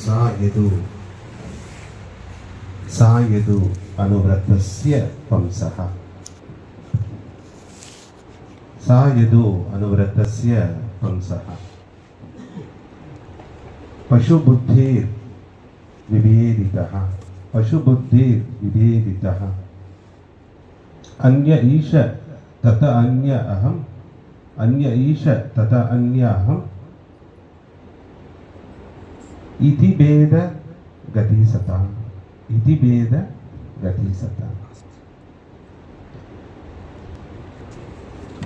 सा यदु अनुव्रतस्य वंशः सा यदु अनुव्रतस्य वंशः पशुबुद्धिर्विभेदितः अन्य ईश तत अन्य अहम् अन्य ईश तत अन्य अहम् इति भेद गति सता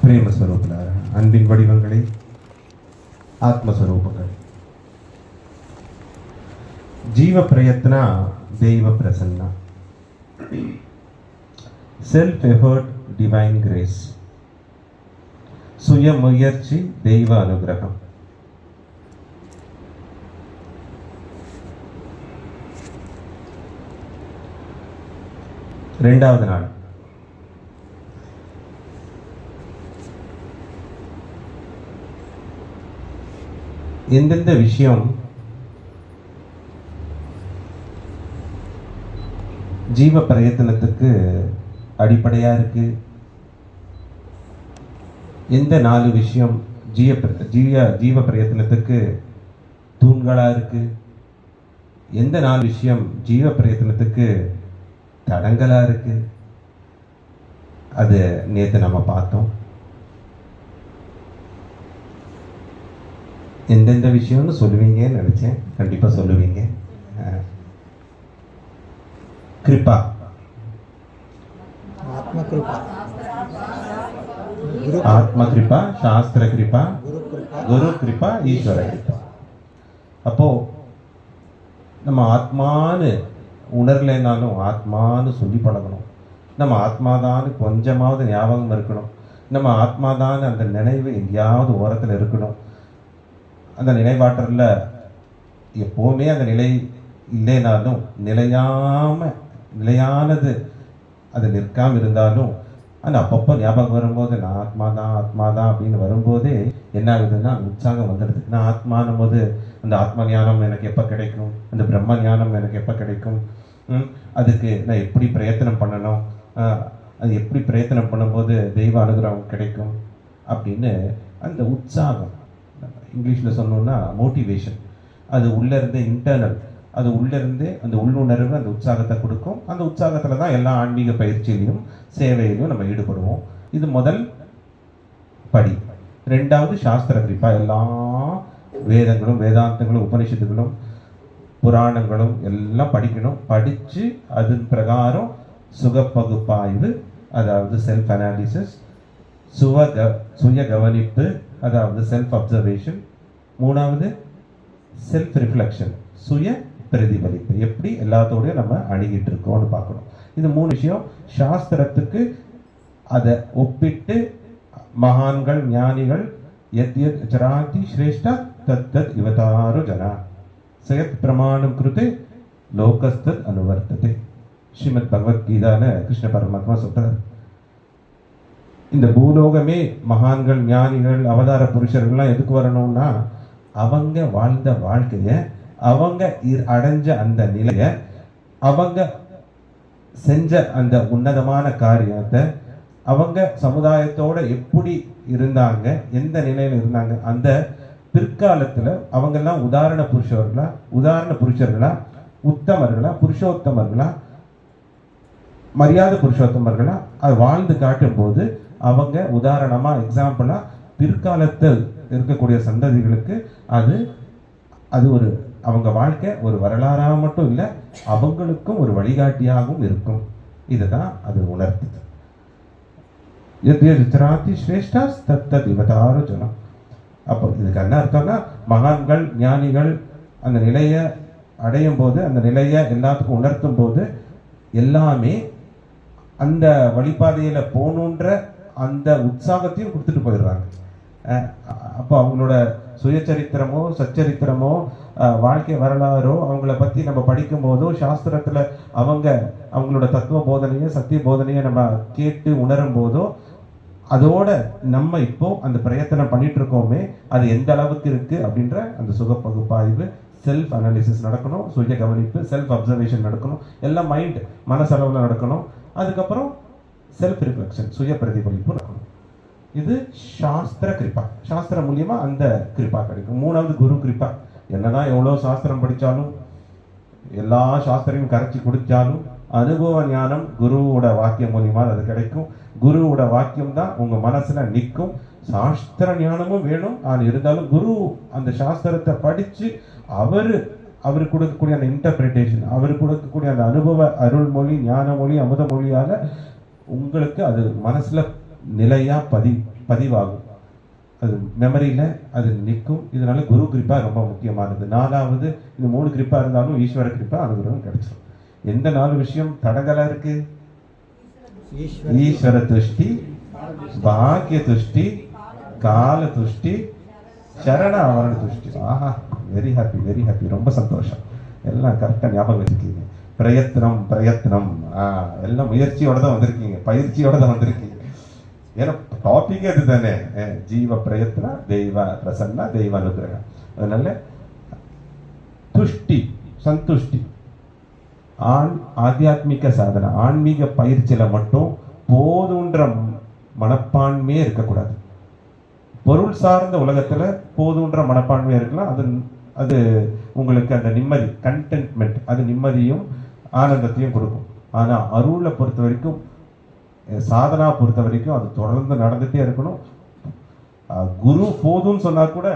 பிரேம ஸ்வரூபங்களே, அன்பின் வடிவங்களே, ஆத்மஸ்வரூபங்களே, ஜீவ பிரயத்ன தெய்வ Prasanna, self effort divine grace, சுய முயற்சி தெய்வ அனுகிரகம். இரண்டாவது நாள் எந்தெந்த விஷயம் ஜீவ பிரயத்தனத்துக்கு அடிப்படையா இருக்கு, எந்த 4 விஷயம் ஜீவ பிரயத்தனத்துக்கு தூண்களா இருக்கு, எந்த 4 விஷயம் ஜீவ பிரயத்தனத்துக்கு தடங்களா இருக்கு, அது நேத்து நம்ம பார்த்தோம். எந்தெந்த விஷயம்னு சொல்லுவீங்கன்னு நினைச்சேன், கண்டிப்பா சொல்லுவீங்க. கிருபா, ஆத்ம கிருபா, சாஸ்திர கிருபா, குரு கிருபா, ஈஸ்வர கிருபா. அப்போ நம்ம ஆத்மான்னு உணரலைனாலும் ஆத்மான்னு சொல்லி பழகணும். நம்ம ஆத்மாதான் கொஞ்சமாவது ஞாபகம் இருக்கணும். நம்ம ஆத்மாதான் அந்த நினைவு எங்கேயாவது ஓரத்தில் இருக்கணும். அந்த நினைவாற்றல எப்போவுமே அந்த நிலை இல்லைனாலும் நிலையானது அது நிற்காம இருந்தாலும் அந்த அப்பப்போ ஞாபகம் வரும்போது நான் ஆத்மாதான் அப்படின்னு வரும்போதே என்ன ஆகுதுன்னா உற்சாகம் வந்துடுது. நான் ஆத்மானும் போது அந்த ஆத்ம ஞானம் எனக்கு எப்போ கிடைக்கும், அந்த பிரம்ம ஞானம் எனக்கு எப்போ கிடைக்கும், அதுக்கு நான் எப்படி பிரயத்தனம் பண்ணணும், அது எப்படி பிரயத்தனம் பண்ணும்போது தெய்வ அனுகிரகம் கிடைக்கும் அப்படின்னு அந்த உற்சாகம், இங்கிலீஷில் சொன்னோம்னா மோட்டிவேஷன், அது உள்ளேருந்தே இன்டர்னல், அது உள்ளேருந்தே அந்த உள்ளுணர்வு அந்த உற்சாகத்தை கொடுக்கும். அந்த உற்சாகத்தில் தான் எல்லா ஆன்மீக பயிற்சியிலையும் சேவையிலையும் நம்ம ஈடுபடுவோம். இது முதல் படி. ரெண்டாவது சாஸ்திர கிருபா, எல்லா வேதங்களும் வேதாந்தங்களும் உபனிஷத்துகளும் புராணங்களும் எல்லாம் படிக்கணும். படித்து அதன் பிரகாரம் சுகப்பகுப்பாய்வு, அதாவது செல்ஃப் அனாலிசிஸ், சுய கவனிப்பு, அதாவது செல்ஃப் அப்சர்வேஷன். மூணாவது செல்ஃப் ரிஃப்ளெக்ஷன், சுய பிரதிபலிப்பு, எப்படி எல்லாத்தோடையும் நம்ம அணுகிட்டு இருக்கோம்னு பார்க்கணும். இது 3 விஷயம் சாஸ்திரத்துக்கு அதை ஒப்பிட்டு மகான்கள் ஞானிகள் யத் யத் சராதி ஸ்ரேஷ்டா தத் தத் யுவதாரு ஜனா சயத் பிரமாணம் கிருதே லோகஸ்தத் அனுவர்த்ததே. ஸ்ரீமத் பகவத்கீதால கிருஷ்ண பரமாத்மா சொல்றார், இந்த பூலோகமே மகான்கள் ஞானிகள் அவதார புருஷர்கள்லாம் எதுக்கு வரணும்னா அவங்க வாழ்ந்த வாழ்க்கைய, அவங்க அடைஞ்ச அந்த நிலைய, அவங்க செஞ்ச அந்த உன்னதமான காரியத்தை, அவங்க சமுதாயத்தோட எப்படி இருந்தாங்க, எந்த நிலையில இருந்தாங்க, அந்த பிற்காலத்துல அவங்கெல்லாம் உதாரண புருஷர்களா, உத்தமர்களா, புருஷோத்தமர்களா, மரியாதை புருஷோத்தமர்களா அது வாழ்ந்து காட்டும் போது அவங்க உதாரணமா எக்ஸாம்பிளா பிற்காலத்தில் இருக்கக்கூடிய சந்ததிகளுக்கு அது ஒரு அவங்க வாழ்க்கை ஒரு வரலாறாக மட்டும் இல்லை, அவங்களுக்கும் ஒரு வழிகாட்டியாகவும் இருக்கும். இதுதான் அது உணர்த்துது. ஸ்ரேஷ்டா தத்தத் யுவதாரு ஜனம். அப்போ இதுக்கு என்ன அர்த்தம்னா மகான்கள் ஞானிகள் அந்த நிலையை அடையும் போது, அந்த நிலையை எல்லாத்துக்கும் உணர்த்தும் போது எல்லாமே அந்த வழிபாதையில போகணுன்ற அந்த உற்சாகத்தையும் கொடுத்துட்டு போயிடுறாங்க. அப்போ அவங்களோட சுயச்சரித்திரமோ சச்சரித்திரமோ வாழ்க்கை வரலாறோ அவங்கள பற்றி நம்ம படிக்கும் போதோ சாஸ்திரத்தில் அவங்களோட தத்துவ போதனையை சத்திய போதனையை நம்ம கேட்டு உணரும் போதோ அதோட நம்ம இப்போ அந்த பிரயத்தனம் பண்ணிட்டு இருக்கோமே அது எந்த அளவுக்கு இருக்கு அப்படின்ற அந்த சுக பகுப்பாய்வு செல்ஃப் அனாலிசிஸ் நடக்கணும், சுய கவனிப்பு, செல்ஃப் அப்சர்வேஷன் நடக்கணும், எல்லாம் மைண்ட் மனசளவில் நடக்கணும். அதுக்கப்புறம் செல்ஃப் ரிஃப்ளெக்ஷன், சுய பிரதிபலிப்பு நடக்கணும். இது சாஸ்திர கிருப்பா, சாஸ்திரம் மூலியமா அந்த கிருப்பா கிடைக்கும். மூணாவது குரு கிருப்பா. என்னதான் எவ்வளோ சாஸ்திரம் படித்தாலும், எல்லா சாஸ்திரையும் கரைச்சி குடித்தாலும், அனுபவ ஞானம் குருவோட வாக்கியம் மூலியமா அது கிடைக்கும். குருவோட வாக்கியம் தான் உங்க மனசுல நிற்கும். சாஸ்திர ஞானமும் வேணும், ஆனால் இருந்தாலும் குரு அந்த சாஸ்திரத்தை படிச்சு அவரு கொடுக்கக்கூடிய அந்த இன்டர்பிரிட்டேஷன், அவர் கொடுக்கக்கூடிய அந்த அனுபவ அருள்மொழி, ஞான மொழி, அமுத மொழியால உங்களுக்கு அது மனசுல நிலையா பதிவாகும். அது மெமரியில அது நிற்கும். இதனால குரு கிருப்பா ரொம்ப முக்கியமானது. நாலாவது, இந்த 3 கிருப்பா இருந்தாலும் ஈஸ்வர கிருப்பா அனுகிரகம் கிடைச்சிடும். எந்த 4 விஷயம் தடங்கலா இருக்கு? ஈஸ்வர துஷ்டி, பாக்கிய துஷ்டி, கால துஷ்டி, சரண ஆவரண துஷ்டி. ஆஹா, வெரி ஹாப்பி, வெரி ஹாப்பி, ரொம்ப சந்தோஷம். எல்லாம் கரெக்டாக ஞாபகம் வச்சிருக்கீங்க. பிரயத்னம் பிரயத்னம், எல்லாம் முயற்சியோட தான் வந்திருக்கீங்க, பயிற்சியோட தான் வந்திருக்கீங்க. ஏன்னா டாபிக் அது தானே, ஜீவ பிரயத்ன தெய்வ பிரசன்னா தெய்வ அனுகிரகம். அதனால துஷ்டி, சந்துஷ்டி, ஆத்தியாத்மிக சாதனை, ஆன்மீக பயிற்சியில மட்டும் போதுன்ற மனப்பான்மையே இருக்கக்கூடாது. பொருள் சார்ந்த உலகத்துல போதுன்ற மனப்பான்மையா இருக்கலாம். அது உங்களுக்கு அந்த நிம்மதி, கண்டென்ட்மெண்ட், அது நிம்மதியும் ஆனந்தத்தையும் கொடுக்கும். ஆனா அருளை பொறுத்த வரைக்கும், சாதனா பொறுத்த வரைக்கும் அது தொடர்ந்து நடந்துட்டே இருக்கணும். குரு போதும்னு சொன்னா கூட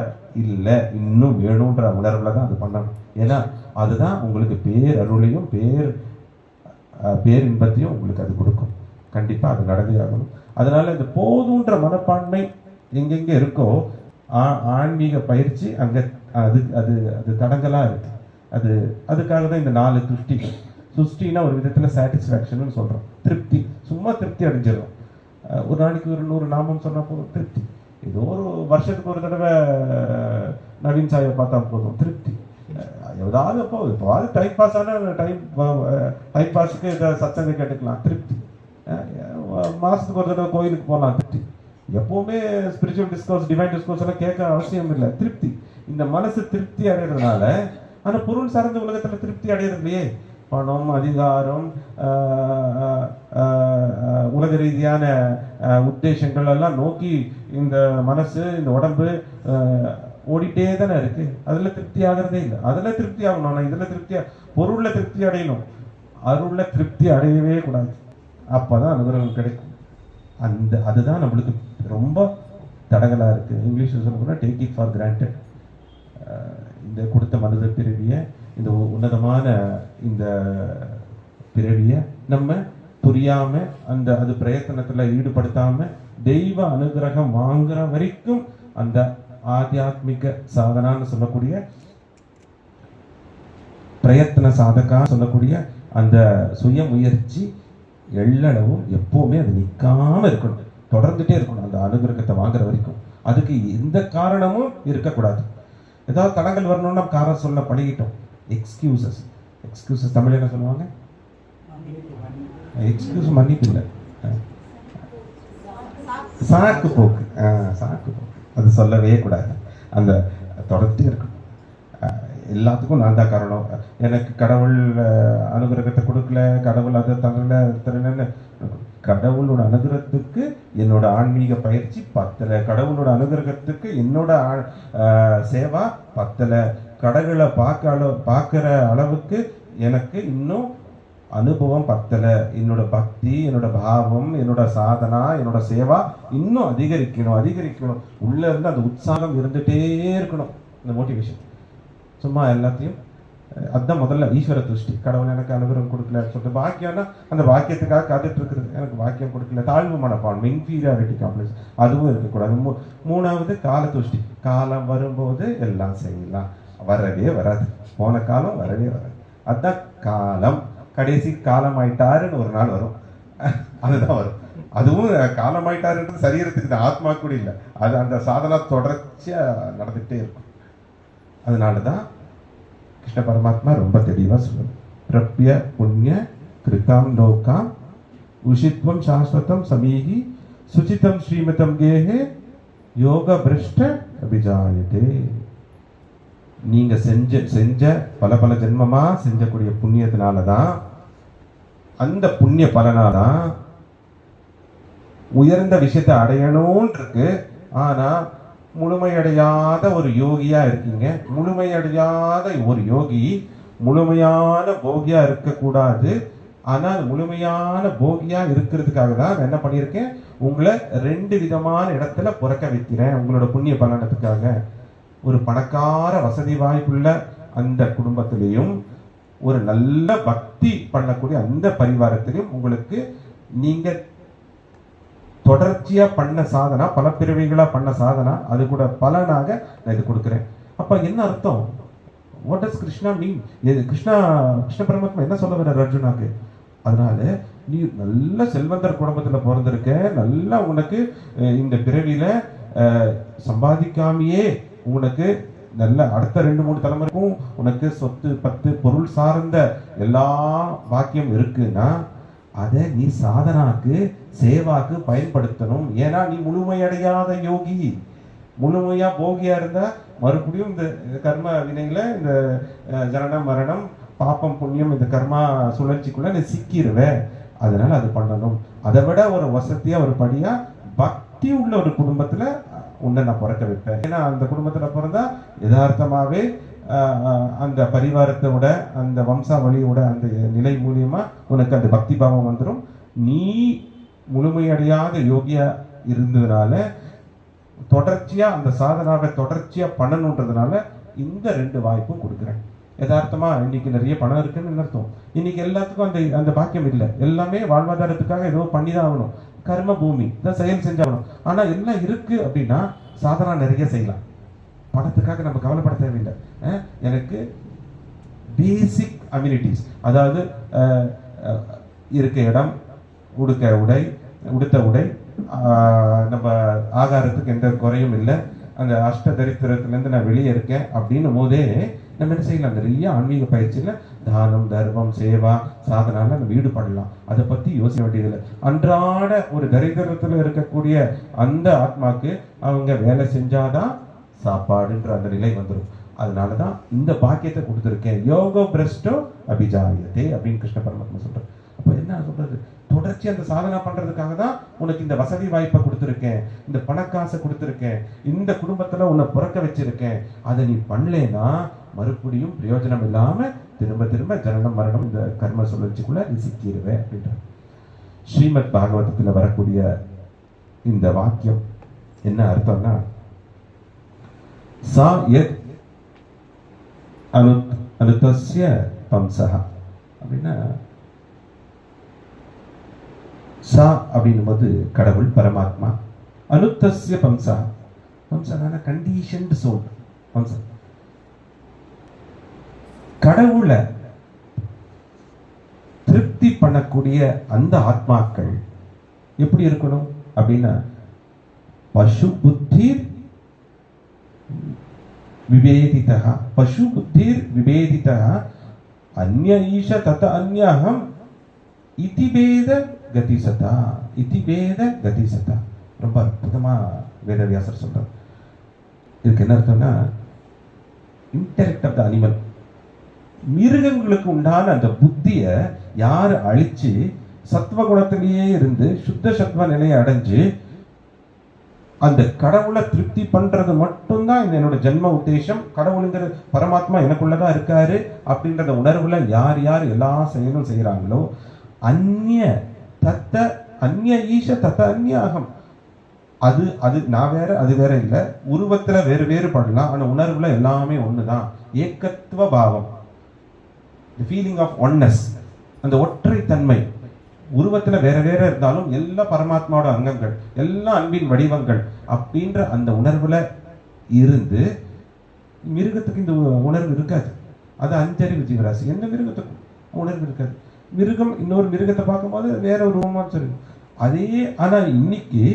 இல்லை, இன்னும் வேணும்ன்ற உணர்வுல தான் அது பண்ணணும். ஏன்னா அதுதான் உங்களுக்கு பேர் அருளையும் பேரின்பத்தையும் உங்களுக்கு அது கொடுக்கும். கண்டிப்பா அது நடந்தே ஆகணும். அதனால இந்த போதுன்ற மனப்பான்மை எங்கெங்க இருக்கோ ஆன்மீக பயிற்சி அங்க அது அது அது தடங்கலா இருக்கு. அதுக்காக தான் இந்த 4 துஷ்டிகள். துஷ்டினா ஒரு விதத்துல சாட்டிஸ்ஃபேக்ஷன் சொல்றோம், திருப்தி. சும்மா திருப்தி அடைஞ்சிடும். ஒரு நாளைக்கு ஒரு 100 நாமம் சொன்னா போதும், திருப்தி. ஏதோ ஒரு வருஷத்துக்கு ஒரு தடவை நவீன் சாயை பார்த்தா போதும், திருப்தி. ஏதாவது இப்போது டைம் பாஸ் ஆன டைம் பாஸுக்கு சத்சங்க கேட்டுக்கலாம், திருப்தி. மாசத்துக்கு ஒரு தடவை கோயிலுக்கு போகலாம், திருப்தி. எப்பவுமே ஸ்பிரிச்சுவல் டிஸ்கோர்ஸ், டிவைன் டிஸ்கோர்ஸ் எல்லாம் கேட்க அவசியம் இல்லை, திருப்தி. இந்த மனசு திருப்தி அடைகிறதுனால, ஆனா பொருள் சார்ந்த உலகத்துல திருப்தி அடைகிறது இல்லையே. பணம், அதிகாரம், உலக ரீதியான உத்தேசங்கள் எல்லாம் நோக்கி இந்த மனசு, இந்த உடம்பு ஓடிட்டே தானே இருக்கு. அதுல திருப்தி ஆகிறதே இல்லை. அதுல திருப்தி ஆகணும், இதுல திருப்தியா, பொருள்ல திருப்தி அடையணும், அருள்ல திருப்தி அடையவே கூடாது. அப்பதான் அனுகிரகம் கிடைக்கும். அதுதான் நம்மளுக்கு ரொம்ப தடங்கலா இருக்கு. இங்கிலீஷ்ல சொல்லணும்னா டேக் இட் ஃபார் கிராண்டட். இந்த கொடுத்த மனித பிறவியை, இந்த உன்னதமான இந்த பிறவியை நம்ம புரியாம அது பிரயத்தனத்துல ஈடுபடுத்தாம தெய்வ அனுகிரகம் வாங்குற வரைக்கும் அந்த ஆத்தியாத்மிக சாதனான்னு சொல்லக்கூடிய பிரயத்தன சாதகா சொல்லக்கூடிய அந்த சுய முயற்சி எள்ளளவும் எப்பவுமே அது நிற்காம இருக்கணும், தொடர்ந்துட்டே இருக்கணும் அந்த அனுகிரகத்தை வாங்குற வரைக்கும். அதுக்கு எந்த காரணமும் இருக்கக்கூடாது. ஏதாவது தடங்கள் வரணும்னா காரணம் சொல்ல பழகிட்டோம். எக்ஸ்கியூசஸ் தமிழ் என்ன சொல்லுவாங்க? எக்ஸ்கியூஸ் மன்னிப்பு இல்லை, சாக்கு போக்கு. சாக்கு போக்கு அது சொல்லவே கூடாது. அந்த தொடர்ந்து இருக்கணும். எல்லாத்துக்கும் நான் தான் காரணம், எனக்கு கடவுள் அனுகிரகத்தை கொடுக்கல, கடவுள் அதை தரலன்னு. கடவுளோட அனுகிரகத்துக்கு என்னோட ஆன்மீக பயிற்சி பத்தலை, கடவுளோட அனுகிரகத்துக்கு என்னோட சேவா பத்தலை, கடவுளை பார்க்குற அளவுக்கு எனக்கு இன்னும் அனுபவம் பத்தலை, என்னோட பக்தி, என்னோட பாவம், என்னோட சாதனா, என்னோட சேவா இன்னும் அதிகரிக்கணும். உள்ள இருந்து அந்த உற்சாகம் இருந்துட்டே இருக்கணும், இந்த மோட்டிவேஷன். சும்மா எல்லாத்தையும் அதுதான் முதல்ல ஈஸ்வர துஷ்டி. கடவுள் எனக்கு அனுகிரகம் கொடுக்கல சொல்லிட்டு பாக்கியம்னா அந்த பாக்கியத்துக்காக காத்துட்டு இருக்கிறது, எனக்கு பாக்கியம் கொடுக்கல, தாழ்வு மனப்பான்மை, இன்ஃபீரியாரிட்டி காம்ப்ளெக்ஸ், அதுவும் இருக்கக்கூடாது. மூணாவது கால துஷ்டி. காலம் வரும்போது எல்லாம் செய்யலாம், வரவே வராது, போன காலம் வரவே வராது. அதுதான் காலம். கடைசி காலம் ஆயிட்டாருன்னு ஒரு நாள் வரும், அதுதான் வரும். அதுவும் காலம் ஆயிட்டாருன்றது சரீரத்துக்கு தான், ஆத்மா கூட இல்லை. அது அந்த சாதனா தொடர்ச்சியா நடந்துகிட்டே இருக்கும். அதனாலதான் கிருஷ்ண பரமாத்மா ரொம்ப தெளிவா சொல்லுது, பிரப்ய புண்ணிய கிருத்தாம் லோகாம் உஷித்வம் சாஸ்வதம் சமீகி சுச்சிதம் ஸ்ரீமதம் கேஹே யோக பிரஷ்ட அபிஜாயதே. நீங்க செஞ்ச பல பல ஜென்மமா செஞ்சக்கூடிய புண்ணியத்தினால தான், அந்த புண்ணிய பலனாதான் உயர்ந்த விஷயத்தை அடையணும்னு இருக்கு. ஆனா முழுமையடையாத ஒரு யோகியா இருக்கீங்க. முழுமையடையாத ஒரு யோகி முழுமையான போகியா இருக்கக்கூடாது. ஆனால் முழுமையான போகியா இருக்கிறதுக்காக தான் நான் என்ன பண்ணியிருக்கேன், உங்களை 2 விதமான இடத்துல பிறக்க வைக்கிறேன். உங்களோட புண்ணிய பலனத்துக்காக. ஒரு பணக்கார வசதி வாய்ப்புள்ள அந்த குடும்பத்திலையும், ஒரு நல்ல பக்தி பண்ணக்கூடிய அந்த பரிவாரத்திலையும் உங்களுக்கு நீங்க தொடர்ச்சியா பண்ண சாதனா, பல பிறவிகளா பண்ண சாதனா, அது கூட பலனாக நான் இது கொடுக்கிறேன். அப்ப என்ன அர்த்தம்? வாட் டஸ் கிருஷ்ணா மீன்? கிருஷ்ண பரமாத்மா என்ன சொல்ல வர்றார் அர்ஜுனாக்கு? அதனால நீ நல்ல செல்வந்தர் குடும்பத்துல பிறந்திருக்க, நல்லா உனக்கு இந்த பிறவியில சம்பாதிக்காமையே உனக்கு நல்ல அடுத்த 2-3 தலைமுறைக்கும் உனக்கு சொத்து பத்து பொருள் சார்ந்த எல்லா பாக்கியம் இருக்குன்னா அதை நீ சாதனாக்கு சேவாக்கு பயன்படுத்தணும். ஏன்னா நீ முழுமையடையாத யோகி. முழுமையா போகியா இருந்தா மறுபடியும் இந்த கர்ம வினையில இந்த ஜனனம் மரணம் பாப்பம் புண்ணியம் இந்த கர்மா சுழற்சிக்குள்ள நீ சிக்கிருவே. அதனால அது பண்ணணும். அதை விட ஒரு வசதியா ஒரு படியா பக்தி உள்ள ஒரு குடும்பத்துல உன்னை நான் பிறக்க வைப்பேன். ஏன்னா அந்த குடும்பத்துல பிறந்தா யதார்த்தமாவே அந்த பரிவாரத்தோட அந்த வம்சாவளியோட அந்த நிலை மூலியமா உனக்கு அந்த பக்தி பாவம் வந்துடும். நீ முழுமையடையாத யோகியா இருந்ததுனால தொடர்ச்சியா அந்த சாதனாவை தொடர்ச்சியா பண்ணணுன்றதுனால இந்த 2 வாய்ப்பும் கொடுக்குறேன். யதார்த்தமா இன்னைக்கு நிறைய பணம் இருக்குன்னு அர்த்தம். இன்னைக்கு எல்லாத்துக்கும் அந்த பாக்கியம் இல்லை. எல்லாமே வாழ்வாதாரத்துக்காக ஏதோ பண்ணிதான் ஆகணும். கர்ம பூமி தான் செயல் செஞ்சாகணும். ஆனா எல்லாம் இருக்கு அப்படின்னா சாதனா நிறைய செய்யலாம். பணத்துக்காக நம்ம கவலைப்பட தேவையில்லை. எனக்கு பேசிக் அம்யூனிட்டிஸ், அதாவது இருக்க இடம், உடுத்த உடை, நம்ம ஆகாரத்துக்கு எந்த குறையும் இல்லை, அந்த அஷ்ட தரித்திரத்திலேருந்து நான் வெளியே இருக்கேன் அப்படின்னும் போதே நம்ம என்ன செய்யலாம்? நிறைய ஆன்மீக பயிற்சியில தானம் தர்மம் சேவா சாதனால நம்ம ஈடுபடலாம். அதை பத்தி யோசிக்க வேண்டியதில்லை. அன்றாட ஒரு தரித்திரத்துல இருக்கக்கூடிய அந்த ஆத்மாக்கு அவங்க வேலை செஞ்சாதான் சாப்பாடுன்ற அந்த நிலை வந்துடும். அதனாலதான் இந்த பாக்கியத்தை கொடுத்துருக்கேன். யோகோ பிரஷ்டோ அபிஜாயதே அப்படின்னு கிருஷ்ண பரமாத்மா சொல்றாரு. அப்ப என்ன சொல்றது? தொடர்ச்சி அந்த சாதனை பண்றதுக்காக தான் உனக்கு இந்த வசதி வாய்ப்பை கொடுத்துருக்கேன், இந்த பணக்காசை கொடுத்துருக்கேன், இந்த குடும்பத்துல உன்னை பிறக்க வச்சிருக்கேன். அதை நீ பண்ணலேன்னா மறுபடியும் பிரயோஜனம் இல்லாம திரும்ப திரும்ப ஜனனம் மரணம் இந்த கர்ம சுழற்சிக்குள்ள நீ சிக்கிடுவேன் அப்படின்ற ஸ்ரீமத் பாகவதத்துல வரக்கூடிய இந்த வாக்கியம் என்ன அர்த்தம்னா, சா யத் அனுதஸ்ய பம்சஹ அப்படின்னா, சா அப்படின்னும் போது கடவுள் பரமாத்மா, அனுத்தஸ்ய பம்சா, பம்சனா கண்டிஷன்டு சோல். பம்சா கடவுளை திருப்தி பண்ணக்கூடிய அந்த ஆத்மாக்கள் எப்படி இருக்கணும் அப்படின்னா, பசு புத்திர் விவேதிதா, பசு புத்திர் விவேதிதா, அந்ய ஈஷ தத அந்யஹம் இதிபேத கதிசதா, இதிபேத கதிசதா. ரொம்ப அற்புதமா வேதவியாசர் சொல்றார். இதுக்கு என்ன அர்த்தம்னா, இன்டெலெக்ட் ஆஃப் த அனிமல், மிருகங்களுக்கு உண்டான அந்த புத்திய யாரு அழிச்சு சத்வகுணத்திலேயே இருந்து சுத்த சத்வ நிலையை அடைஞ்சு அந்த கடவுளை திருப்தி பண்றது மட்டும்தான் இந்த என்னோட ஜென்ம உத்தேசம். கடவுளுங்கிற பரமாத்மா எனக்குள்ளதான் இருக்காரு அப்படின்றத உணர்வுல யார் யார் எல்லா செயலும் செய்யறாங்களோ, அந்நிய தத்த அந்நிய ஈஷ தத்த அந்நியாகம், அது நான் வேற அது வேற இல்லை. உருவத்துல வேறு வேறுபடலாம், ஆனா உணர்வுல எல்லாமே ஒண்ணுதான். ஏகத்துவ பாவம், the feeling of oneness, அந்த ஒற்றை தன்மை. உருவத்துல வேற வேற இருந்தாலும் எல்லா பரமாத்மாவோட அங்கங்கள், எல்லா அன்பின் வடிவங்கள் அப்படின்ற அந்த உணர்வுல இருந்து, மிருகத்துக்கு இந்த உணர்வு இருக்காது. அது அஞ்சறிவு ஜீவராசி. எந்த மிருகத்துக்கும் உணர்வு இருக்காது. மிருகம் இன்னொரு மிருகத்தை பார்க்கும்போது வேற ஒரு உருவமா சொல்லுது அதே. ஆனா இன்னைக்கு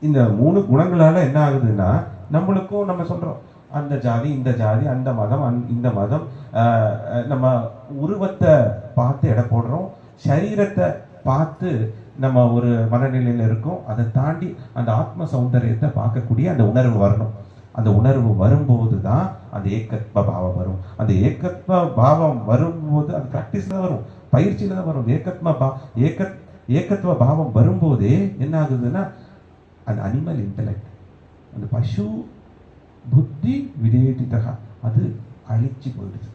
இந்த 3 குணங்களால என்ன ஆகுதுன்னா, நம்மளுக்கும் நம்ம சொல்றோம் அந்த ஜாதி இந்த ஜாதி, அந்த மதம் இந்த மதம், நம்ம உருவத்தை பார்த்து எடை போடுறோம், சரீரத்தை பார்த்து நம்ம ஒரு மனநிலையில இருக்கோம். அதை தாண்டி அந்த ஆத்ம சௌந்தரியத்தை பார்க்கக்கூடிய அந்த உணர்வு வரணும். அந்த உணர்வு வரும்போது தான் அந்த ஏகத்வ பாவம் வரும். அந்த ஏகத்வ பாவம் வரும்போது அது பிராக்டிஸ்ல தான் வரும், பயிற்சியில தான் வரும். ஏகத்வ பாவம் வரும்போதே என்ன ஆகுதுன்னா அந்த அனிமல் இன்டெலெக்ட், அந்த பசு புத்தி விதேதிதா அது அழிச்சு போயிடுது.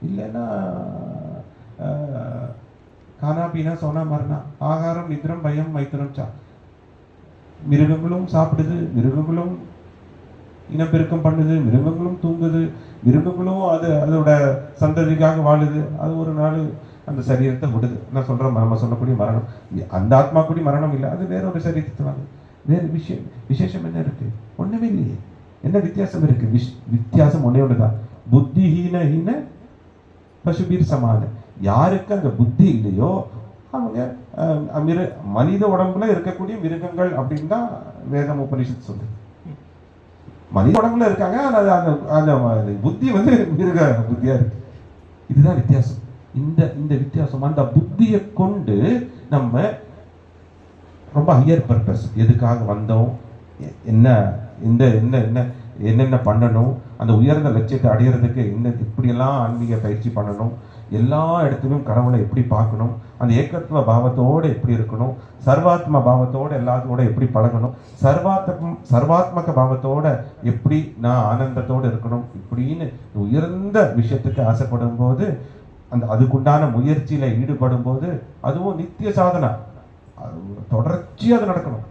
இல்லைன்னா கானா பீனா சோனா மரணா ஆகாரம் நித்திரம் பயம் மைத்திரம் சா, மிருகங்களும் சாப்பிடுது, மிருகங்களும் இனப்பெருக்கம் பண்ணுது, மிருகங்களும் தூங்குது, மிருகங்களும் அதோட சந்ததிக்காக வாழுது. அது ஒரு நாள் அந்த சரீரத்தை விடுது. நான் சொல்றேன், நம்ம சொல்லக்கூடிய மரணம், அந்த ஆத்மா கூடி மரணம் இல்லை, அது வேற ஒரு சரீரத்தை வாங்க. வேறு விசேஷம் என்ன இருக்கு? ஒண்ணுமே இல்லையே. என்ன வித்தியாசம் இருக்கு? வித்தியாசம் ஒன்னே ஒண்ணுதான், புத்திஹீன பசுபீர் சமான. யாருக்கு அந்த புத்தி இல்லையோ அவங்க மனித உடம்புல இருக்கக்கூடிய மிருகங்கள் அப்படின்னு தான் வேதம் உபனிஷத்து சொல்லுது. மனித உடம்புல இருக்காங்க, அந்த புத்தி மிருக புத்தியா இருக்கு. இதுதான் வித்தியாசம். இந்த வித்தியாசம், அந்த புத்தியை கொண்டு நம்ம ரொம்ப ஹையர் பர்பஸ், எதுக்காக வந்தோம், என்னென்ன பண்ணணும், அந்த உயர்ந்த லட்சியத்தை அடையிறதுக்கு இப்படியெல்லாம் ஆன்மீக பயிற்சி பண்ணணும், எல்லா இடத்துலையும் கடவுளை எப்படி பார்க்கணும், அந்த ஏகத்துவ பாவத்தோடு எப்படி இருக்கணும், சர்வாத்ம பாவத்தோடு எல்லாத்தோட எப்படி பழகணும், சர்வாத்மக பாவத்தோட எப்படி நான் ஆனந்தத்தோடு இருக்கணும், இப்படின்னு உயர்ந்த விஷயத்துக்கு ஆசைப்படும் போது, அதுக்குண்டான முயற்சியில ஈடுபடும் போது, அதுவும் நித்திய சாதனை, தொடர்ச்சியாக அது நடக்கணும்.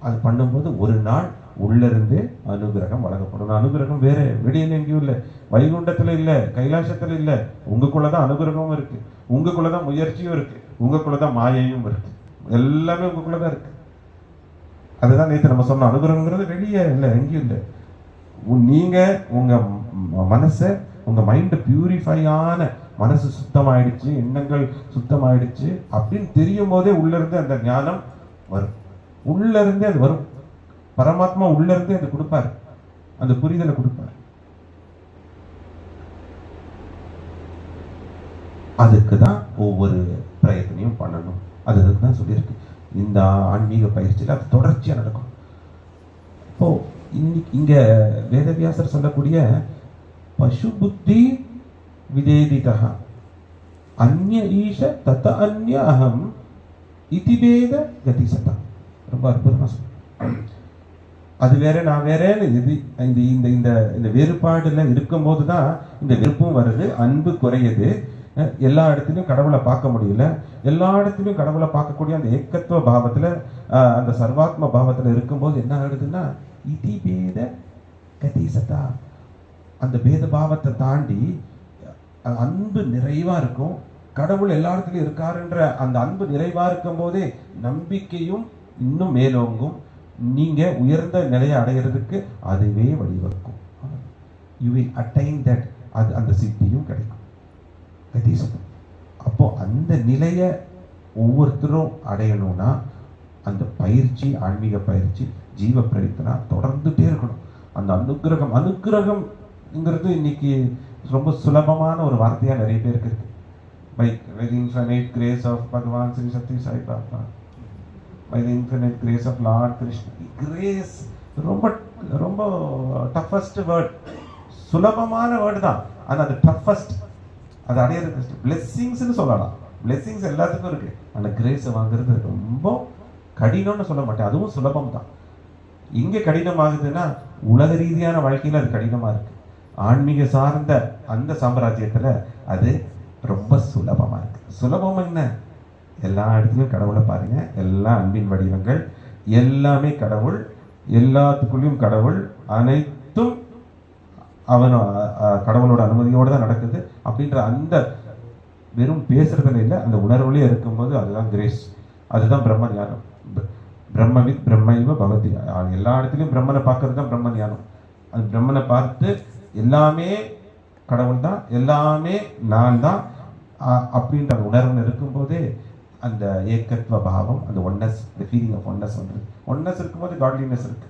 அது பண்ணும்போது ஒரு நாள் உள்ள இருந்தே அனுகிரகம் வழங்கப்படும். அனுகிரகம் வேற வெளியில எங்கேயும் இல்லை, வைகுண்டத்துல இல்லை, கைலாசத்துல இல்லை, உங்களுக்குள்ளதான் அனுகிரகமும் இருக்கு, உங்களுக்குள்ளதான் முயற்சியும் இருக்கு, உங்களுக்குள்ளதான் மாயையும் இருக்கு, எல்லாமே உங்களுக்குள்ளதான் இருக்கு. அதுதான் நேற்று நம்ம சொன்ன அனுகிரகங்கிறது வெளியே இல்லை, எங்கேயும் இல்லை. நீங்க உங்க மனசை, உங்க மைண்ட் பியூரிஃபையான மனசு சுத்தமாயிடுச்சு, எண்ணங்கள் சுத்தமாயிடுச்சு அப்படின்னு தெரியும் போதே உள்ள இருந்து அந்த ஞானம் வரும். உள்ள இருந்தே அது வரும். பரமாத்மா உள்ள இருந்தே அது கொடுப்பாரு, அந்த புரிதலை கொடுப்பாரு. அதுக்கு தான் ஒவ்வொரு பிரயத்தனையும் பண்ணணும். அதுக்கு தான் சொல்லியிருக்கு இந்த ஆன்மீக பயிற்சியில் அது தொடர்ச்சியா நடக்கும். இப்போ இன்னைக்கு இங்க வேதவியாசர் சொல்லக்கூடிய பசு புத்தி விதேதிதா அந்நிய ஈஷ தத அந்நிய அகம் இதிவேத கதிசதா. ரொம்ப அற்புதமா சொல்றேன். அது வேற நான் வேறேன்னு இந்த வேறுபாடுல இருக்கும் போதுதான் இந்த வெறுப்பும் வருது, அன்பு குறையுது. எல்லா இடத்துலையும் கடவுளை பார்க்க முடியல, எல்லா இடத்துலையும் கடவுளை பார்க்கக்கூடிய அந்த ஏகத்துவ பாவத்துல, அந்த சர்வாத்ம பாவத்துல இருக்கும்போது என்ன ஆகுதுன்னா இதிவேத கதிசதா, அந்த பேத பாவத்தை தாண்டி அன்பு நிறைவா இருக்கும். கடவுள் எல்லா இடத்துலையும் இருக்காருன்ற அந்த அன்பு நிறைவா இருக்கும் போதே நம்பிக்கையும் இன்னும் மேலோங்கும். நீங்க உயர்ந்த நிலையை அடைகிறதுக்கு அதுவே வழிவகுக்கும். யூ வில் அட்டைன் தட், அது அந்த சித்தியும் கிடைக்கும். அப்போ அந்த நிலையை ஒவ்வொருத்தரும் அடையணும்னா அந்த பயிற்சி, ஆன்மீக பயிற்சி, ஜீவ பிரயத்தனா தொடர்ந்துட்டே இருக்கணும். அந்த அனுக்கிரகம்ங்கிறது இன்னைக்கு ரொம்ப சுலபமான ஒரு வார்த்தையா நிறைய பேருக்கு இருக்கு. By the infinite grace of Bhagavan Sri Sati Sai Baba, by the infinite grace of Lord Krishna. Grace ரொம்ப ரொம்ப டஃபஸ்ட் வேர்ட், சுலபமான வேர்டு தான், ஆனால் அது டஃபஸ்ட், அது அடையிறது பிளெஸ்ஸிங்ஸ்னு சொல்லலாம். பிளெஸ்ஸிங்ஸ் எல்லாத்துக்கும் இருக்கு, ஆனால் கிரேஸை வாங்குறது ரொம்ப கடினம்னு சொல்ல மாட்டேன், அதுவும் சுலபம் தான். எங்கே கடினமாகுதுன்னா உலக ரீதியான வாழ்க்கையில் அது கடினமாக இருக்கு. ஆன்மீக சார்ந்த அந்த சாம்ராஜ்யத்தில் அது ரொம்ப சுலபமாக இருக்கு. சுலபம் என்ன? எல்லா இடத்துலையும் கடவுளை பாருங்க, எல்லா அன்பின் வடிவங்கள், எல்லாமே கடவுள், எல்லாத்துக்குள்ளேயும் கடவுள், அனைத்தும் கடவுளோட அனுமதியோடு தான் நடக்குது அப்படின்ற அந்த வெறும் பேசுறதுல இல்லை, அந்த உணர்வுலேயே இருக்கும்போது அதுதான் கிரேஸ், அதுதான் பிரம்ம ஞானம். பிரம்மவித் பிரம்மைவ பவதி. எல்லா இடத்துலையும் பிரம்மனை பார்க்கறது தான் பிரம்ம ஞானம். அது பிரம்மனை பார்த்து எல்லாமே கடவுள் தான், எல்லாமே நான் தான் அப்படின்ற உணர்வு இருக்கும்போதே அந்த ஏகத்துவ பாவம், அந்த ஒன்னஸ், ஃபீலிங் ஆஃப் ஒன்னஸ் வந்து, ஒன்னஸ் இருக்கும்போது காட்லினஸ் இருக்கு.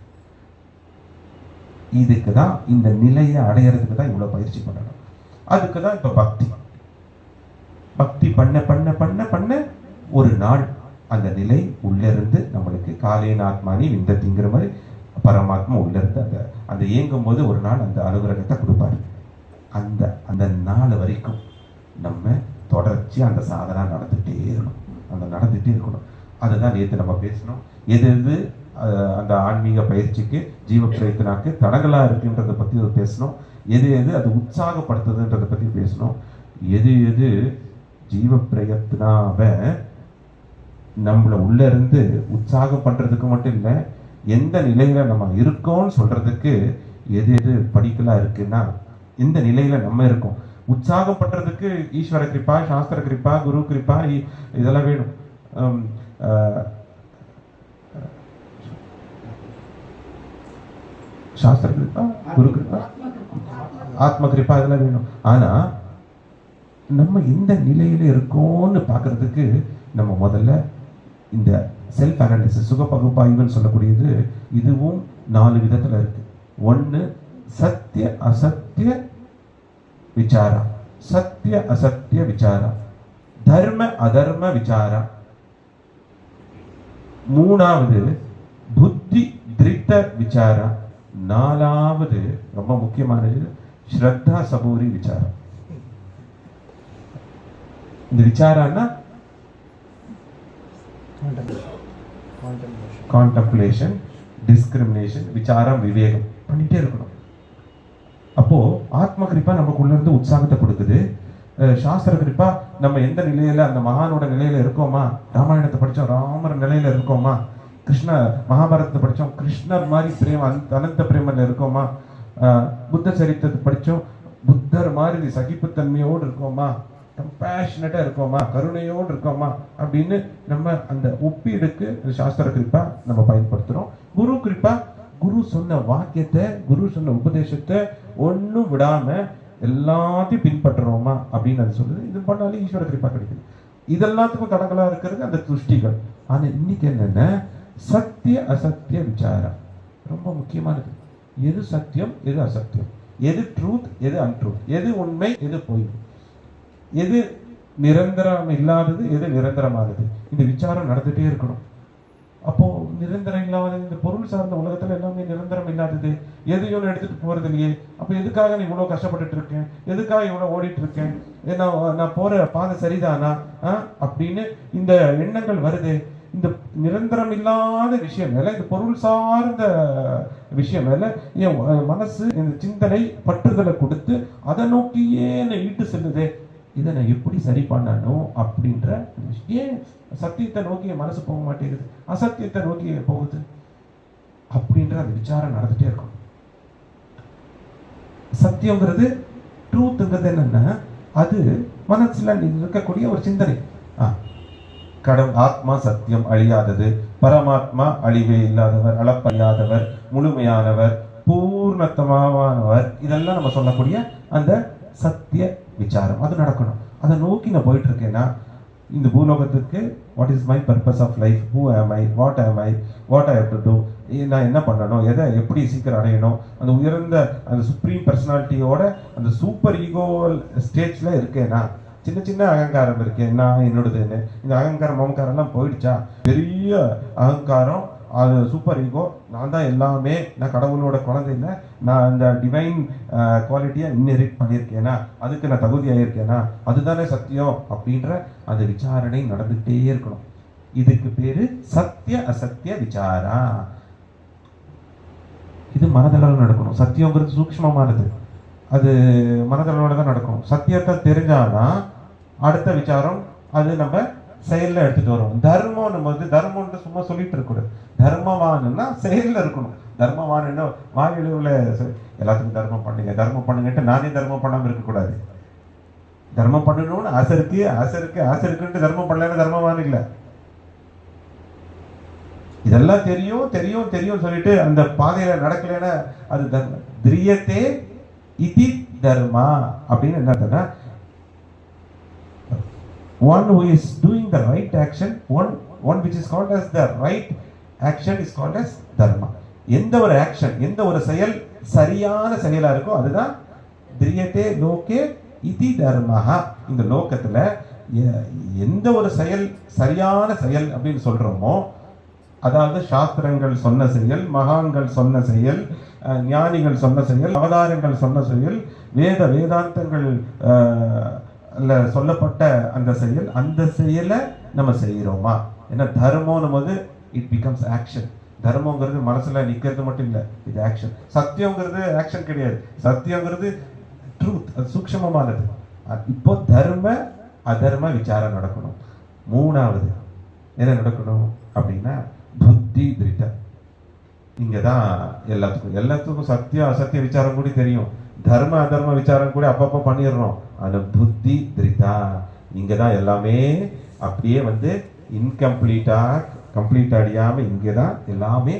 இதுக்கு தான், இந்த நிலையை அடையிறதுக்கு தான் இவ்வளவு பயிற்சி பண்ணணும். அதுக்கு தான் இப்ப பக்தி பண்ண பண்ண பண்ண பண்ண ஒரு நாள் அந்த நிலை உள்ள இருந்து நம்மளுக்கு காலேன ஆத்மானி விந்ததிங்கிற மாதிரி பரமாத்மா உள்ள இருந்து அந்த அந்த இயங்கும் போது ஒரு நாள் அந்த அனுகிரகத்தை கொடுப்பாரு. அந்த அந்த நாள் வரைக்கும் நம்ம தொடர்ச்சி அந்த சாதனை நடந்துகிட்டே இருக்கணும், அந்த நடந்துகிட்டே இருக்கணும். அதுதான் நேற்று நம்ம பேசணும். எது எது அந்த ஆன்மீக பயிற்சிக்கு ஜீவ பிரயத்தனாக்கு தடங்களா இருக்குன்றதை பற்றி பேசணும். எது எது அது உற்சாகப்படுத்துதுன்றதை பற்றி பேசணும். எது எது ஜீவ பிரயத்னாவை நம்மளை உள்ள இருந்து உற்சாகம் பண்றதுக்கு மட்டும் இல்லை, எந்த நிலையில நம்ம இருக்கோம்னு சொல்றதுக்கு எது எது படிக்கலா இருக்குன்னா எந்த நிலையில நம்ம இருக்கோம். உற்சாகம் பண்றதுக்கு ஈஸ்வர கிருப்பா, சாஸ்திர கிருப்பா, குரு கிருப்பா இதெல்லாம் வேணும். சாஸ்திர கிருப்பா, குரு கிருப்பா, ஆத்ம கிருப்பா இதெல்லாம் வேணும். ஆனா நம்ம இந்த நிலையில இருக்கோம்னு பாக்குறதுக்கு நம்ம முதல்ல இந்த செல்ஃப் அனாலிசிஸ், சுக பகுப்பாய்வுன்னு சொல்லக்கூடியது இதுவும் 4 விதத்துல இருக்கு. ஒன்று சத்திய அசத்திய விசாரா, சத்திய அசத்திய விசாரா, தர்ம அதர்ம விசாரா. மூணாவது புத்தி திருட்ட விசாரா. நாலாவது ரொம்ப முக்கியமானது ஸ்ரத்தா சபூரி விசாரம். இந்த விசாரான்னா கான்டம்ப்ளேஷன், டிஸ்கிரிமினேஷன், விசாரம், விவேகம் பண்ணிட்டே இருக்கணும். அப்போ ஆத்ம கிருப்பா நமக்குள்ள இருந்து உற்சாகத்தை கொடுக்குது. சாஸ்திர கிருப்பா நம்ம எந்த நிலையில அந்த மகானோட நிலையில இருக்கோமா, ராமாயணத்தை படிச்சோம் ராமர் நிலையில இருக்கோமா, கிருஷ்ண மகாபாரதத்தை படிச்சோம் கிருஷ்ணர் மாதிரி பிரேம அனந்த பிரேமல இருக்கோமா, புத்த சரித்திரத்தை படிச்சோம் புத்தர் மாதிரி சகிப்புத்தன்மையோடு இருக்கோமா, கம்பேஷனட்டா இருக்கோமா, கருணையோடு இருக்கோமா அப்படின்னு நம்ம அந்த ஒப்பீடுக்கு சாஸ்திர கிருப்பா நம்ம பயன்படுத்துறோம். குரு கிருப்பா, குரு சொன்ன வாக்கியத்தை, குரு சொன்ன உபதேசத்தை ஒன்றும் விடாம எல்லாத்தையும் பின்பற்றுறோமா அப்படின்னு அது சொல்லுது. இது பண்ணாலும் ஈஸ்வர கிருப்பா கிடைக்குது. இதெல்லாத்துக்கும் தடங்களா இருக்கிறது அந்த துஷ்டிகள். ஆனா இன்னைக்கு என்னன்னா சத்திய அசத்திய விசாரம் ரொம்ப முக்கியமானது. எது சத்தியம், எது அசத்தியம், எது ட்ரூத், எது அன்ட்ரூத், எது உண்மை, எது பொய், எது நிரந்தரம் இல்லாதது, எது நிரந்தரமானது, இந்த விசாரம் நடந்துட்டே இருக்கணும். அப்போ நிரந்தரம் இல்லாதது, இந்த பொருள் சார்ந்த உலகத்துல எல்லாமே நிரந்தரம் இல்லாதது, எதையும் எடுத்துட்டு போறது இல்லையே. அப்ப எதுக்காக நீ இவ்வளவு கஷ்டப்பட்டுட்டு இருக்கேன், எதுக்காக இவ்வளவு ஓடிட்டு இருக்கேன், நான் போற பாதை சரிதானா அப்படின்னு இந்த எண்ணங்கள் வருது. இந்த நிரந்தரம் இல்லாத விஷயம் மேல, இந்த பொருள் சார்ந்த விஷயம் மேல என் மனசு இந்த சிந்தனை பற்றுதலை கொடுத்து அதை நோக்கியே என்னை ஈட்டு செல்லுது. இதை நான் எப்படி சரி பண்ணணும் அப்படின்ற ஏன் சத்தியத்தை நோக்கி என் மனசு போக மாட்டேங்குது, அசத்தியத்தை நோக்கி போகுது அப்படின்ற அந்த விசாரம் நடந்துட்டே இருக்கும். சத்தியங்கிறது ட்ரூத்ங்கிறது என்னன்னா அது மனசுல இருக்கக்கூடிய ஒரு சிந்தனை. கடவுள் ஆத்மா சத்தியம், அழியாதது, பரமாத்மா அழிவே இல்லாதவர், அளப்பறியாதவர், முழுமையானவர், பூர்ணத்தமானவர், இதெல்லாம் நம்ம சொல்லக்கூடிய அந்த சத்திய விசாரம் அது நடக்கணும். அதை நோக்கி நான் போயிட்டு இருக்கேன்னா இந்த பூலோகத்துக்கு what is my purpose of life, who am I, what am I, what I have to do, நான் என்ன பண்ணணும், எதை எப்படி சீக்கிரம் அடையணும், அந்த உயர்ந்த அந்த சுப்ரீம் பர்சனாலிட்டியோட அந்த சூப்பர் ஈகோ ஸ்டேஜ்ல இருக்கேனா, சின்ன சின்ன அகங்காரம் இருக்கேன் நான் என்னோடதுன்னு, இந்த அகங்காரம் மமக்காரம்லாம் போயிடுச்சா, பெரிய அகங்காரம் அது சூப்பர் ஈகோ, நான் தான் எல்லாமே, நான் கடவுளோட குழந்தை இல்லை, நான் அந்த டிவைன் குவாலிட்டியை இன்ஹெரிட் பண்ணியிருக்கேனா, அதுக்கு நான் தகுதியாயிருக்கேனா, அதுதானே சத்தியம் அப்படின்ற அந்த விசாரணை நடந்துகிட்டே இருக்கணும். இதுக்கு பேரு சத்திய அசத்திய விசாரா. இது மனதளவில் நடக்கணும். சத்தியங்கிறது சூக்ஷ்மமானது, அது மனதளவோட தான் நடக்கும். சத்தியத்தை தெரிஞ்சாதான் அடுத்த விசாரம் அது நம்ம செயல்ல எடுத்துட்டு வருவோம். தர்மம் போது தர்மம்னு சும்மா சொல்லிட்டு இருக்கக்கூடாது. தர்மவான்னா செயல்ல இருக்கணும். தர்மவான் என்ன வாயிலுள்ள எல்லாத்துக்கும் தர்மம் பண்ணுங்க தர்மம் பண்ணுங்கன்ட்டு நானே தர்மம் பண்ணாம இருக்கக்கூடாது. தர்மம் பண்ணணும்னு ஆசை இருக்கு, ஆசை இருக்கு, ஆசை இருக்குன்ட்டு தர்மம் பண்ணலன்னு தர்மவான் இல்லை. இதெல்லாம் தெரியும் தெரியும் தெரியும் சொல்லிட்டு அந்த பாதையில நடக்கலன்னா அது தர்மம். திரியத்தே இதி தர்மா அப்படின்னு என்ன, one who is doing the right action, one which is called as the right action is called as dharma. எந்த ஒரு ஆக்ஷன், எந்த ஒரு செயல் சரியான செயலா இருக்கோ அதுதான் திரியத்தே லோகே இதி தர்மஹா. இந்த லோகத்துல எந்த ஒரு செயல் சரியான செயல் அப்படின்னு சொல்றோமோ அதாவது சாஸ்திரங்கள் சொன்ன செயல், மகான்கள் சொன்ன செயல், ஞானிகள் சொன்ன செயல், அவதாரங்கள் சொன்ன செயல், வேதாந்தங்கள் சொல்லப்பட்ட அந்த செயல், அந்த செயலை நம்ம செய்கிறோமா? ஏன்னா தர்மம்னு போது இட் பிகம்ஸ் ஆக்ஷன். தர்மங்கிறது மனசுல நிக்கிறது மட்டும் இல்லை, இது ஆக்ஷன். சத்தியங்கிறது ஆக்ஷன் கிடையாது, சத்தியங்கிறது ட்ரூத், அது சூக்ஷ்மமானது. இப்போ தர்ம அதர்ம விசாரம் நடக்கணும். மூணாவது என்ன நடக்கணும் அப்படின்னா புத்தி திருத்தம். இங்க தான் எல்லாத்துக்கும் சத்திய அசத்திய விசாரம் கூட தெரியும், தர்ம அதர்ம விசாரம் கூட அப்பப்போ பண்ணிடுறோம். அந்த புத்தி திருத்தா இங்க தான் எல்லாமே அப்படியே இன்கம்ப்ளீட்டா கம்ப்ளீட் அடியாம இங்கே தான் எல்லாமே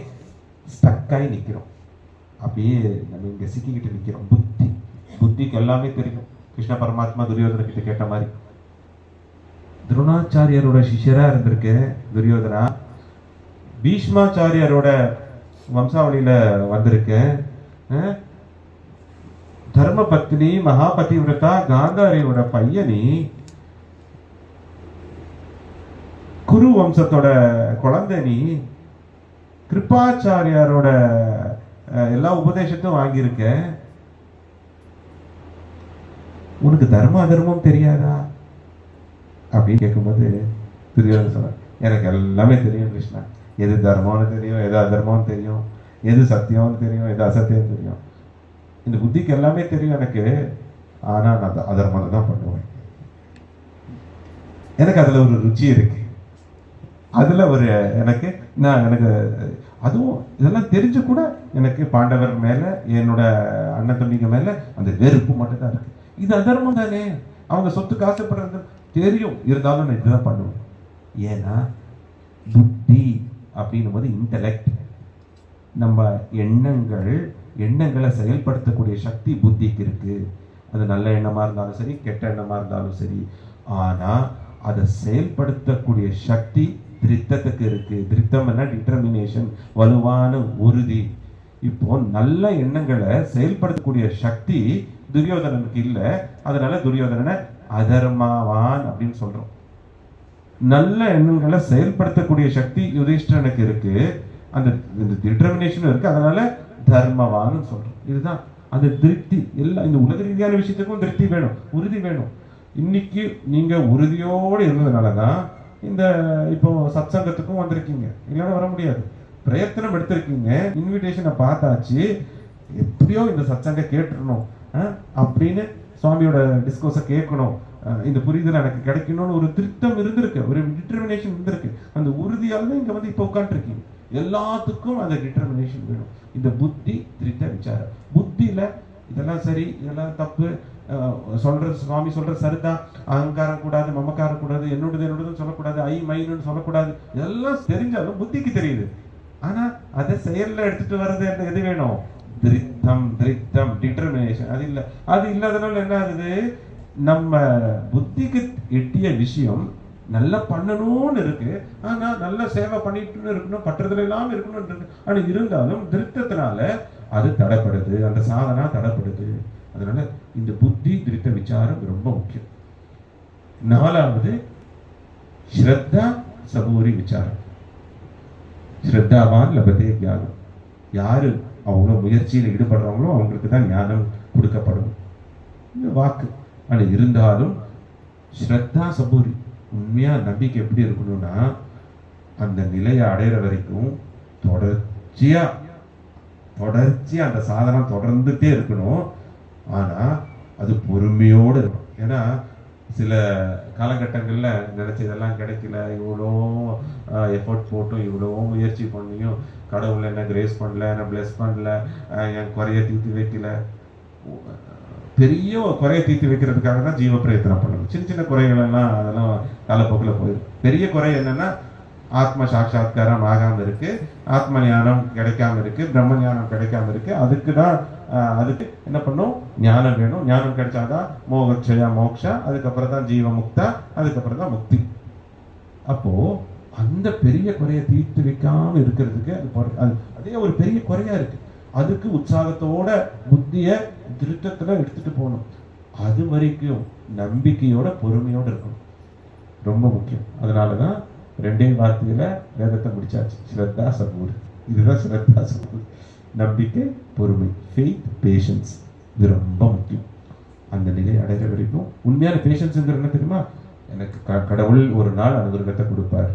ஸ்டக்காகி நிற்கிறோம். அப்படியே நம்ம இங்க சிக்கிக்கிட்டு நிற்கிறோம். புத்திக்கு எல்லாமே தெரியும். கிருஷ்ண பரமாத்மா துரியோதன கிட்ட கேட்ட மாதிரி, துரோணாச்சாரியரோட சிஷ்யரா இருந்திருக்கு துரியோதனா, பீஷ்மாச்சாரியரோட வம்சாவளியில வந்திருக்கு, தர்ம பத்னி மகாபதிவிரதா காந்தாரியோட பையனி, குரு வம்சத்தோட குழந்தை நீ, கிருபாச்சாரியாரோட எல்லா உபதேசத்தையும் வாங்கியிருக்க, உனக்கு தர்ம அதர்மம் தெரியாதா அப்படின்னு கேட்கும்போது துரியோதனன் சொன்னார், எனக்கு எல்லாமே தெரியும் கிருஷ்ணா. எது தர்மம்னு தெரியும், எது அதர்மம்னு தெரியும், எது சத்தியம்னு தெரியும், எது அசத்தியம் தெரியும். இந்த புத்திக்கு எல்லாமே தெரியும் எனக்கு. ஆனா நான் அதர்மம் தான் பண்ணுவேன். எனக்கு அதுல ஒரு ருச்சி இருக்கு, அதுல ஒரு எனக்கு அதுவும் இதெல்லாம் தெரிஞ்சு கூட எனக்கு பாண்டவர் மேல, என்னோட அண்ணன் தம்பிங்க மேல அந்த வெறுப்பு மட்டும் தான் இருக்கு. இது அதர்மம் தானே, அவங்க சொத்துக்கு ஆசைப்படுறது தெரியும், இருந்தாலும் நான் இதுதான் பண்ணுவேன். ஏன்னா புத்தி அப்படின்னும் போது இன்டலெக்ட், நம்ம எண்ணங்களை செயல்படுத்தக்கூடிய சக்தி புத்திக்கு இருக்கு. அது நல்ல எண்ணமா இருந்தாலும் சரி, கெட்ட எண்ணமா இருந்தாலும் சரி. ஆனா அதை செயல்படுத்தக்கூடிய சக்தி திருத்தத்துக்கு இருக்கு. திருத்தம் என்ன? டிட்டர்மினேஷன், வலுவான உறுதி. இப்போ நல்ல எண்ணங்களை செயல்படுத்தக்கூடிய சக்தி துரியோதனனுக்கு இல்லை. அதனால துரியோதனனை அதர்மவான் அப்படின்னு சொல்றோம். நல்ல எண்ணங்களை செயல்படுத்தக்கூடிய சக்தி யுதிஷ்டனுக்கு இருக்கு, அந்த டிட்டர்மினேஷன் இருக்கு, அதனால தர்மவான்னு சொல்றோம். இதுதான் அந்த திருப்தி. எல்லாம் இந்த உலக ரீதியான விஷயத்துக்கும் திருப்தி வேணும், உறுதி வேணும். இன்னைக்கு நீங்க உறுதியோடு இருந்ததுனாலதான் இந்த இப்போ சத்சங்கத்துக்கும் வந்திருக்கீங்க, இல்லைன்னா வர முடியாது. பிரயத்தனம் எடுத்திருக்கீங்க, இன்விடேஷனை பார்த்தாச்சு, எப்படியோ இந்த சத்சங்க கேட்டுடணும் அப்படின்னு சுவாமியோட டிஸ்கோஸை கேட்கணும், இந்த புரிதல் எனக்கு கிடைக்கணும்னு ஒரு திருத்தம் இருந்திருக்கு, ஒரு டிட்டர்மினேஷன் இருந்திருக்கு. அந்த உறுதியால் தான் இங்க இப்போ உட்காந்துருக்கீங்க. எல்லாத்துக்கும் அந்த டிட்டர்மினேஷன் வேணும். இந்த புத்தி திருத்த விசாரம். புத்தியில இதெல்லாம் சரி, இதெல்லாம் தப்பு சொல்றது, சுவாமி சொல்றது சரிதான், அகங்காரம் கூடாது, மமக்காரம் கூடாது, என்னோடதுன்னு சொல்லக்கூடாது, மைன்னு சொல்லக்கூடாது, இதெல்லாம் தெரிஞ்சாலும் புத்திக்கு தெரியுது. ஆனா அதை செயல்ல எடுத்துட்டு வர்றது எது வேணும்? திருத்தம், டிட்டர்மினேஷன். அது இல்லாதனால என்ன ஆகுது? நம்ம புத்திக்கு எட்டிய விஷயம் நல்லா பண்ணணும்னு இருக்கு, ஆனா நல்ல சேவை பண்ணிட்டு இருக்கணும், பற்றதுல எல்லாம் இருக்கணும் இருக்கு. ஆனா இருந்தாலும் திருத்தத்தினால அது தடைப்படுது, அந்த சாதனா தடைப்படுது. அதனால இந்த புத்தி திருத்த விசாரம் ரொம்ப முக்கியம். நாலாவது ஸ்ரத்தா சபூரி விசாரம். ஸ்ரத்தாவான் லபதே ஞானம். யாரு அவ்வளவு முயற்சியில் ஈடுபடுறாங்களோ அவங்களுக்கு தான் ஞானம் கொடுக்கப்படும். இந்த வாக்கு. ஆனா இருந்தாலும் ஸ்ரத்தா சபூரி, உண்மையா நம்பிக்கை எப்படி இருக்கணும்னா, அந்த நிலையை அடையிற வரைக்கும் தொடர்ச்சியா அந்த சாதனம் தொடர்ந்துட்டே இருக்கணும். ஆனா அது பொறுமையோடு இருக்கணும். ஏன்னா சில காலகட்டங்கள்ல நினைச்ச இதெல்லாம் கிடைக்கல, இவ்வளோ எஃபர்ட் போட்டும், இவ்வளோ முயற்சி பண்ணியும் கடவுள் என்ன கிரேஸ் பண்ணல, என்ன பிளஸ் பண்ணல, என் குறைய தீர்த்து வைக்கல. பெரிய குறைய தீர்த்து வைக்கிறதுக்காக தான் ஜீவ பிரயத்தனம் பண்ணணும். சின்ன குறைகள் எல்லாம் அதெல்லாம் காலப்போக்கில் போயிடும். பெரிய குறை என்னன்னா ஆத்ம சாட்சாத்காரம் ஆகாம இருக்கு, ஆத்ம ஞானம் கிடைக்காம இருக்கு, பிரம்ம ஞானம் கிடைக்காம இருக்கு. அதுக்கு என்ன பண்ணும்? ஞானம் வேணும். ஞானம் கிடைச்சாதான் மோகக்ஷயா மோக்ஷா, அதுக்கப்புறம் தான் ஜீவ முக்தா, அதுக்கப்புறம் தான் முக்தி. அப்போ அந்த பெரிய குறைய தீர்த்து வைக்காம இருக்கிறதுக்கு அதே ஒரு பெரிய குறையா இருக்கு. அதுக்கு உற்சாகத்தோட புத்திய திருத்தத்துல எடுத்துட்டு போகணும். அது வரைக்கும் நம்பிக்கையோட பொறுமையோட இருக்கணும், ரொம்ப முக்கியம். அதனாலதான் 2 வார்த்தையில வேதத்தை முடிச்சாச்சு. ஸ்ரத்தா சபூர். இதுதான் ஸ்ரத்தா சபூர். நம்பிக்கை, பொறுமை, ஃபெய்த், பேஷன்ஸ். இது ரொம்ப முக்கியம். அந்த நிலை அடைகிற வரைக்கும் உண்மையான பேஷன்ஸ்ங்கிறது என்ன தெரியுமா? எனக்கு கடவுள் ஒரு நாள் அனுகிரகத்தை கொடுப்பார்,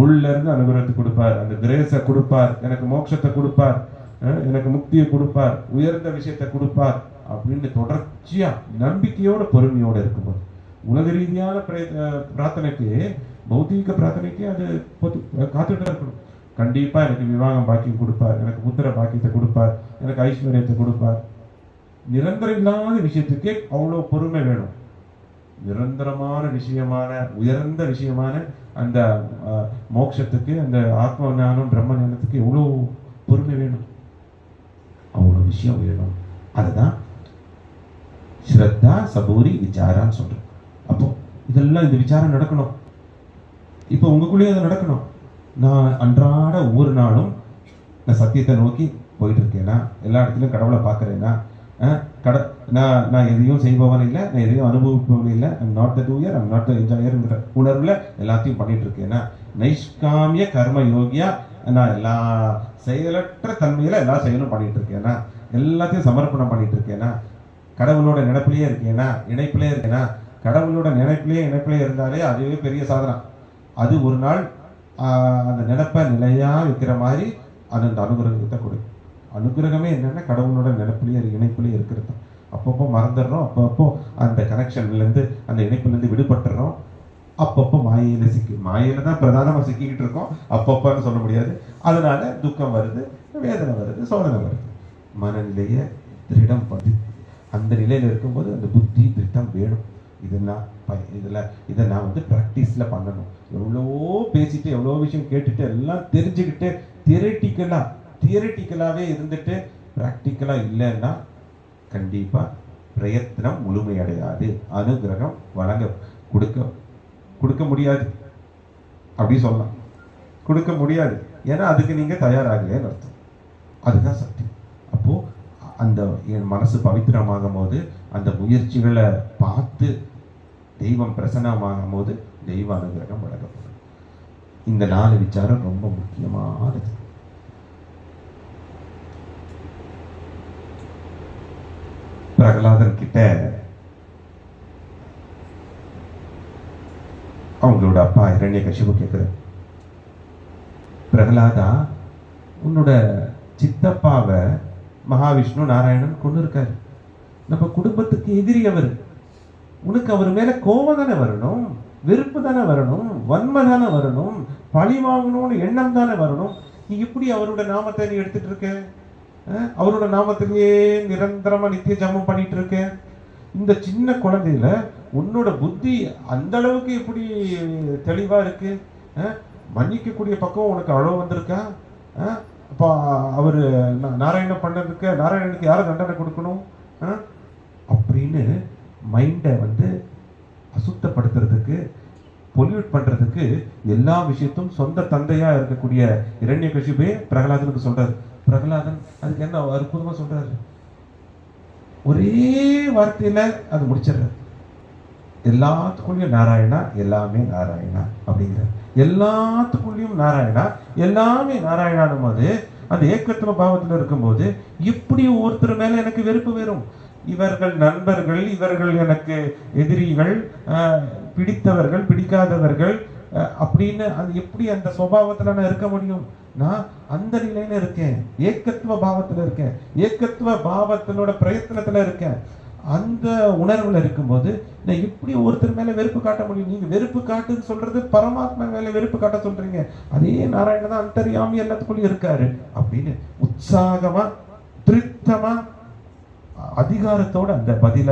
உள்ள இருந்து அனுகிரகத்தை கொடுப்பார், அந்த கிரேஸை கொடுப்பார், எனக்கு மோட்சத்தை கொடுப்பார், எனக்கு முக்தியை கொடுப்பார், உயர்ந்த விஷயத்தை கொடுப்பார் அப்படின்னு தொடர்ச்சியா நம்பிக்கையோட பொறுமையோட இருக்கும்போது, உலக ரீதியான பிரார்த்தனைக்கு, பௌத்திக பிரார்த்தனைக்கு அது காத்துட்டு இருக்கணும். கண்டிப்பா எனக்கு விவாகம் பாக்கியம் கொடுப்பார், எனக்கு புத்திர பாக்கியத்தை கொடுப்பார், எனக்கு ஐஸ்வர்யத்தை கொடுப்பார். நிரந்தரம் இல்லாத விஷயத்துக்கே அவ்வளோ பொறுமை வேணும். நிரந்தரமான விஷயமான, உயர்ந்த விஷயமான அந்த மோட்சத்துக்கு, அந்த ஆத்ம ஞானம், பிரம்ம ஞானத்துக்கு எவ்வளோ பொறுமை வேணும், அவ்வளோ விஷயம் வேணும். அதுதான் ஸ்ரத்தா சபூரி விசாரான்னு சொல்றோம். அப்போ இதெல்லாம், இந்த விசாரம் நடக்கணும். இப்போ உங்களுக்குள்ளேயே அது நடக்கணும். நான் அன்றாட ஒவ்வொரு நாளும் நான் சத்தியத்தை நோக்கி போயிட்டு இருக்கேனா, எல்லா இடத்துலையும் கடவுளை பார்க்குறேன்னா, நான் எதையும் செய்பவன் இல்லை, நான் எதையும் அனுபவிப்பவன் இல்லை, I'm not the doer, I'm not the என்ஜாயர்ங்கிற உணர்வில் எல்லாத்தையும் பண்ணிட்டு இருக்கேன்னா, நைஷ்காமிய கர்ம யோகியா நான் எல்லா செயலற்ற தன்மையில எல்லா செயலும் பண்ணிட்டு இருக்கேன்னா, எல்லாத்தையும் சமர்ப்பணம் பண்ணிட்டு இருக்கேன்னா, கடவுளோட நினைப்பிலேயே இருக்கேனா, இணைப்பிலே இருக்கேனா. கடவுளோட இணைப்பிலே இருந்தாலே அதுவே பெரிய சாதனை. அது ஒரு நாள் அந்த நினைப்பை நிலையா வைக்கிற மாதிரி அது அந்த அனுகிரகத்தை கொடுக்கும். அனுகிரகமே என்னன்னா கடவுளோட நினைப்பிலேயே இணைப்பிலேயே இருக்கிறது. அப்பப்போ மறந்துடுறோம், அப்பப்போ அந்த கனெக்ஷன்லேருந்து, அந்த இணைப்புலேருந்து விடுபட்டுறோம். அப்பப்போ மாயையில தான் பிரதானமாக சிக்கிக்கிட்டு இருக்கோம். அப்பப்போன்னு சொல்ல முடியாது. அதனால துக்கம் வருது, வேதனை வருது, சோதனை வருது. மனநிலையை திருடம் பண்ணி அந்த நிலையில் இருக்கும்போது அந்த புத்தி திருத்தம் வேணும். இதை நான் வந்து ப்ராக்டிஸில் பண்ணணும். எவ்வளோ பேசிட்டு, எவ்வளோ விஷயம் கேட்டுட்டு, எல்லாம் தெரிஞ்சுக்கிட்டு, தியரிட்டிக்கலாகவே இருந்துட்டு ப்ராக்டிக்கலாக இல்லைன்னா கண்டிப்பாக பிரயத்னம் முழுமையடையாது. அனுகிரகம் கொடுக்க முடியாது. அப்படி சொல்லலாம், கொடுக்க முடியாது. ஏன்னா அதுக்கு நீங்கள் தயாராகலேன்னு அர்த்தம். அதுதான் சக்தி. அப்போது அந்த என் மனசு பவித்திரமாகும் போது, அந்த முயற்சிகளை பார்த்து தெய்வம் பிரசன்னமாகும் போது தெய்வ அனுகிரகம் வழங்கப்படும். இந்த 4 விசாரம் ரொம்ப முக்கியமானது. பிரகலாதன் கிட்ட அவங்களோட அப்பா இரண்யகசிபு கேட்குறார், பிரகலாதா, உன்னோட சித்தப்பாவை மகாவிஷ்ணு நாராயணன் கொண்டு இருக்காரு. நம்ம குடும்பத்துக்கு எதிரி அவர். உனக்கு அவர் மேல கோபம் தானே வரணும், வெறுப்பு தானே வரணும், வன்மை தானே வரணும், பழி வாங்கணும்னு எண்ணம் தானே வரணும். நீ எப்படி அவரோட நாமத்தை நீ எடுத்துட்டு இருக்க? அவரோட நாமத்திலேயே நிரந்தரமா நித்திய ஜபம் பண்ணிட்டு இருக்க. இந்த சின்ன குழந்தையில உன்னோட புத்தி அந்த அளவுக்கு எப்படி தெளிவா இருக்கு? மன்னிக்கக்கூடிய பக்கம் உனக்கு அவ்வளவு வந்திருக்கா? அப்போ அவரு நாராயணன் பண்ணதுக்கு, நாராயணனுக்கு யாரும் தண்டனை கொடுக்கணும் அப்படின்னு மைண்டை வந்து அசுத்தப்படுத்துறதுக்கு, பொல்யூட் பண்றதுக்கு எல்லா விஷயத்தும் சொந்த தந்தையா இருக்கக்கூடிய இரண்யகசிபே பிரகலாதனுக்கு சொல்றாரு. பிரகலாதன் அதுக்கு என்ன அற்புதமா சொல்றாரு, ஒரே வார்த்தையில அது முடிச்சிடுறாரு. எல்லாத்துக்குள்ளேயும் நாராயணா, எல்லாமே நாராயணா அப்படிங்கிற. எல்லாத்துக்குள்ளேயும் நாராயணா, எல்லாமே நாராயணானும் போது, அந்த ஏக்கத்துவ பாவத்தில் இருக்கும்போது எப்படி ஒருத்தர் மேல எனக்கு வெறுப்பு வரும்? இவர்கள் நண்பர்கள், இவர்கள் எனக்கு எதிரிகள், பிடித்தவர்கள், பிடிக்காதவர்கள் அப்படின்னு அது எப்படி அந்த சுபாவத்துல நான் இருக்க முடியும்? நான் அந்த நிலையில இருக்கேன், ஏக்கத்துவ பாவத்துல இருக்கேன், ஏக்கத்துவ பாவத்தினோட பிரயத்தனத்துல இருக்கேன். அந்த உணர்வுல இருக்கும்போது நான் எப்படி ஒருத்தர் மேல வெறுப்பு காட்ட முடியும்? நீங்க வெறுப்பு காட்டுன்னு சொல்றது பரமாத்மா மேல வெறுப்பு காட்ட சொல்றீங்க. அதே நாராயணன் தான் அந்தர்யாமி எல்லாத்துக்குள்ளயும் இருக்காரு அப்படின்னு உற்சாகமா, திருத்தமா, அதிகாரத்தோட அந்த பதில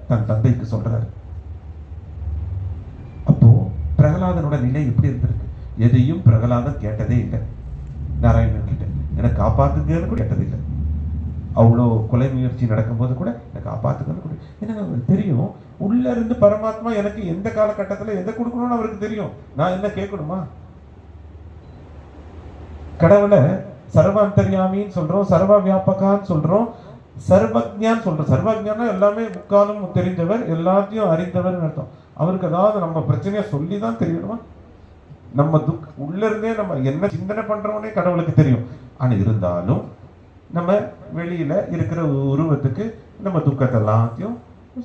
தன் தந்தைக்கு சொல்றாரு. அப்போ பிரகலாதனோட நிலை எப்படி இருந்திருக்கு? எதையும் பிரகலாதன் கேட்டதே இல்லை நாராயணன் கிட்ட. எனக்கு காப்பாத்துங்கன்னு கூட கேட்டதில்லை. அவ்வளோ கொலை முயற்சி நடக்கும்போது கூட எனக்கு காப்பாத்துங்கன்னு கூட, எனக்கு தெரியும் உள்ள இருந்து பரமாத்மா எனக்கு எந்த காலகட்டத்தில் எதை கொடுக்கணும்னு அவருக்கு தெரியும். நான் என்ன கேட்கணுமா? கடவுளை சர்வாந்தர்யாமின்னு சொல்றோம், சர்வ வியாபகான்னு சொல்றோம், சர்வஜான்னு சொல்றோம். சர்வஜானா எல்லாமே முக்காலும் தெரிஞ்சவர், எல்லாத்தையும் அறிந்தவர் அர்த்தம். அவருக்கு அதாவது நம்ம பிரச்சனையை சொல்லி தான் தெரியணுமா? நம்ம உள்ள இருந்தே நம்ம என்ன சிந்தனை பண்றோம்னே கடவுளுக்கு தெரியும். ஆனா இருந்தாலும் நம்ம வெளியில இருக்கிற உருவத்துக்கு நம்ம துக்கத்தை எல்லாத்தையும்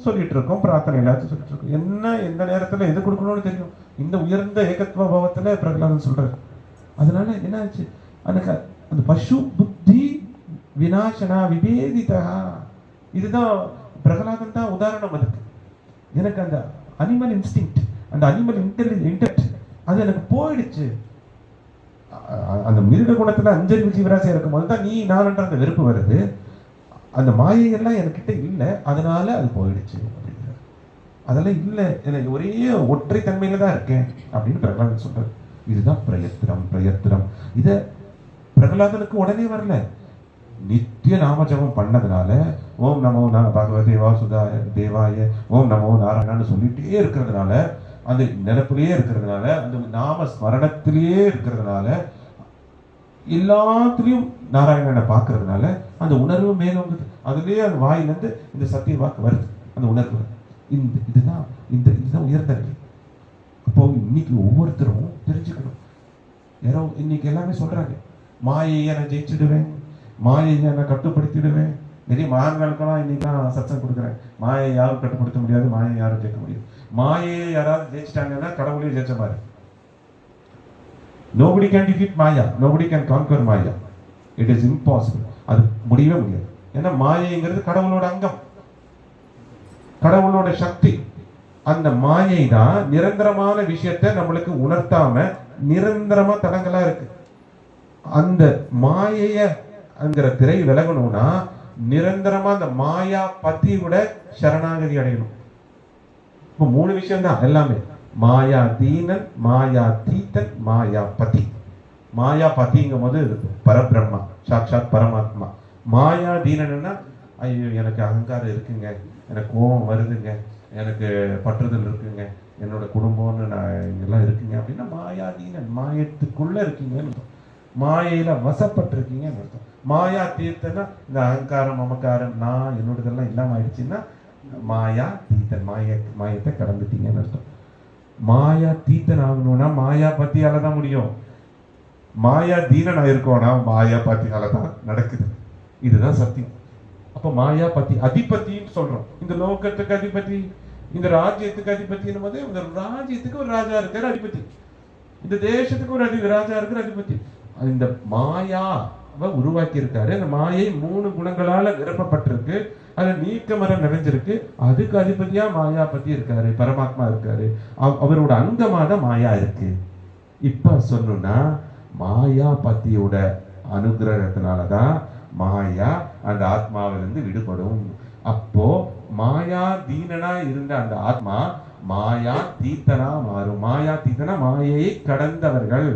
சொல்லிட்டு இருக்கோம், பிரார்த்தனை எல்லாத்தையும் சொல்லிட்டு இருக்கோம். என்ன எந்த நேரத்துல எது கொடுக்கணும்னு தெரியும். இந்த உயர்ந்த ஏகத்துவ பாவத்துல பிரகலாதன் சொல்றாரு. அதனால என்ன ஆச்சு, எனக்கு அந்த பசு புத்தி விநாசனா விபேதிதா, இதுதான் பிரகலாதன் தான் உதாரணம். அதுக்கு எனக்கு அந்த அனிமல் இன்ஸ்டிங்க்ட், அந்த அனிமல் இன்டெலெக்ட் அது எனக்கு போயிடுச்சு. அந்த மிருக குணத்துல அஞ்சறிவு ஜீவராசியா இருக்கும் போது தான் நீ நான்ன்ற அந்த வெறுப்பு வருது. அந்த மாயையெல்லாம் என்கிட்ட இல்லை, அதனால அது போயிடுச்சு அப்படிங்கிற. அதெல்லாம் இல்லை, எனக்கு ஒரே ஒற்றை தன்மையில தான் இருக்கேன் அப்படின்னு பிரகலாதன் சொல்றாரு. இதுதான் பிரயத்திரம். இத பிரகலாதனுக்கு உடனே வரல, நித்திய நாமஜபம் பண்ணதுனால ஓம் நமோ பகவதே வாசுதாய தேவாய ஓம் நமோ நாராயணான்னு சொல்லிட்டே இருக்கிறதுனால, அந்த நினைப்பிலேயே இருக்கிறதுனால, அந்த நாம ஸ்மரணத்திலேயே இருக்கிறதுனால, எல்லாத்துலயும் நாராயணனை பார்க்கறதுனால அந்த உணர்வு மேலோங்குது. அதுலயே அந்த வாயிலிருந்து இந்த சத்திய வாக்கு வருது, அந்த உணர்வு. இதுதான் உயர்ந்த நிலை. அப்போ இன்னைக்கு ஒவ்வொருத்தரும் தெரிஞ்சுக்கணும். யாரோ இன்னைக்கு எல்லாமே சொல்றாங்க, மாயையை நான் ஜெயிச்சுடுவேன், மாயையை நான் கட்டுப்படுத்திடுவேன். நிறைய மகான்களுக்கெல்லாம் இன்னைக்கு நான் சத்சங்கம் கொடுக்குறேன். மாயை யாரும் கட்டுப்படுத்த முடியாது, மாயை யாரும் ஜெயிக்க முடியும். மாயையை யாராவது ஜெயிச்சிட்டாங்கன்னா கடவுளையும் ஜெயிச்ச மாதிரி. Nobody can defeat Maya, nobody can conquer Maya. It is impossible. அது முடியவே முடியாது. ஏன்னா மாயைங்கிறது கடவுளோட அங்கம், கடவுளோட சக்தி. அந்த மாயை தான் நிரந்தரமான விஷயத்தை நம்மளுக்கு உணர்த்தாம நிரந்தரமா தடங்களா இருக்கு. அந்த மாயையங்கிற திரை விலகணும்னா நிரந்தரமா அந்த மாயா பத்தியோட சரணாகதி அடையணும். இப்போ 3 விஷயம் தான் எல்லாமே. மாயா தீனன், மாயா தீத்தன், மாயா பதி. மாயா பதிங்கும் போது பரபிரம்மா, சாட்சாத் பரமாத்மா. மாயா தீனன்னா ஐயோ எனக்கு அகங்காரம் இருக்குங்க, எனக்கு கோபம் வருதுங்க, எனக்கு பற்றுதல் இருக்குங்க, என்னோட குடும்பம்னு நான் எல்லாம் இருக்குங்க அப்படின்னா மாயா தீனன், மாயத்துக்குள்ள இருக்கீங்கன்னு, மாயையில வசப்பட்டிருக்கீங்கன்னு அர்த்தம். மாயா தீர்த்தனா இந்த அகங்காரம் மமக்காரம் நான் என்னோடதெல்லாம் இல்லாம ஆயிடுச்சுன்னா மாயா தீத்தன், மாயத்தை கடந்துட்டீங்கன்னு அர்த்தம். மாயா தீத்தன் ஆகணும்னா மாயா பத்தியால தான் முடியும். மாயா தீனன் ஆயிருக்கோம்னா மாயா பத்தியால தான் நடக்குது. இதுதான் சத்தியம். அப்ப மாயா பத்தி அதிபத்தின்னு சொல்றோம். இந்த லோகத்துக்கு அதிபதி, இந்த ராஜ்யத்துக்கு அதிபதி போது இந்த ராஜ்யத்துக்கு ஒரு ராஜா இருக்காரு அதிபதி, இந்த தேசத்துக்கு ஒரு ராஜா இருக்கிற அதிபதி. இந்த மாயாவை உருவாக்கி இருக்காரு. அந்த மாயை 3 குணங்களால நிரப்பப்பட்டிருக்கு, அது நீக்கமர நிறைஞ்சிருக்கு. அதுக்கு அதிபதியா மாயா பத்தி இருக்காரு, பரமாத்மா இருக்காரு. அவரோட அங்கமா தான் மாயா இருக்கு. இப்ப சொன்னா மாயா பத்தியோட அனுகிரகத்தினாலதான் மாயா அந்த ஆத்மாவிலிருந்து விடுபடும். அப்போ மாயா தீனனா இருந்த அந்த ஆத்மா மாயா தீத்தனா மாறும். மாயா தீத்தனா மாயையை கடந்தவர்கள்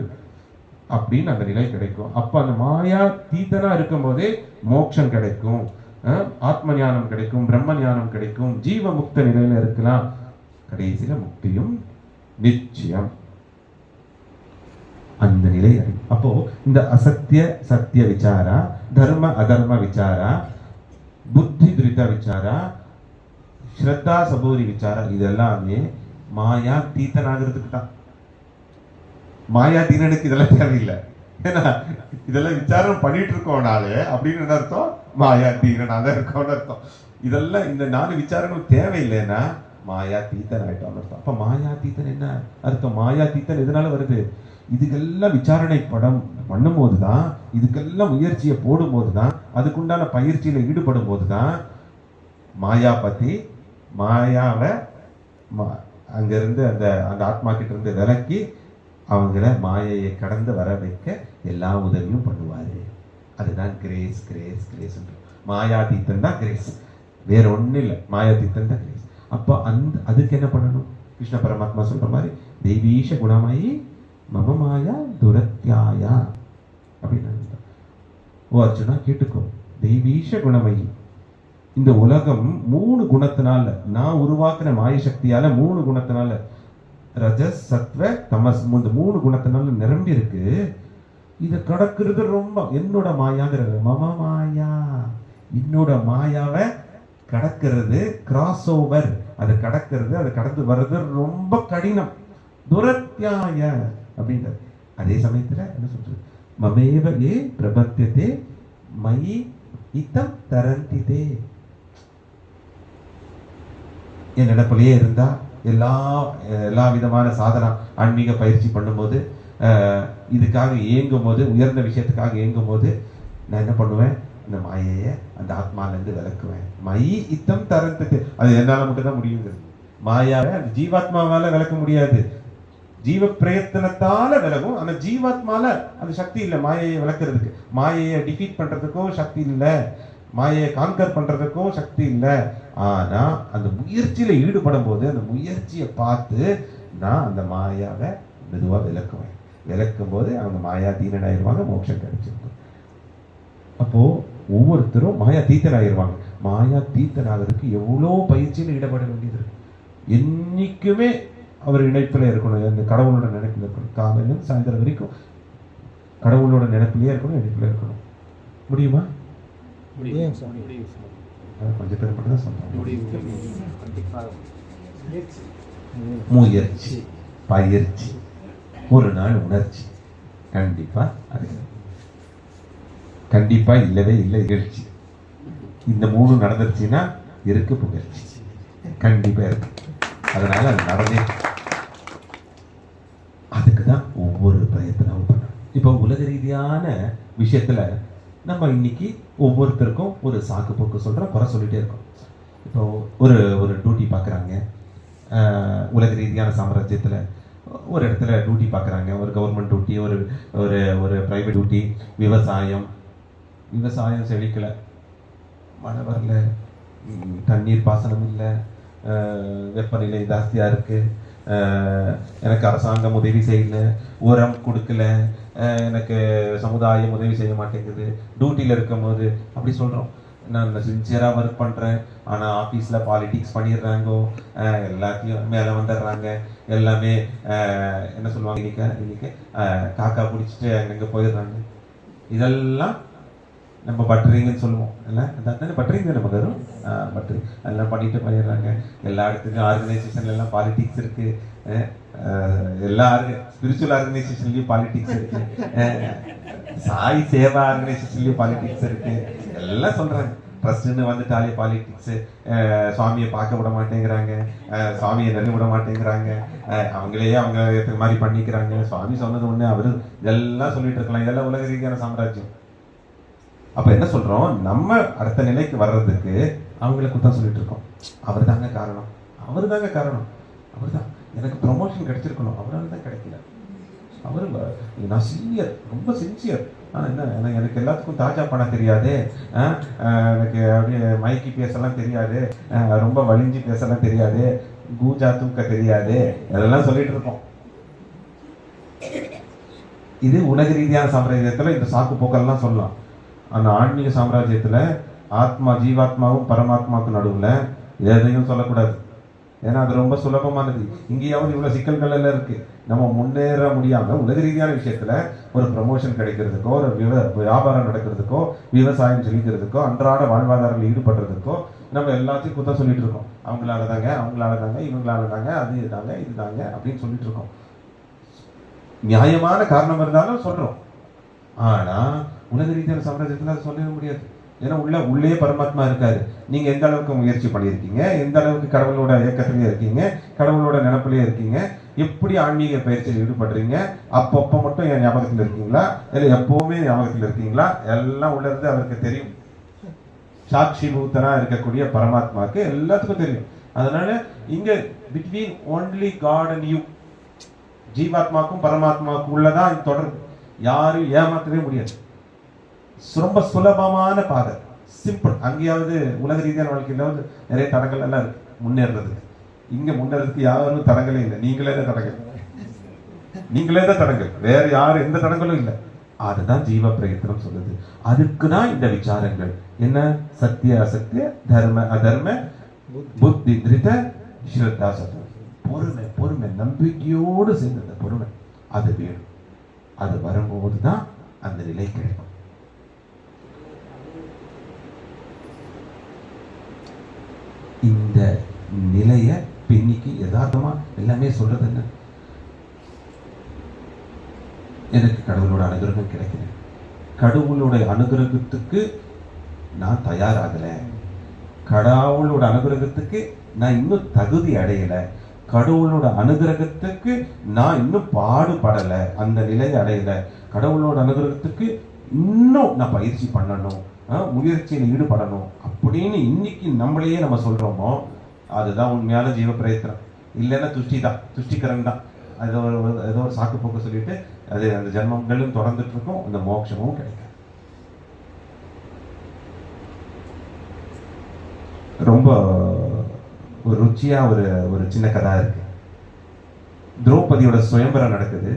அப்படின்னு அந்த நிலை கிடைக்கும். அப்ப அந்த மாயா தீத்தனா இருக்கும் போதே மோட்சம் கிடைக்கும், ஆத்ம ஞானம் கிடைக்கும், பிரம்ம ஞானம் கிடைக்கும், ஜீவ முக்த நிலையில இருக்கலாம். கடைசியில முக்தியும் நிச்சயம். அந்த நிலை. அப்போ இந்த அசத்திய சத்திய விசாரா, தர்ம அதர்ம விசாரா, புத்தி துரித விசாரா, ஸ்ரத்தா சபூரி விசாரா, இதெல்லாமே மாயா தீத்தனாகிறதுக்கு தான். மாயா தீனனுக்கு இதெல்லாம் தேவையில்லை. ஏன்னா இதெல்லாம் விசாரம் பண்ணிட்டு இருக்கோம்னாலே அப்படின்னு என்ன அர்த்தம், மாயா தீனனாக இருக்கோம்னு அர்த்தம். இதெல்லாம் இந்த 4 விசாரங்கள் தேவையில்லைன்னா மாயா தீத்தன் ஆயிட்டோம்னு அர்த்தம். அப்ப மாயா தீத்தன் என்ன அர்த்தம்? மாயா தீத்தன் எதனால வருது? இதுக்கெல்லாம் விசாரணை படம் பண்ணும் போதுதான், இதுக்கெல்லாம் முயற்சியை போடும் போதுதான், அதுக்குண்டான பயிற்சியில ஈடுபடும் போதுதான் மாயா பத்தி மாயாவை அங்கிருந்து அந்த அந்த ஆத்மா கிட்ட இருந்து விலக்கி அவங்கள மாயையை கடந்து வர வைக்க எல்லா உதவியும் பண்ணுவாரு. அதுதான் கிரேஸ். கிரேஸ் கிரேஸ் மாயாதீத்தன் தான் கிரேஸ், வேற ஒன்றும் இல்லை. மாயாதீத்தன் தான் கிரேஸ். அப்போ அதுக்கு என்ன பண்ணணும்? கிருஷ்ண பரமாத்மா சொல்ற மாதிரி தெய்வீஷ குணமயி மம மாயா துரத்யாயா அப்படின்னு. ஓ அர்ஜுனா கேட்டுக்கோ, தெய்வீஷ குணமயி. இந்த உலகம் 3 குணத்தினால, நான் உருவாக்குன மாய சக்தியால 3 குணத்தினால, ரஜஸ் சத்வ தமஸ், இந்த 3 குணத்தினால நிரம்பி இருக்கு. இதை கடக்கிறது ரொம்ப என்னோட மாயாங்கிறது. மம மாயா, என்னோட மாயாவை கடக்கிறது, கிராஸ் ஓவர், அதை கடக்கிறது, அதை கடந்து வர்றது ரொம்ப கடினம். துரத்தியாய, அப்படின்றது. அதே சமயத்துல என்ன சொல்றது, மமேவ ஏ பிரபத்தியதே மயி இத்தம் தரந்திதே. என் நினைப்பிலேயே இருந்தா எல்லா விதமான சாதனா ஆன்மீக பயிற்சி பண்ணும்போது, இதுக்காக இயங்கும் போது, உயர்ந்த விஷயத்துக்காக இயங்கும் போது நான் என்ன பண்ணுவேன், அந்த மாயையை அந்த ஆத்மாலேருந்து விளக்குவேன். மயி இத்தம் தரந்தது, அது என்னால மட்டும் தான் முடியுங்கிறது. மாயாவை அந்த ஜீவாத்மாவால விளக்க முடியாது, ஜீவ பிரயத்தனத்தால விலகும். ஆனா ஜீவாத்மால அந்த சக்தி இல்லை மாயையை விளக்குறதுக்கு. மாயையை டிஃபீட் பண்றதுக்கோ சக்தி இல்லை, மாயையை கான்கர் பண்றதுக்கோ சக்தி இல்லை. ஆனா அந்த முயற்சியில ஈடுபடும் போது அந்த முயற்சியை பார்த்து நான் அந்த மாயாவை மெதுவா விளக்குவேன். விளக்கும் போது அவங்க மாயா தீனனாயிருவாங்க, மோட்சம் கிடைச்சிருக்கும். அப்போ ஒவ்வொருத்தரும் மாயா தீத்தனாயிருவாங்க. மாயா தீத்தனாகிறதுக்கு எவ்வளோ பயிற்சியில் ஈடுபட வேண்டியது இருக்கு. என்னைக்குமே அவர் இணைப்பில் இருக்கணும், அந்த கடவுளோட நினைப்பில் இருக்கணும். காலையில சாயந்தரம் வரைக்கும் கடவுளோட நினைப்பிலேயே இருக்கணும், இணைப்பில் இருக்கணும். முடியுமா? கொஞ்சம் பேர் மட்டும் தான் சொல்றேன். முயற்சி, பயிற்சி, ஒரு நாள் உணர்ச்சி, கண்டிப்பா அது கண்டிப்பா இல்லவே இல்லை நிகழ்ச்சி. இந்த 3 நடந்துருச்சுன்னா இருக்கு புகழ்ச்சி, கண்டிப்பா இருக்கு. அதனால அது நடந்தே. அதுக்கு தான் ஒவ்வொரு பிரயத்தனமும் பண்ணணும். இப்போ உலக ரீதியான விஷயத்துல நம்ம இன்னைக்கு ஒவ்வொருத்தருக்கும் ஒரு சாக்கு போக்கு சொல்றோம், குறை சொல்லிட்டே இருக்கோம். இப்போ ஒரு டியூட்டி பார்க்குறாங்க, உலக ரீதியான சாம்ராஜ்யத்தில் ஒரு இடத்துல டியூட்டி பார்க்குறாங்க, ஒரு கவர்மெண்ட் டியூட்டி, ஒரு ஒரு ஒரு ப்ரைவேட் டியூட்டி. விவசாயம் செழிக்கலை, மழை வரல, தண்ணீர் பாசனம் இல்லை, வெப்பநிலை ஜாஸ்தியாக இருக்குது, எனக்கு அரசாங்கம் உதவி செய்யல, உரம் கொடுக்கல, எனக்கு சமுதாயம் உதவி செய்ய மாட்டேங்குது. டியூட்டியில் இருக்கும் போது அப்படி சொல்கிறோம். நான் சின்சியராக ஒர்க் பண்ணுறேன், ஆனால் ஆஃபீஸில் பாலிடிக்ஸ் பண்ணிடுறாங்கோ, எல்லாத்தையும் மேலே வந்துடுறாங்க, எல்லாமே என்ன சொல்லுவாங்க, இன்னைக்கு காக்கா பிடிச்சிட்டு அங்கங்கே போயிடுறாங்க. இதெல்லாம் நம்ம பட்டரிங்கன்னு சொல்லுவோம். இல்லை அதான் பட்டரிங்க நம்ம வரும், பட்டரிங் அதெல்லாம் பண்ணிட்டு போயிடுறாங்க. எல்லா இடத்துக்கும் ஆர்கனைசேஷன்லாம் பாலிடிக்ஸ் இருக்கு, எல்லா ஸ்பிரிச்சுவல் ஆர்கனைசேஷன்லயும் பாலிடிக்ஸ் இருக்கு, சாய் சேவா ஆர்கனைசேஷன்லயும் பாலிடிக்ஸ் இருக்கு. எல்லாம் சொல்றாங்க, ட்ரஸ்ட்னு வந்துட்டாலே பாலிடிக்ஸ், சுவாமியை பார்க்க விட மாட்டேங்கிறாங்க, சுவாமியை நெருங்க விட மாட்டேங்கிறாங்க, அவங்களே அவங்க மாதிரி பண்ணிக்கிறாங்க. சுவாமி சொன்னது ஒண்ணு, அவரு இதெல்லாம் சொல்லிட்டு இருக்கலாம். இதெல்லாம் உலக ரீதியான சாம்ராஜ்யம். அப்ப என்ன சொல்றோம், நம்ம அடுத்த நிலைக்கு வர்றதுக்கு அவங்களை குத்தம் சொல்லிட்டு இருக்கோம். அவர் தாங்க காரணம், அவர் தாங்க காரணம், அவர் தான் எனக்கு ப்ரமோஷன் கிடைச்சிருக்கணும், அவரால் தான் கிடைக்கல. அவரு நான் சீனியர், ரொம்ப சின்சியர், ஆனால் என்ன எனக்கு எல்லாத்துக்கும் தாஜா பண்ண தெரியாது, எனக்கு அப்படியே மைக்கி பேசலாம் தெரியாது, ரொம்ப வலிஞ்சு பேசலாம் தெரியாது, கூஜா தூக்க தெரியாது, அதெல்லாம் சொல்லிட்டு இருக்கோம். இது உலக ரீதியான சாம்ராஜ்யத்துல இந்த சாக்கு போக்கெல்லாம் சொல்லலாம். அந்த ஆன்மீக சாம்ராஜ்யத்துல ஆத்மா ஜீவாத்மாவும் பரமாத்மாவுக்கு நடுவுல எதையும் சொல்லக்கூடாது. ஏன்னா அது ரொம்ப சுலபமானது. இங்கேயாவது இவ்வளவு சிக்கல்கள் எல்லாம் இருக்கு. நம்ம முன்னேற முடியாம உலக ரீதியான விஷயத்துல ஒரு ப்ரமோஷன் கிடைக்கிறதுக்கோ, ஒரு வியாபாரம் நடக்கிறதுக்கோ, விவசாயம் செழிக்கிறதுக்கோ, அன்றாட வாழ்வாதாரங்கள் ஈடுபடுறதுக்கோ நம்ம எல்லாத்தையும் குத்தம் சொல்லிட்டு இருக்கோம். அவங்களால தாங்க, இவங்களால தாங்க, அது தாங்க, இது தாங்க அப்படின்னு சொல்லிட்டு இருக்கோம். நியாயமான காரணம் இருந்தாலும் சொல்றோம். ஆனா உலக ரீதியான சாம்ராஜ்யத்துல அதை சொல்லிட முடியாது. ஏன்னா உள்ளே பரமாத்மா இருக்காரு. நீங்க எந்த அளவுக்கு முயற்சி பண்ணியிருக்கீங்க, எந்த அளவுக்கு கடவுளோட இயக்கத்திலேயே இருக்கீங்க, கடவுளோட நினைப்பிலேயே இருக்கீங்க, எப்படி ஆன்மீக பயிற்சியில் ஈடுபடுறீங்க, அப்பப்போ மட்டும் என் ஞாபகத்தில் இருக்கீங்களா, இல்லை எப்பவுமே ஞாபகத்தில் இருக்கீங்களா, எல்லாம் உள்ள இருந்து அவருக்கு தெரியும். சாட்சி பூத்தனா இருக்கக்கூடிய பரமாத்மாக்கு எல்லாத்துக்கும் தெரியும். அதனால இங்க between only God and you, ஜீவாத்மாக்கும் பரமாத்மாவுக்கும் உள்ளதான் தொடர்பு. யாரும் ஏமாற்றவே முடியாது. ரொம்ப சுலபமான பாதை, சிம்பிள். அங்கேயாவது உலக ரீதியான வாழ்க்கையிலாவது நிறைய தடங்கள் எல்லாம் இருக்கு முன்னேறதுக்கு. இங்க முன்னேறதுக்கு யாரும் தடங்களே இல்லை, நீங்களே தான் தடங்கள், நீங்களே தான் தடங்கள், வேற யாரும் எந்த தடங்களும் இல்லை. அதுதான் ஜீவ பிரயத்தனம் சொல்லுது. அதுக்குதான் இந்த விசாரங்கள் என்ன, சத்திய அசத்திய, தர்ம அதர்ம, புத்தி திருத்த, ஸ்ரத்தா சத்தம், பொறுமை, பொறுமை, நம்பிக்கையோடு சேர்ந்த பொறுமை, அது வேணும். அது வரும்போது தான் அந்த நிலை கிடைக்கும். இந்த நிலைய பின்னிக்கு யதார்த்தமா எல்லாமே சொல்றது என்ன, எனக்கு கடவுளோட அனுகிரகம் கிடைக்கல, கடவுளோட அனுகிரகத்துக்கு நான் தயாராகலை, கடவுளோட அனுகிரகத்துக்கு நான் இன்னும் தகுதி அடையலை, கடவுளோட அனுகிரகத்துக்கு நான் இன்னும் பாடுபடலை, அந்த நிலையை அடையலை, கடவுளோட அனுகிரகத்துக்கு இன்னும் நான் பயிற்சி பண்ணணும், முயற்சியில் ஈடுபடணும் அப்படின்னு இன்னைக்கு நம்மளையே நம்ம சொல்றோமோ அதுதான் உண்மையான ஜீவ பிரயத்தனம். இல்லைன்னா துஷ்டிகரன் தான். அது ஏதோ ஒரு சாக்கு போக்கு சொல்லிட்டு அது அந்த ஜென்மங்களும் தொடர்ந்துட்டு இருக்கும், அந்த மோட்சமும் கிடைக்கும். ரொம்ப ஒரு ருச்சியா ஒரு சின்ன கதை இருக்கு. திரௌபதியோட சுயம்பரம் நடக்குது.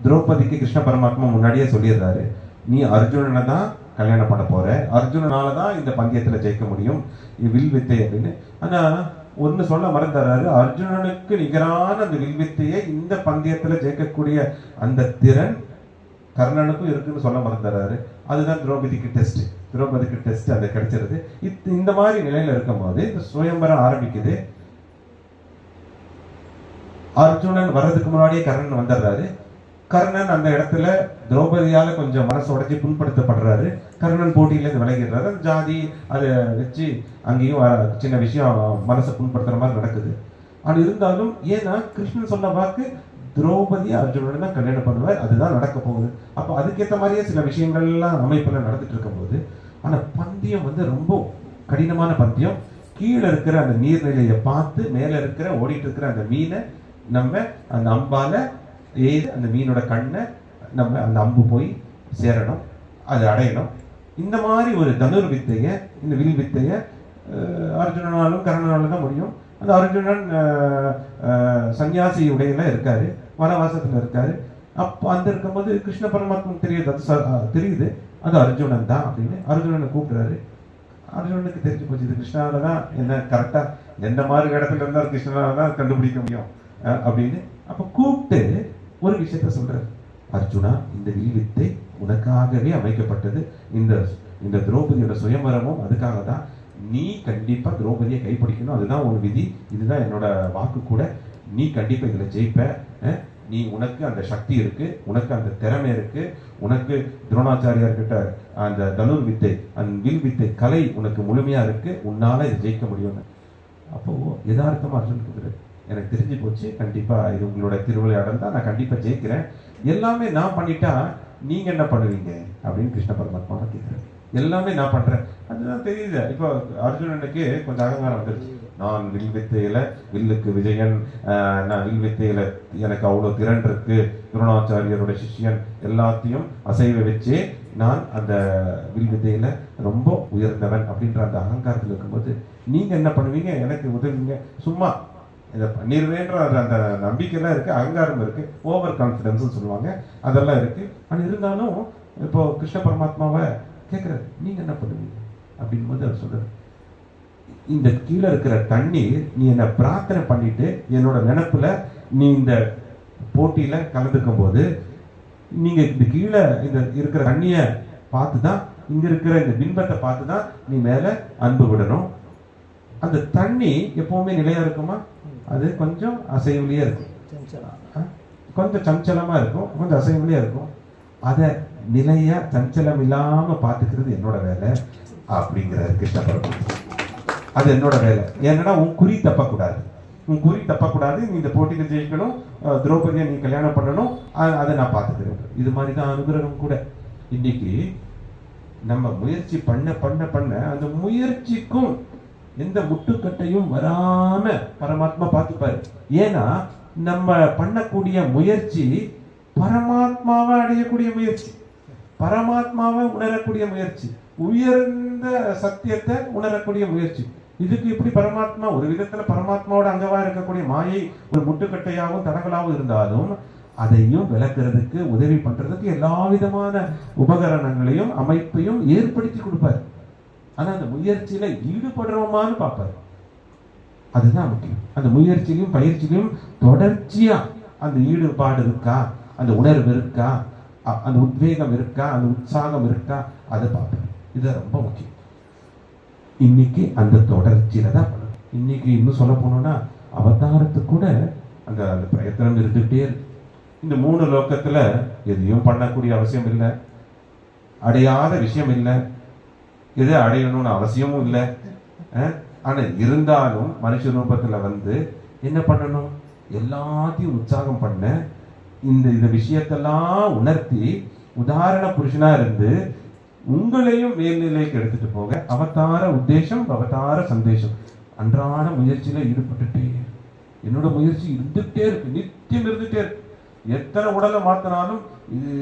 திரௌபதிக்கு கிருஷ்ண பரமாத்மா முன்னாடியே சொல்லிடுறாரு, நீ அர்ஜுனனை தான் கல்யாணம் பண்ண போற, அர்ஜுனனால தான் இந்த பந்தயத்துல ஜெயிக்க முடியும், வில் வித்தை அப்படின்னு. ஆனா ஒன்னு சொல்ல மறந்துறாரு, அர்ஜுனனுக்கு நிகரான அந்த வில் வித்தையை இந்த பந்தயத்துல ஜெயிக்கக்கூடிய அந்த திறன் கர்ணனுக்கும் இருக்குன்னு சொல்ல மறந்துறாரு. அதுதான் திரௌபதிக்கு டெஸ்ட் அது கிடைச்சிருது. இந்த மாதிரி நிலையில இருக்கும்போது இந்த சுயம்பரம் ஆரம்பிக்குது. அர்ஜுனன் வர்றதுக்கு முன்னாடியே கர்ணன் வந்துடுறாரு. கர்ணன் அந்த இடத்துல திரௌபதியால கொஞ்சம் மனசு உடைச்சி புண்படுத்தப்படுறாரு. கர்ணன் போட்டியிலேருந்து விலகிடுறாரு. ஜாதி அதை வச்சு அங்கேயும் சின்ன விஷயம் மனசை புண்படுத்துற மாதிரி நடக்குது. அது இருந்தாலும் ஏன்னா கிருஷ்ணன் சொன்ன வாக்கு திரௌபதி அர்ஜுனன் தான் கல்யாணம் பண்ணுவார், அதுதான் நடக்க போகுது. அப்போ அதுக்கேற்ற மாதிரியே சில விஷயங்கள்லாம் அமைப்புல நடந்துட்டு இருக்கும் போது, ஆனா பந்தயம் ரொம்ப கடினமான பந்தயம். கீழே இருக்கிற அந்த நீர்நிலையை பார்த்து மேல இருக்கிற ஓடிட்டு இருக்கிற அந்த மீனை நம்ம அந்த அம்பால அந்த மீனோட கண்ணை நம்ம அந்த அம்பு போய் சேரணும், அது அடையணும். இந்த மாதிரி ஒரு தனுர் வித்தையை, இந்த வில் வித்தையை அர்ஜுனனாலும் கர்ணனாலும் தான் முடியும். அந்த அர்ஜுனன் சன்னியாசி உடையில இருக்காரு, வனவாசத்துல இருக்காரு. அப்போ அந்த இருக்கும்போது கிருஷ்ண பரமாத்மா தெரியுது அது அர்ஜுனன் தான் அப்படின்னு. அர்ஜுனனை கூப்பிடுறாரு. அர்ஜுனனுக்கு தெரிஞ்சு போச்சு இது கிருஷ்ணனால தான் என்ன கரெக்டா எந்த மாதிரி இடத்துல இருந்தாலும் கிருஷ்ணனால தான் கண்டுபிடிக்க முடியும் அப்படின்னு. அப்ப கூப்பிட்டு ஒரு விஷயத்த சொல்றாரு, அர்ஜுனா, இந்த வில் வித்தை உனக்காகவே அமைக்கப்பட்டது. இந்த திரௌபதியோட சுயம்பரமும் அதுக்காக தான். நீ கண்டிப்பா திரௌபதியை கைப்பிடிக்கணும், அதுதான் உன் விதி, இதுதான் என்னோட வாக்கு கூட. நீ கண்டிப்பா இதுல ஜெயிப்ப. நீ உனக்கு அந்த சக்தி இருக்கு, உனக்கு அந்த திறமை இருக்கு, உனக்கு துரோணாச்சாரியார்கிட்ட அந்த தனுர் வித்தை, அந்த வில் வித்தை கலை உனக்கு முழுமையா இருக்கு, உன்னால இதை ஜெயிக்க முடியும்னு. அப்போ யதார்த்தமா அர்ஜுன் கொடுக்குறது, எனக்கு தெரிஞ்சு போச்சு, கண்டிப்பா இது உங்களோட திருவிளையாடல் தான், நான் கண்டிப்பா ஜெயிக்கிறேன், எல்லாமே நான் பண்ணிட்டா நீங்க என்ன பண்ணுவீங்க அப்படின்னு கிருஷ்ண பரமாத்மா கேட்கிறேன். எல்லாமே நான் பண்றேன், அதுதான் தெரியுது. இப்போ அர்ஜுனனுக்கு கொஞ்சம் அகங்காரம் வந்துருச்சு. நான் வில் வித்தையில வில்லுக்கு விஜயன், நான் வில் வித்தையில எனக்கு அவ்வளவு திறன் இருக்கு, துரோணாச்சாரியரோட சிஷ்யன், எல்லாத்தையும் அசைவ வச்சே நான் அந்த வில் வித்தையில ரொம்ப உயர்ந்தவன் அப்படின்ற அந்த அகங்காரத்தில் இருக்கும்போது நீங்க என்ன பண்ணுவீங்க, எனக்கு உதவுங்க, சும்மா இதை பண்ணிடுவேன்ற அந்த நம்பிக்கைலாம் இருக்கு, அகங்காரம் இருக்கு, ஓவர் கான்ஃபிடன்ஸ் சொல்லுவாங்க, அதெல்லாம் இருக்கு. ஆனால் இருந்தாலும் இப்போ கிருஷ்ண பரமாத்மாவை கேட்குறாரு, நீங்க என்ன பண்ணுவீங்க அப்படின் போது அவர் சொல்றாரு, இந்த கீழே இருக்கிற தண்ணீர் நீ என்ன பிரார்த்தனை பண்ணிட்டு என்னோட நினைப்புல நீ இந்த போட்டியில கலந்துக்கும் போது நீங்க இந்த கீழே இந்த இருக்கிற தண்ணிய பார்த்துதான், இங்க இருக்கிற இந்த பின்பத்தை பார்த்துதான் நீ மேல அன்பு விடணும். அந்த தண்ணி எப்பவுமே நிலையா இருக்குமா, அது கொஞ்சம் அசைவுலயே இருக்கும், கொஞ்சம் சஞ்சலமா இருக்கும், கொஞ்சம் அசைவுலயே இருக்கும். அதை நிலையா சஞ்சலம் இல்லாம பார்த்துக்கிறது என்னோட வேலை அப்படிங்கிறாரு கிருஷ்ண பரமாத்மா. அது என்னோட வேலை. ஏன்னா உன் குறி தப்பக்கூடாது, உன் குறி தப்பக்கூடாது, நீ இந்த போட்டியில ஜெயிக்கணும், திரௌபதியை நீ கல்யாணம் பண்ணணும், அதை நான் பார்த்துக்கிறேன். இது மாதிரி தான் அனுகிரகம் கூட. இன்னைக்கு நம்ம முயற்சி பண்ண பண்ண பண்ண அந்த முயற்சிக்கும் எந்த முட்டுக்கட்டையும் வராம பரமாத்மா பார்த்துப்பாரு. ஏன்னா நம்ம பண்ணக்கூடிய முயற்சி பரமாத்மாவை அடையக்கூடிய முயற்சி, பரமாத்மாவை உணரக்கூடிய முயற்சி, உயர்ந்த சத்தியத்தை உணரக்கூடிய முயற்சி. இதுக்கு இப்படி பரமாத்மா ஒரு விதத்துல பரமாத்மாவோட அங்கவா இருக்கக்கூடிய மாயை ஒரு முட்டுக்கட்டையாகவும் தடங்களாகவும் இருந்தாலும் அதையும் விளக்குறதுக்கு உதவி பண்றதுக்கு எல்லா விதமான உபகரணங்களையும் அமைப்பையும் ஏற்படுத்தி கொடுப்பாரு. ஆனா அந்த முயற்சியில ஈடுபடுறோமான்னு பார்ப்பாரு. அதுதான் முக்கியம். அந்த முயற்சியிலும் பயிற்சியிலும் தொடர்ச்சியா அந்த ஈடுபாடு இருக்கா, அந்த உணர்வு இருக்கா, அந்த உத்வேகம் இருக்கா, அந்த உற்சாகம் இருக்கா, அதை பார்ப்பாரு. இது ரொம்ப முக்கியம். இன்னைக்கு அந்த தொடர்ச்சியில தான் பண்ணணும். இன்னைக்கு இன்னும் சொல்ல போனோம்னா அவதாரத்துக்கு கூட அந்த பிரயத்தனம் இருந்துகிட்டே இருக்கு. இந்த 3 லோகத்துல எதையும் பண்ணக்கூடிய அவசியம் இல்லை, அடையாத விஷயம் இல்லை, எது அடையணும்னு அவசியமும் இல்லை. ஆனா இருந்தாலும் மனுஷ ரூபத்துல வந்து என்ன பண்ணணும், எல்லாத்தையும் உற்சாகம் பண்ண, இந்த விஷயத்தெல்லாம் உணர்த்தி உதாரண புருஷனா இருந்து உங்களையும் மேல்நிலைக்கு எடுத்துட்டு போக அவதார உத்தேசம், அவதார சந்தேசம். அன்றாட முயற்சியில ஈடுபட்டுட்டே, என்னோட முயற்சி இருந்துட்டே இருக்கு, நித்தியம் இருந்துட்டே இருக்கு. எத்தனை உடலை மாத்தினாலும் இது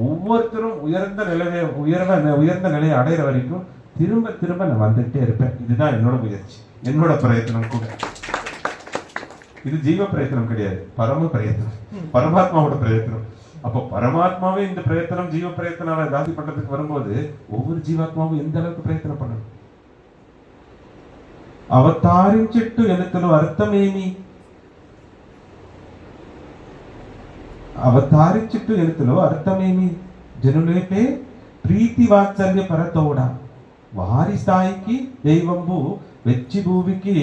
ஒவ்வொருத்தரும் உயர்ந்த நிலையை அடையிற வரைக்கும் திரும்ப திரும்ப நான் வந்துட்டே இருப்பேன். இதுதான் என்னோட முயற்சி, என்னோட பிரயத்தனம் கூட. இது ஜீவ பிரயத்தனம் கிடையாது, பரம பிரயத்தனம், பரமாத்மாவோட பிரயத்தனம். அப்போ பரமாத்மாவே இந்த பிரயத்தனம் ஜீவ பிரயத்தனால தாசி பண்றதுக்கு வரும்போது ஒவ்வொரு ஜீவாத்மாவும் எந்த அளவுக்கு பிரயத்தனம் பண்ணணும். అవతారించెట్టు ఎలుకలు అర్థమేమి? అవతారించెట్టు ఎలుకలు అర్థమేమి? జనులేపే ప్రీతి వాత్సల్య పరతోడ వారి స్థాయికి దైవంబు వెచ్చి భూమికి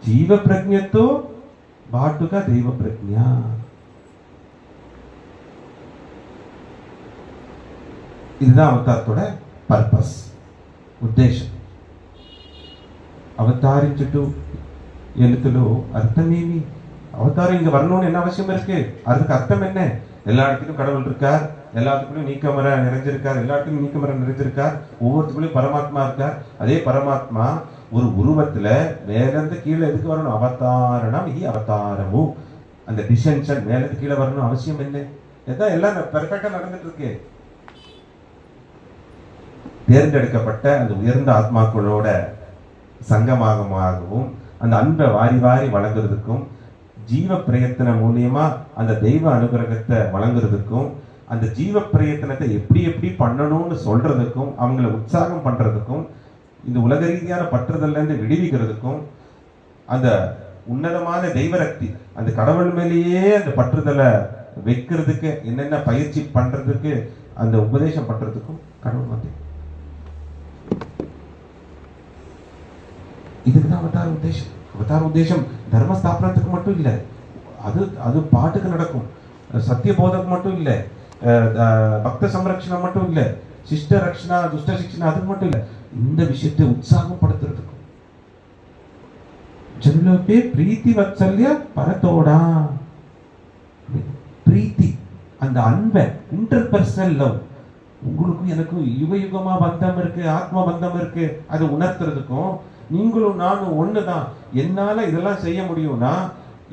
జీవ ప్రజ్ఞతో బాటుగా దైవ ప్రజ్ఞ. இதுதான் அவதாரத்தோட பர்பஸ், உத்தேசம். அவதாரிச்சுட்டு எழுத்துலோ அர்த்தமேமி? அவதாரம் இங்க வரணும்னு என்ன அவசியம் இருக்கு? அதுக்கு அர்த்தம் என்ன? எல்லா இடத்துக்கும் கடவுள் இருக்கார், எல்லாத்துக்குள்ளும் நீக்கமர நிறைஞ்சிருக்கார், எல்லா இடத்துக்கும் நீக்கமர நிறைஞ்சிருக்கார், ஒவ்வொருத்துக்குள்ளயும் பரமாத்மா இருக்கார். அதே பரமாத்மா ஒரு உருவத்துல மேலிருந்து கீழே எதுக்கு வரணும்? அவதாரணம் இ அவதாரமும். அந்த டிசென்ஷன் மேலிருந்து கீழே வரணும் அவசியம் என்ன? எதான் எல்லாம் பெர்ஃபெக்டா நடந்துட்டு இருக்கு. தேர்ந்தெடுக்கப்பட்ட அந்த உயர்ந்த ஆத்மாக்களோட சங்கமாகவும் அந்த அன்பை வாரி வாரி வழங்குறதுக்கும், ஜீவ பிரயத்தன மூலியமா அந்த தெய்வ அனுகிரகத்தை வழங்குறதுக்கும், அந்த ஜீவ பிரயத்தனத்தை எப்படி எப்படி பண்ணணும்னு சொல்றதுக்கும், அவங்களை உற்சாகம் பண்றதுக்கும், இந்த உலக ரீதியான பற்றுதல்ல இருந்து விடுவிக்கிறதுக்கும், அந்த உன்னதமான தெய்வரக்தி அந்த கடவுள் மேலேயே அந்த பற்றுதலை வைக்கிறதுக்கு என்னென்ன பயிற்சி பண்றதுக்கு, அந்த உபதேசம் பண்றதுக்கும் கடவுள் வந்து இதுக்குதான் அவதார உத்தேசம். அவதார உத்தேசம் தர்ம ஸ்தாபனத்துக்கு மட்டும் இல்லை, அது பாட்டுக்கு நடக்கும். சத்திய போதக்கு மட்டும் இல்லை, பக்த சம்ரக்ஷணம் மட்டும் இல்லை, சிஷ்ட ரக்ஷணா துஷ்ட சிக்ஷனா அதுக்கு மட்டும் இல்லை, இந்த விஷயத்தை உற்சாகப்படுத்துறதுக்கும். ஜன்லோபே பிரீத்தி வத்சல்ய பரத்தோடா. பிரீத்தி அந்த அன்பை, இன்டர்பர்சனல் லவ், உங்களுக்கும் எனக்கும் யுக யுகமா பந்தம் இருக்கு, ஆத்மா பந்தம் இருக்கு, அதை உணர்த்துறதுக்கும், நீங்களும் நானும் ஒண்ணுதான். என்னால இதெல்லாம் செய்ய முடியும்னா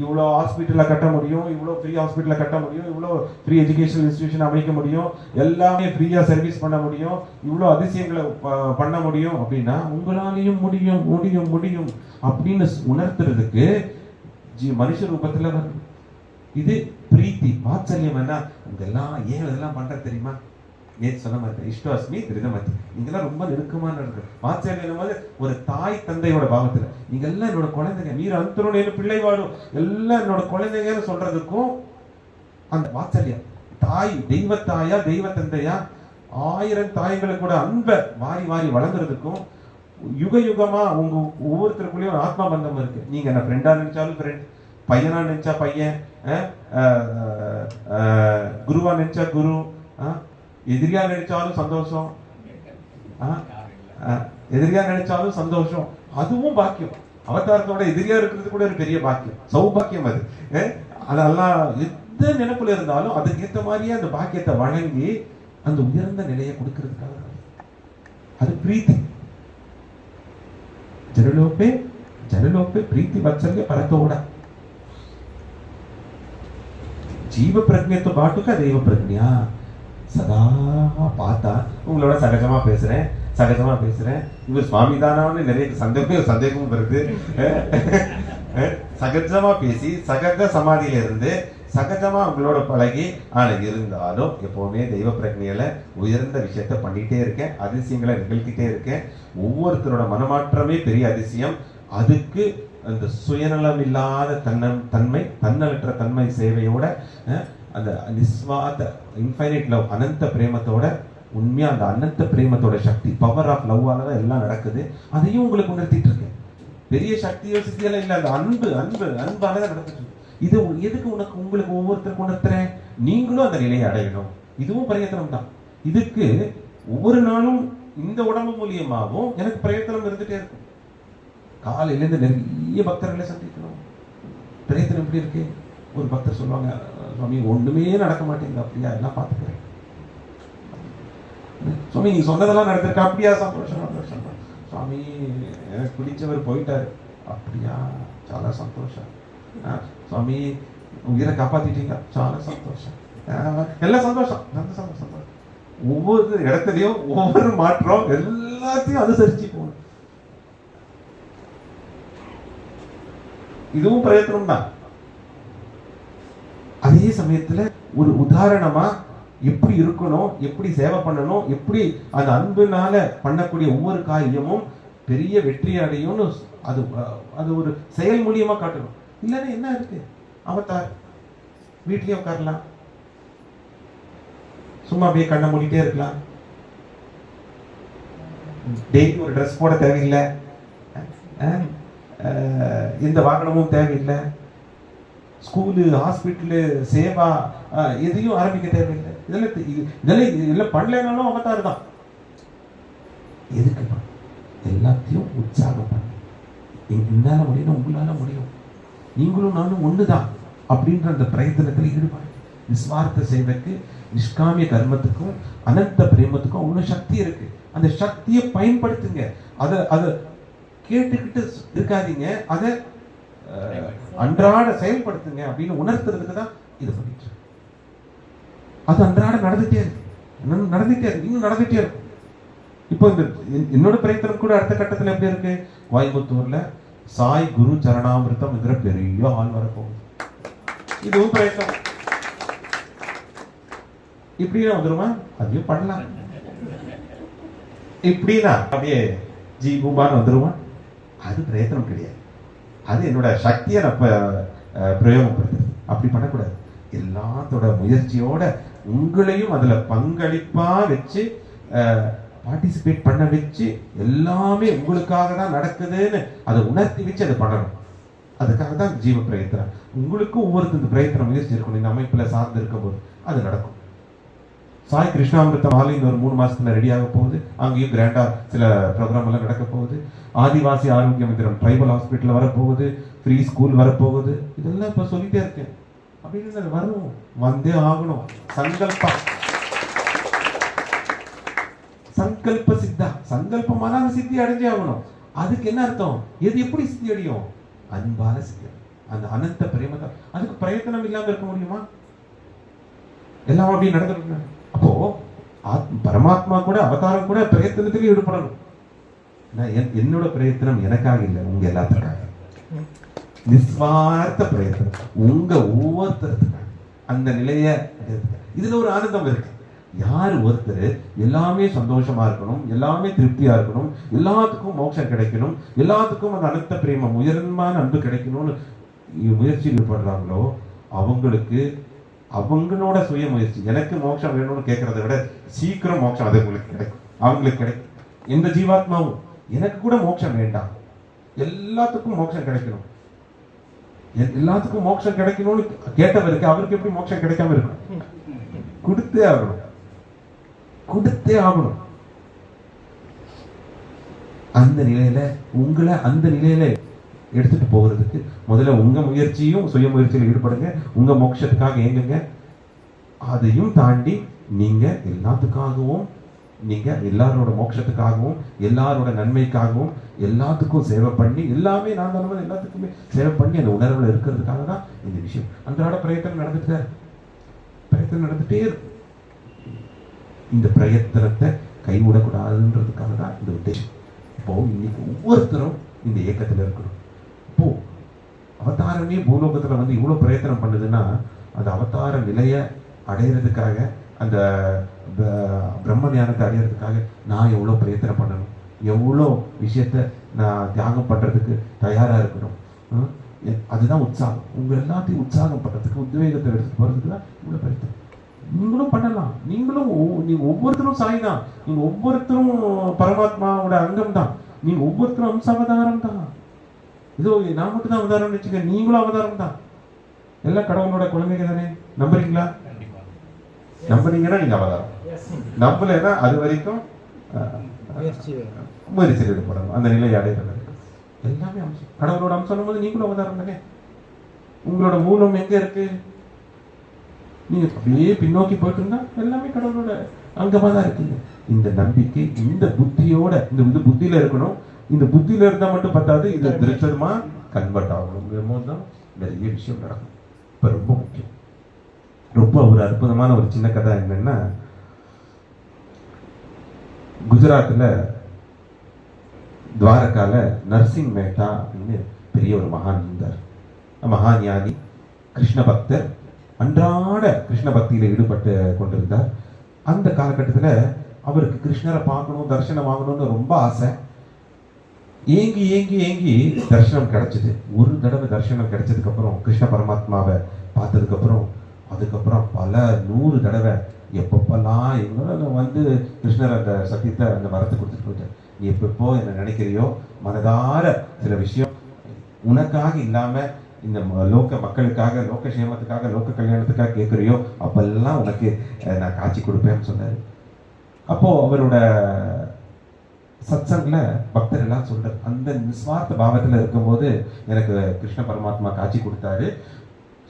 இவ்வளோ ஹாஸ்பிட்டலை கட்ட முடியும், இவ்வளோ ஃப்ரீ ஹாஸ்பிட்டலை கட்ட முடியும், இவ்வளோ ஃப்ரீ எஜுகேஷனல் இன்ஸ்டிடியூஷன் அமைக்க முடியும், எல்லாமே ஃப்ரீயா சர்வீஸ் பண்ண முடியும், இவ்வளோ அதிசயங்களை பண்ண முடியும் அப்படின்னா உங்களாலையும் முடியும் முடியும் முடியும் அப்படின்னு உணர்த்துறதுக்கு மனுஷ ரூபத்துல வரும். இது பிரீத்தி வாத்சல்யம். என்ன இதெல்லாம் ஏன் இதெல்லாம் பண்ற தெரியுமா? நேற்று சொன்ன மாதிரி இஷ்டோஸ்மி திருதமதி, நீங்கெல்லாம் ரொம்ப நெருக்கமான இருக்கு. வாத்சல்யம் போது ஒரு தாய் தந்தையோட பாவத்துல நீங்க எல்லாம் என்னோட குழந்தைங்க, மீற அந்தரோட பிள்ளை வாடும் எல்லாம் என்னோட குழந்தைங்கன்னு சொல்றதுக்கும் அந்த வாத்சல்யம். தாய் தெய்வ தாயா தெய்வ தந்தையா 1000 தாய்களை கூட அன்பை வாரி வாரி வளர்ந்துறதுக்கும், யுக யுகமா உங்க ஒவ்வொருத்தருக்குள்ளேயும் ஆத்மா பந்தம் இருக்கு. நீங்க என்ன ஃப்ரெண்டா நினைச்சாலும் ஃப்ரெண்ட், பையனா நினைச்சா பையன், குருவா நினைச்சா குரு, எதிரியா நினைச்சாலும் சந்தோஷம், எதிரியா நினைச்சாலும் சந்தோஷம், அதுவும் பாக்கியம். அவதாரத்தோட எதிரியா இருக்கிறது கூட ஒரு பெரிய பாக்கியம், சௌபாக்கியம். அது அதெல்லாம் எந்த நினைப்புல இருந்தாலும் அதுக்கு ஏற்ற மாதிரியே அந்த பாக்கியத்தை வழங்கி அந்த உயர்ந்த நிலையை கொடுக்கறதுக்காக அது பிரீத்தி. ஜனலோப்பே ஜனலோப்பே பிரீத்தி வத்சல்ய பரத்தோட ஜீவ பிரஜ்ஞத்தை பாட்டுக்கா தெய்வ பிரஜ்ஞா. சதா பார்த்தா உங்களோட சகஜமா பேசுறேன், இவர் சுவாமி தானான்னு நிறைய சந்தேகமும் வருது. சகஜமா பேசி சகஜ சமாதியில இருந்து சகஜமா உங்களோட பழகி, ஆனா இருந்தாலும் எப்பவுமே தெய்வ பிரஜையில உயர்ந்த விஷயத்த பண்ணிட்டே இருக்கேன், அதிசயங்களை நிகழ்த்திட்டே இருக்கேன். ஒவ்வொருத்தரோட மனமாற்றமே பெரிய அதிசயம். அதுக்கு அந்த சுயநலம் இல்லாத தன்மை, தன்னலற்ற தன்மை சேவையோட அந்த நிஸ்வாத இன்ஃபைனைட் லவ், அனந்த பிரேமத்தோட, உண்மையா அந்த அனந்த பிரேமத்தோட சக்தி, பவர் ஆஃப் லவ்வால தான் எல்லாம் நடக்குது. அதையும் உங்களுக்கு உணர்த்திட்டு இருக்கேன். பெரிய சக்தியோ சித்தியெல்லாம் இல்லை, அந்த அன்பால தான் நடந்துட்டு இருக்கு. இது எதுக்கு உங்களுக்கு ஒவ்வொருத்தருக்கு உணர்த்துறேன்? நீங்களும் அந்த நிலையை அடையணும். இதுவும் பிரயத்தனம் தான். இதுக்கு ஒவ்வொரு நாளும் இந்த உடம்பு மூலியமாகவும் எனக்கு பிரயத்தனம் இருந்துட்டே இருக்கும். காலையிலேருந்து நிறைய பக்தர்களை சந்திக்கணும். பிரயத்தனம் எப்படி இருக்கு? ஒரு பக்தர் சொல்லுவாங்க, சுவாமி ஒண்ணுமே நடக்க மாட்டேங்குது. அப்படியா? எல்லாம் பார்த்துக்கிறேன். சுவாமி நீங்க சொன்னதெல்லாம் நடந்திருக்கா? அப்படியா? சந்தோஷம் சந்தோஷம். சுவாமி எனக்கு பிடிச்சவர் போயிட்டாரு. அப்படியா? చాలా சந்தோஷம். சுவாமி உயிரை காப்பாத்திட்டீங்க. చాలా சந்தோஷம். எல்லாம் சந்தோஷம் சந்தோஷம். ஒவ்வொரு இடத்துலயும் ஒவ்வொரு மாற்றம் எல்லாத்தையும் அனுசரிச்சு போகணும். இதுவும் பிரயத்தனம் தான். அதே சமயத்துல ஒரு உதாரணமா எப்படி இருக்கணும், எப்படி சேவை பண்ணணும், எப்படி அந்த அன்புனால பண்ணக்கூடிய ஒவ்வொரு காரியமும் பெரிய வெற்றி அடையும்னு அது ஒரு செயல் மூலியமா காட்டணும். இல்லைன்னா என்ன இருக்கு? அவதார் வீட்லயே உட்காரலாம், சும்மா அப்படியே கண்ணை மூடிட்டே இருக்கலாம், டெய்லி ஒரு ட்ரெஸ் போட தேவையில்லை, எந்த வாகனமும் தேவையில்லை, ஸ்கூலு ஹாஸ்பிட்டலு சேவா எதையும் ஆரம்பிக்க தேவையில்லை. இதெல்லாம் பண்ணலைனாலும் அவதார் தான். எதுக்கு? எல்லாத்தையும் உற்சாகம் பண்ண. என்னால முடியும், உங்களால முடியும், நீங்களும் நானும் ஒண்ணுதான் அப்படின்ற அந்த பிரயத்தனத்தில் ஈடுபாடு. நிஸ்வார்த்த சேவைக்கு, நிஷ்காமிய கர்மத்துக்கும் அனந்த பிரேமத்துக்கும் அவ்வளவு சக்தி இருக்கு. அந்த சக்தியை பயன்படுத்துங்க. அதை கேட்டுக்கிட்டு இருக்காதீங்க, அதை அன்றாட செயல்படுத்துங்க அப்படின்னு உணர்த்துறதுக்கு தான் இது பண்ணிட்டு. அது அன்றாட நடந்துட்டே இருக்கு, இன்னும் நடந்துட்டே இருக்கும். இப்போ இந்த என்னோட பிரயத்தனம் கூட அடுத்த கட்டத்தில் எப்படி இருக்கு? கோயம்புத்தூர்ல சாய் குரு சரணாமிர்தம் என்கிற பெரிய ஆள் வரப்போகுது. இதுவும் பிரயத்தனம். இப்படின்னா வந்துருமா? அதையும் பண்ணலாம். இப்படின்னா அப்படியே ஜி பூபான்னு வந்துருவான். அது பிரயத்தனம் கிடையாது. அது என்னோட சக்தியை நான் பிரயோகப்படுத்துறது. அப்படி பண்ணக்கூடாது. எல்லாத்தோட முயற்சியோட உங்களையும் அதுல பங்களிப்பா வச்சு பார்ட்டிசிபேட் பண்ண வச்சு எல்லாமே உங்களுக்காக தான் நடக்குதுன்னு அதை உணர்த்தி வச்சு அதை பண்ணணும். அதுக்காக தான் ஜீவ பிரயத்தனம். உங்களுக்கும் ஒவ்வொருத்தருக்கு பிரயத்தன முயற்சி இருக்கணும். இந்த அமைப்புல சார்ந்து இருக்கும் போது அது நடக்கும். சாய் கிருஷ்ணாமிர்தம் ஆலையும் ஒரு 3 மாசத்துல ரெடி ஆக போகுது. அங்கேயும் கிராண்டா சில ப்ரோக்ராம் எல்லாம் நடக்க போகுது. ஆதிவாசி ஆரோக்கிய மந்திரம் ட்ரைபல் ஹாஸ்பிட்டல் வரப்போகுது, ஃப்ரீ ஸ்கூல் வரப்போகுது. இதெல்லாம் இப்ப சொல்லிட்டே இருக்கேன். அப்படின்னு வரும், வந்தே ஆகணும். சங்கல்ப சித்தா, சங்கல்பமான சித்தி அடைஞ்சே ஆகணும். அதுக்கு என்ன அர்த்தம்? எது எப்படி சித்தி அடையும்? அன்பால சித்தி. அந்த அனந்த பிரேமத்தை. அதுக்கு பிரயத்தனம் இல்லாம இருக்க முடியுமா? எல்லாம் அப்படி நடந்துருக்கு. அப்போ பரமாத்மா கூட அவதாரம் கூட பிரயத்தனத்திலே ஈடுபடணும். என்னோட பிரயத்தனம் எனக்காக இல்லை, உங்க எல்லாத்துக்காக. நிஸ்வார்த்த பிரயத்தனம் உங்க ஒவ்வொருத்தருக்காக. அந்த நிலைய இதுல ஒரு ஆனந்தம் இருக்கு. யார் ஒருத்தர் எல்லாமே சந்தோஷமா இருக்கணும், எல்லாமே திருப்தியா இருக்கணும், எல்லாத்துக்கும் மோட்சம் கிடைக்கணும், எல்லாத்துக்கும் அந்த அனந்த பிரேமம் உயர்மான அன்பு கிடைக்கணும்னு முயற்சி ஈடுபடுறாங்களோ அவங்களுக்கு அவங்களோட சுய முயற்சி, எனக்கு மோட்சம் வேணும்னு கேட்கறத விட சீக்கிரம் மோட்சம் அது உங்களுக்கு கிடைக்கும், அவங்களுக்கு கிடைக்கும். எந்த ஜீவாத்மாவும் எனக்கு கூட மோட்சம் வேண்டாம், எல்லாத்துக்கும் மோட்சம் கிடைக்கணும், எல்லாத்துக்கும் மோட்சம் கிடைக்கணும்னு கேட்டவருக்கு அவருக்கு எப்படி மோட்சம் கிடைக்காம இருக்கும்? கொடுத்தே ஆகணும், கொடுத்தே ஆகணும். அந்த நிலையில உங்களை அந்த நிலையில எடுத்துட்டு போகிறதுக்கு முதல்ல உங்க முயற்சியும் சுய முயற்சியில் ஈடுபடுங்க. உங்க மோட்சத்துக்காக ஏங்குங்க. அதையும் தாண்டி நீங்க எல்லாத்துக்காகவும், நீங்க எல்லாரோட மோட்சத்துக்காகவும் எல்லாரோட நன்மைக்காகவும் எல்லாத்துக்கும் சேவை பண்ணி, எல்லாமே நான் தான் எல்லாத்துக்குமே சேவை பண்ணி அந்த உணர்வுல இருக்கிறதுக்காக தான் இந்த விஷயம். அன்றாட பிரயத்தனம் நடந்துட்டே இருக்கும். இந்த பிரயத்தனத்தை கைவிடக்கூடாதுன்றதுக்காக தான் இந்த உத்தேசம். இப்போ இன்னைக்கு ஒவ்வொருத்தரும் இந்த இயக்கத்துல இருக்கணும். இப்போ அவதாரமே பூலோகத்துல வந்து இவ்வளவு பிரயத்தனம் பண்ணுதுன்னா அந்த அவதார நிலைய அடையிறதுக்காக, அந்த பிரம்ம ஞானத்தை அடையிறதுக்காக நான் எவ்வளவு பிரயத்தனம் பண்ணணும், எவ்வளோ விஷயத்த நான் தியாகம் பண்றதுக்கு தயாரா இருக்கணும். அதுதான் உற்சாகம். உங்க எல்லாத்தையும் உற்சாகம் பண்றதுக்கு, உத்வேகத்தை எடுத்துட்டு போறதுக்கு தான் இவ்வளவு பிரயத்தனம். நீங்களும் பண்ணலாம். நீங்க ஒவ்வொருத்தரும் சாய் தான். நீங்க ஒவ்வொருத்தரும் பரமாத்மாவோட அங்கம் தான். நீங்க ஒவ்வொருத்தரும் அம்ச அவதாரம் தான். இதோ நான் மட்டும் தான் அவதாரம் வச்சுக்க, நீங்களும் அவதாரம் தான். எல்லாம் கடவுளோட குழந்தைங்க தானே, நம்புறீங்களா? நம்பினீங்கன்னா நீங்க அவதாரம், நம்பலைன்னா அது வரைக்கும் முயற்சி ஈடுபடணும். அந்த நிலையை அடைகிறது எல்லாமே அம்சம். கடவுளோட அம்சம் போது நீங்களும் அவதாரம் தானே. உங்களோட மூலம் எங்க இருக்கு? நீங்க அப்படியே பின்னோக்கி போயிட்டு இருந்தா எல்லாமே கடவுளோட அங்கமா தான் இருக்குங்க. இந்த நம்பிக்கை இந்த புத்தியோட இந்த புத்தியில இருக்கணும். இந்த புத்தியில இருந்தா மட்டும் பத்தாது, இது திருத்தமா கன்வெர்ட் ஆகணும் தான் நிறைய விஷயம் நடக்கும். இப்ப ரொம்ப முக்கியம், ரொம்ப ஒரு அற்புதமான ஒரு சின்ன கதை என்னன்னா, குஜராத்ல துவாரகால நரசிங் மேத்தா அப்படின்னு பெரிய ஒரு மகான் இருந்தார். மகான் ஞானி, கிருஷ்ண பக்தர், அன்றாட கிருஷ்ண பக்தியில ஈடுபட்டு கொண்டிருந்தார். அந்த காலகட்டத்தில் அவருக்கு கிருஷ்ணரை பார்க்கணும், தரிசனம் வாங்கணும்னு ரொம்ப ஆசை. ஏங்கி ஏங்கி ஏங்கி தரிசனம் கிடைச்சது. ஒரு தடவை தரிசனம் கிடைச்சதுக்கு அப்புறம் கிருஷ்ண பரமாத்மாவை பார்த்ததுக்கு அப்புறம் அதுக்கப்புறம் பல 100 தடவை எப்பப்பெல்லாம் எங்களோட வந்து கிருஷ்ணர் அந்த சத்தியத்தை அந்த வரத்தை கொடுத்துட்டு போயிட்டார். நீ எப்பப்போ என்ன நினைக்கிறியோ, மனதார சில விஷயம் உனக்காக இல்லாம இந்த லோக மக்களுக்காக, லோக சேமத்துக்காக, லோக கல்யாணத்துக்காக கேட்குறியோ அப்பெல்லாம் உனக்கு நான் காட்சி கொடுப்பேன்னு சொன்னார். அப்போ அவரோட சத்சங்ல பக்தர் எல்லாம் சொல்றாரு, அந்த நிஸ்வார்த்த பாவத்துல இருக்கும்போது எனக்கு கிருஷ்ண பரமாத்மா காட்சி கொடுத்தாரு,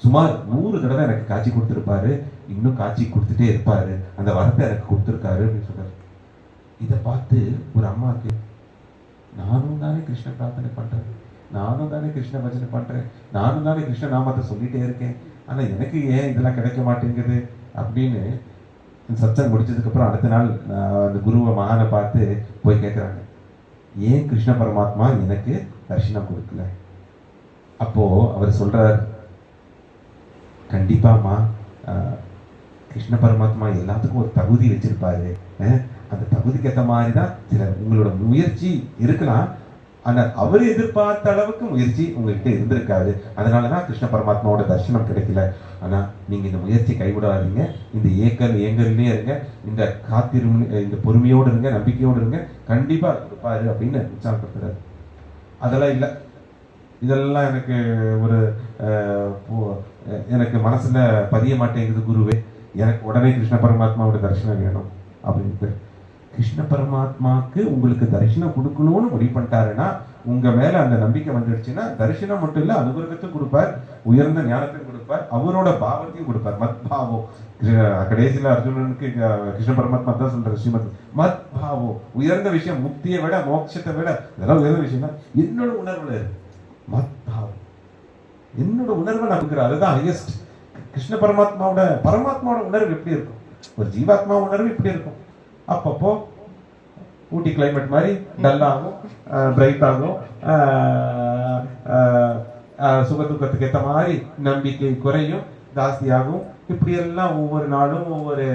சுமார் 100 தடவை எனக்கு காட்சி கொடுத்துருப்பாரு, இன்னும் காட்சி கொடுத்துட்டே இருப்பாரு, அந்த வரத்தை எனக்கு கொடுத்துருக்காரு அப்படின்னு சொல்றாரு. இதை பார்த்து ஒரு அம்மாவுக்கு, நானும் தானே கிருஷ்ண பிரார்த்தனை பண்றேன், நானும் தானே கிருஷ்ண பஜனை பண்றேன், நானும் தானே கிருஷ்ண நாமத்தை சொல்லிட்டே இருக்கேன், ஆனா எனக்கு ஏன் இதெல்லாம் கிடைக்க மாட்டேங்குது அப்படின்னு சத்சங்கம் முடிச்சதுக்கு அப்புறம் அடுத்த நாள் அந்த குருவை மகானை பார்த்து போய் கேட்குறாங்க, ஏன் கிருஷ்ண பரமாத்மா எனக்கு தரிசனம் கொடுக்கல? அப்போ அவர் சொல்றார், கண்டிப்பாமா கிருஷ்ண பரமாத்மா எல்லாத்துக்கும் ஒரு தகுதி வச்சிருப்பாரு, அந்த தகுதிக்கு ஏற்ற மாதிரி தான் சில உங்களோட முயற்சி இருக்கலாம், ஆனா அவர் எதிர்பார்த்த அளவுக்கு முயற்சி உங்ககிட்ட இருந்திருக்காது, அதனாலதான் கிருஷ்ண பரமாத்மாவோட தரிசனம் கிடைக்கல. ஆனா நீங்க இந்த முயற்சி கைவிடாதீங்க, இந்த ஏங்கல்லே இருங்க, இந்த இந்த பொறுமையோடு இருங்க, நம்பிக்கையோடு இருங்க, கண்டிப்பா இருப்பாரு அப்படின்னு உற்சாகப்படுத்துறாரு. அதெல்லாம் இல்லை, இதெல்லாம் எனக்கு ஒரு எனக்கு மனசுல பதிய மாட்டேங்குது குருவே, எனக்கு உடனே கிருஷ்ண பரமாத்மாவோட தரிசனம் வேணும் அப்படின்ட்டு. கிருஷ்ண பரமாத்மாக்கு உங்களுக்கு தரிசனம் கொடுக்கணும்னு முடிவு பண்ணிட்டாருன்னா, உங்க மேல அந்த நம்பிக்கை வந்துடுச்சுன்னா தரிசனம் மட்டும் இல்ல, அனுகிரகத்தையும் கொடுப்பார், உயர்ந்த ஞானத்தையும் கொடுப்பார், அவரோட பாவத்தையும் கொடுப்பார். மத் பாவோ, கடைசியில அர்ஜுனனுக்கு கிருஷ்ண பரமாத்மா தான் சொல்ற ஸ்ரீமத் மத் பாவோ, உயர்ந்த விஷயம், முக்தியை விட மோட்சத்தை விட இதெல்லாம் உயர்ந்த விஷயம் தான். என்னோட உணர்வுல இருக்கு மத் பாவம், என்னோட உணர்வை நம்புகிறேன், அதுதான் ஹையஸ்ட். கிருஷ்ண பரமாத்மாவோட உணர்வு எப்படி இருக்கும், ஒரு ஜீவாத்மா உணர்வு இப்படி இருக்கும். அப்பப்போ ஊட்டி கிளைமேட் மாதிரி டல் ஆகும், பிரைட் ஆகும், சுகதுக்கத்துக்கு ஏற்ற மாதிரி நம்பிக்கை குறையும், ஜாஸ்தியாகும். இப்படி எல்லாம் ஒவ்வொரு நாளும் ஒவ்வொரு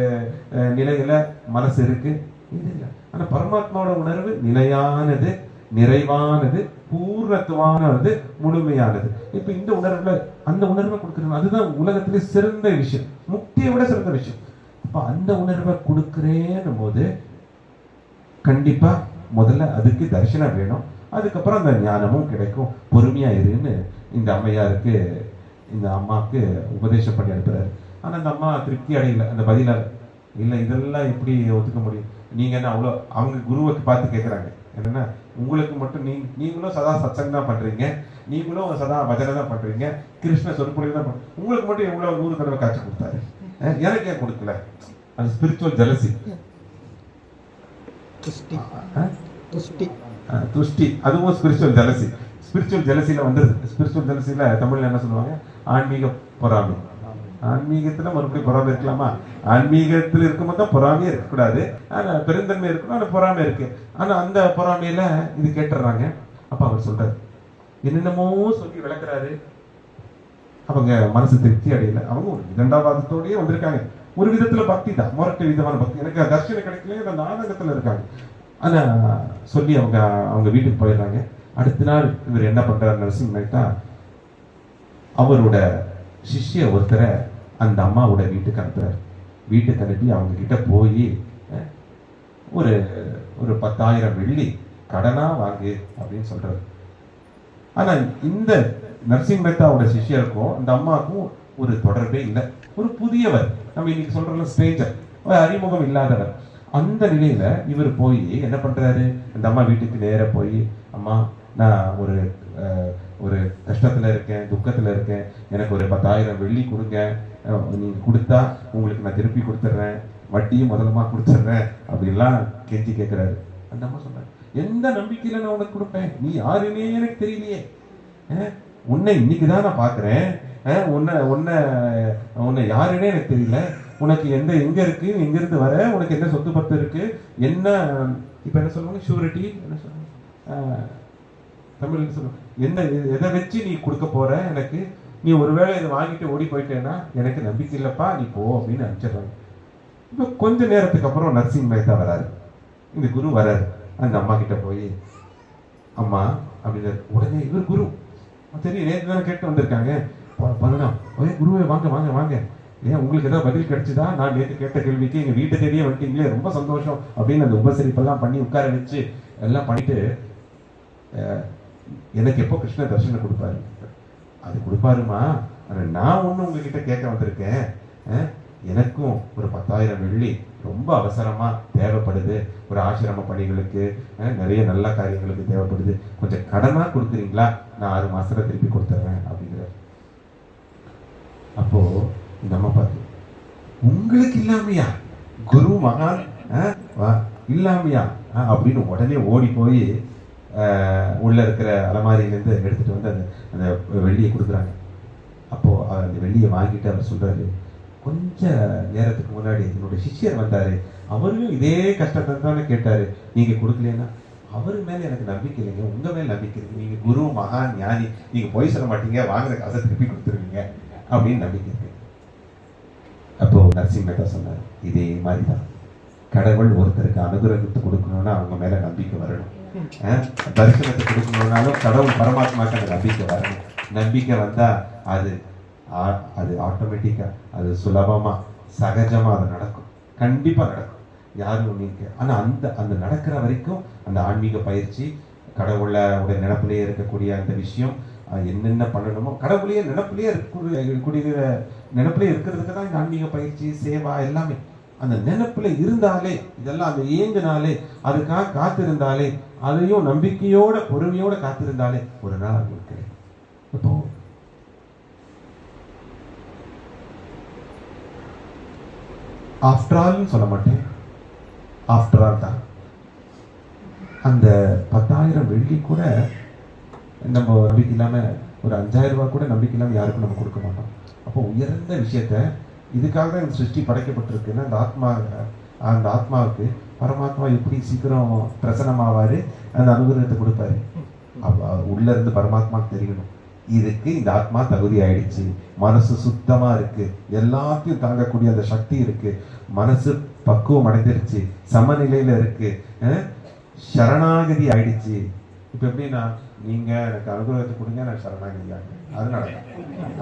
நிலையில மனசு இருக்கு. ஆனா பரமாத்மாவோட உணர்வு நிலையானது, நிறைவானது, பூர்ணத்துவானது, முழுமையானது. இப்ப இந்த உணர்வுல அந்த உணர்வை கொடுக்கணும், அதுதான் உலகத்திலே சிறந்த விஷயம், முக்தியை விட சிறந்த விஷயம். அப்ப அந்த உணர்வை கொடுக்கிறேன்னும் போது கண்டிப்பா முதல்ல அதுக்கு தரிசனம் வேணும், அதுக்கப்புறம் அந்த ஞானமும் கிடைக்கும். பொறுமையா இருன்னு இந்த அம்மையாருக்கு, இந்த அம்மாவுக்கு உபதேசம் பண்ணி அனுப்புறாரு. ஆனா அந்த அம்மா திருப்தி அடையல அந்த பதிலால. இல்ல இதெல்லாம் எப்படி ஒத்துக்க முடியும், நீங்க என்ன அவ்வளோ, அவங்க குருவுக்கு பார்த்து கேட்குறாங்க என்னன்னா, உங்களுக்கு மட்டும் நீங்களும் சதா சத்சங்கம் தான் பண்றீங்க, நீங்களும் சதா பஜனை தான் பண்றீங்க, கிருஷ்ண சொற்பொழிவு தான் பண்றீங்க, உங்களுக்கு மட்டும் எவ்வளவு 100 தடவை காட்சி கொடுத்தாரு, எனக்கு ஏன் கொடுக்கல? அது ஸ்பிரிச்சுவல் ஜெலசி, துஷ்டி, அதுவும் ஸ்பிரிச்சுவல் ஜெலசி. ஸ்பிரிச்சுவல் ஜெலசியில வந்துருது. ஸ்பிரிச்சுவல் ஜெலசியில தமிழ்ல என்ன சொல்லுவாங்க, ஆன்மீக பொறாமை. ஆன்மீகத்துல மறுபடியும் பொறாமை இருக்கலாமா? ஆன்மீகத்தில் இருக்கும்போது தான் பொறாமையே இருக்கக்கூடாது, ஆனா பெருந்தன்மை இருக்கணும், ஆனா பொறாமை இருக்கு. ஆனா அந்த பொறாமையில இது கேட்டுறாங்க. அப்ப அவர் சொல்றாரு, என்னென்னமோ சொல்லி விளக்குறாரு, அவங்க மனசு திருப்தி அடையல. அவங்க ஒரு விதண்டாவாதத்தோடயே வந்திருக்காங்க. ஒரு விதத்துல பக்தி தான், முரட்டு விதமான பக்தி, எனக்கு தர்ஷனம் கிடைக்கல, அந்த நாடகத்துல இருக்காங்க. ஆனா சொல்லி அவங்க வீட்டுக்கு போயிடுறாங்க. அடுத்த நாள் இவர் என்ன பண்றாரு, நரசிங் மேத்தா அவரோட சிஷ்ய ஒருத்தரை அந்த அம்மாவோட வீட்டுக்கு அனுப்புறாரு. வீட்டுக்கு அனுப்பி அவங்க கிட்ட போய் ஒரு 10,000 வெள்ளி கடனா வாங்கு அப்படின்னு சொல்றாரு. ஆனா இந்த நரசிங் மேத்தாவோட சிஷ்யருக்கும் அந்த அம்மாவுக்கும் ஒரு தொடர்பே இல்லை, ஒரு புதியவர், நம்ம இன்னைக்கு சொல்றோம்ல ஸ்ட்ரேஞ்சர், அறிமுகம் இல்லாதவர். அந்த நிலையில இவர் போய் என்ன பண்றாரு, அந்த அம்மா வீட்டுக்கு நேர போய், அம்மா நான் ஒரு கஷ்டத்துல இருக்கேன், துக்கத்துல இருக்கேன், எனக்கு ஒரு 10,000 வெள்ளி கொடுங்க, நீங்க கொடுத்தா உங்களுக்கு நான் திருப்பி கொடுத்துட்றேன், வட்டியும் முதலமா கொடுத்துட்றேன் அப்படின்லாம் கெஞ்சி கேட்கிறாரு. அந்த அம்மா சொல்றாரு, எந்த நம்பிக்கையில நான் உனக்கு கொடுப்பேன், நீ யாருன்னே எனக்கு தெரியலையே, உன்னை இன்னைக்குதான் நான் பாக்குறேன், உன்னை யாருன்னே எனக்கு தெரியல, உனக்கு எங்க இருக்கு, எங்க இருந்து வர, உனக்கு என்ன சொத்து பத்து இருக்கு, என்ன இப்ப என்ன சொல்லுவாங்க, ஷூரிட்டி என்ன சொல்லுவாங்க தமிழ் சொல்லுவாங்க, என்ன எதை வச்சு நீ கொடுக்க போற எனக்கு, நீ ஒருவேளை இதை வாங்கிட்டு ஓடி போயிட்டேன்னா எனக்கு நம்பிக்கை இல்லப்பா, நீ போ அப்படின்னு அனுப்பிச்சிடுறாங்க. இப்போ கொஞ்ச நேரத்துக்கு அப்புறம் நரசிங் மேத்தா வராரு, இந்த குரு வராரு. அந்த அம்மா கிட்ட போய், அம்மா அப்படின்னு உடனே இவர் குரு தெரியும், நேற்று தானே கேட்டு வந்திருக்காங்க, பண்ணலாம், ஒரே குருவே வாங்க வாங்க வாங்க, ஏன் உங்களுக்கு ஏதாவது பதில் கிடைச்சுதா, நான் நேற்று கேட்ட கேள்விக்கு எங்க வீட்டை தேடியே வந்துட்டீங்களே, ரொம்ப சந்தோஷம் அப்படின்னு அந்த உபசரிப்பெல்லாம் பண்ணி உட்கார வச்சு எல்லாம் பண்ணிட்டு, எனக்கு எப்போ கிருஷ்ண தர்ஷனம் கொடுப்பாரு, அது கொடுப்பாருமா, நான் ஒண்ணு உங்ககிட்ட கேட்க வந்திருக்கேன், எனக்கும் ஒரு 10,000 வெள்ளி ரொம்ப அவசரமா தேவைப்படுது, ஒரு ஆசிரம பணிகளுக்கு, நிறைய நல்ல காரியங்களுக்கு தேவைப்படுது, கொஞ்சம் கடனா கொடுக்குறீங்களா, நான் 6 மாசத்துல திருப்பி கொடுத்துட்றேன் அப்படிங்கிறார். அப்போ இந்த அம்மா பார்த்து, உங்களுக்கு இல்லாமையா குரு மகான் இல்லாமையா அப்படின்னு உடனே ஓடி போய் உள்ள இருக்கிற அலமாரியிலேருந்து எடுத்துட்டு வந்து அந்த வெள்ளியை கொடுக்குறாங்க. அப்போ அந்த வெள்ளியை வாங்கிட்டு அவர் சொல்றாரு, கொஞ்ச நேரத்துக்கு முன்னாடி என்னுடைய சிஷ்யர் வந்தாரு, அவரும் இதே கஷ்டத்தை தானே கேட்டாரு, நீங்க கொடுக்கலன்னா, அவரு மேல எனக்கு நம்பிக்கை இல்லைங்க, உங்க மேல நம்பிக்கை இருக்கு, நீங்க குரு மகான் ஞானி, நீங்க போய் சொல்ல மாட்டீங்க, வாங்குற காசை திருப்பி கொடுத்துருவீங்க அப்படின்னு நம்பிக்கை இருக்கு. அப்போ நரசிங் மேத்தா சொன்னார், இதே மாதிரிதான் கடவுள் ஒருத்தருக்கு அனுகிரகத்தை கொடுக்கணும்னா அவங்க மேல நம்பிக்கை வரணும், தரிசனத்தை கொடுக்கணும்னாலும் கடவுள் பரமாத்மாக்கு அந்த நம்பிக்கை வரணும். நம்பிக்கை வந்தா அது ஆட்டோமேட்டிக்கா, அது சுலபமா சகஜமா அது நடக்கும், கண்டிப்பா நடக்கும், யாரும் நீங்க. ஆனா அந்த நடக்கிற வரைக்கும் அந்த ஆன்மீக பயிற்சி, கடவுளை உடைய நினைப்பிலேயே இருக்கக்கூடிய அந்த விஷயம், என்னென்ன பண்ணணுமோ கடவுளையே நினைப்பிலேயே நினைப்பிலே இருக்கிறதுக்கு தான் இந்த ஆன்மீக பயிற்சி, சேவா எல்லாமே. அந்த நினைப்புல இருந்தாலே, இதெல்லாம் அந்த ஏங்கினாலே, அதுக்காக காத்திருந்தாலே, அதையும் நம்பிக்கையோட பொறுமையோட காத்திருந்தாலே ஒரு நாள் அது கிடைக்கும். இப்போ ஆஃப்டர் ஆல் சொல்ல மாட்டேன், ஆஃப்டர் ஆல் தான். அந்த 10,000 வெள்ளி கூட நம்ம நம்பிக்கை இல்லாம, ஒரு 5,000 ரூபாய் கூட நம்பிக்கை இல்லாம யாருக்கும் நம்ம கொடுக்க மாட்டோம். அப்போ உயர்ந்த விஷயத்த, இதுக்காக தான் இந்த சிருஷ்டி படைக்கப்பட்டிருக்குன்னா, அந்த ஆத்மாவுக்கு பரமாத்மா எப்படி சீக்கிரம் பிரசனமாவாரு, அந்த அனுகிரகத்தை கொடுப்பாரு. உள்ள இருந்து பரமாத்மாவுக்கு தெரியணும், இதுக்கு இந்த ஆத்மா தகுதி ஆயிடுச்சு, மனசு சுத்தமா இருக்கு, எல்லாத்தையும் தாங்கக்கூடிய அந்த சக்தி இருக்கு, மனசு பக்குவம் அடைஞ்சிருச்சு, சமநிலையில இருக்கு, சரணாகதி ஆயிடுச்சு. இப்ப எப்படின்னா, நீங்க எனக்கு அனுகிரகத்தை கொடுங்க, நான் சரணாகதி ஆகிறேன்,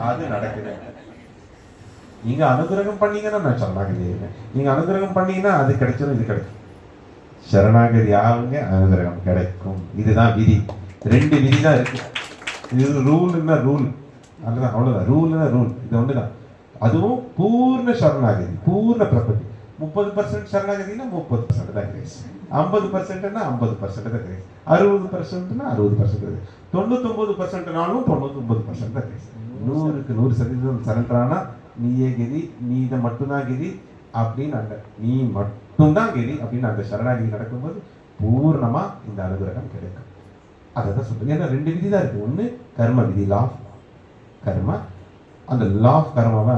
அது நடக்குது. நீங்க அனுகிரகம் பண்ணீங்கன்னா நான் சரணாகதி ஆகிறேன், நீங்க அனுகிரகம் பண்ணீங்கன்னா அது கிடைச்சிடும், இது கிடைக்கும். சரணாகதி ஆகுங்க, அனுகிரகம் கிடைக்கும். இதுதான் விதி. 2 விதி தான் இருக்கு. இது ரூல்னா ரூல், அதுதான், அவ்வளவுதான். ரூல்னா ரூல், இது ஒண்ணுதான். அதுவும் பூர்ண சரணாகதி, பூர்ண பிரபத்தி. 30% சரணாகதினா 30% தான் கிரேஸ், 50%னா 50% தான் கிரேஸ், 60%னா 60%, 99%னாலும் 99% தான் கிரேஸ். 100க்கு 100% சரண்டரானா நீயே கெதி, நீ இதை மட்டும்தான் கெதி அப்படின்னு, அந்த நீ மட்டும்தான் கெதி அப்படின்னு அந்த சரணாகதி நடக்கும்போது பூர்ணமா இந்த அனுகிரகம் கிடைக்கும். அதை தான் சொல்றேன். ஏன்னா 2 விதி தான் இருக்கு. ஒன்று கர்ம விதி, லா ஆஃப் கர்மா. அந்த லா ஆஃப் கர்மாவை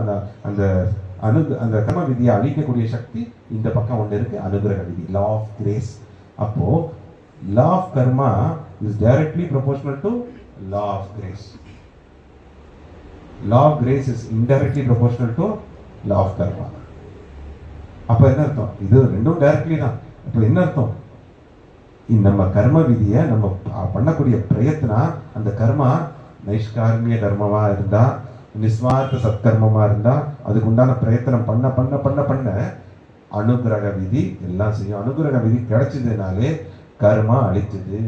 அந்த கர்ம விதியை அழிக்கக்கூடிய சக்தி இந்த பக்கம் ஒன்று இருக்கு, அனுகிரக விதி, லா ஆஃப் கிரேஸ். அப்போ law of karma is directly proportional to law of grace. law of grace is indirectly proportional to law of karma. அப்ப என்ன அர்த்தம்? இது ரெண்டும் டைரக்ட்லி தான். அப்ப என்ன அர்த்தம்? நம்ம கர்ம விதியை நம்ம பண்ணக்கூடிய பிரயத்னா, அந்த கர்மா நைஷ்கார்மிய கர்மமா இருந்தா, நிஸ்வார்த்த சத்கர்மமா இருந்தா, அதுக்கு உண்டான பிரயத்தனம் பண்ண பண்ண பண்ண பண்ண அனுகிரக விதி எல்லாம் செய்யும். அனுகிரக விதி கிடைச்சதுனாலே கர்மா அழிச்சது.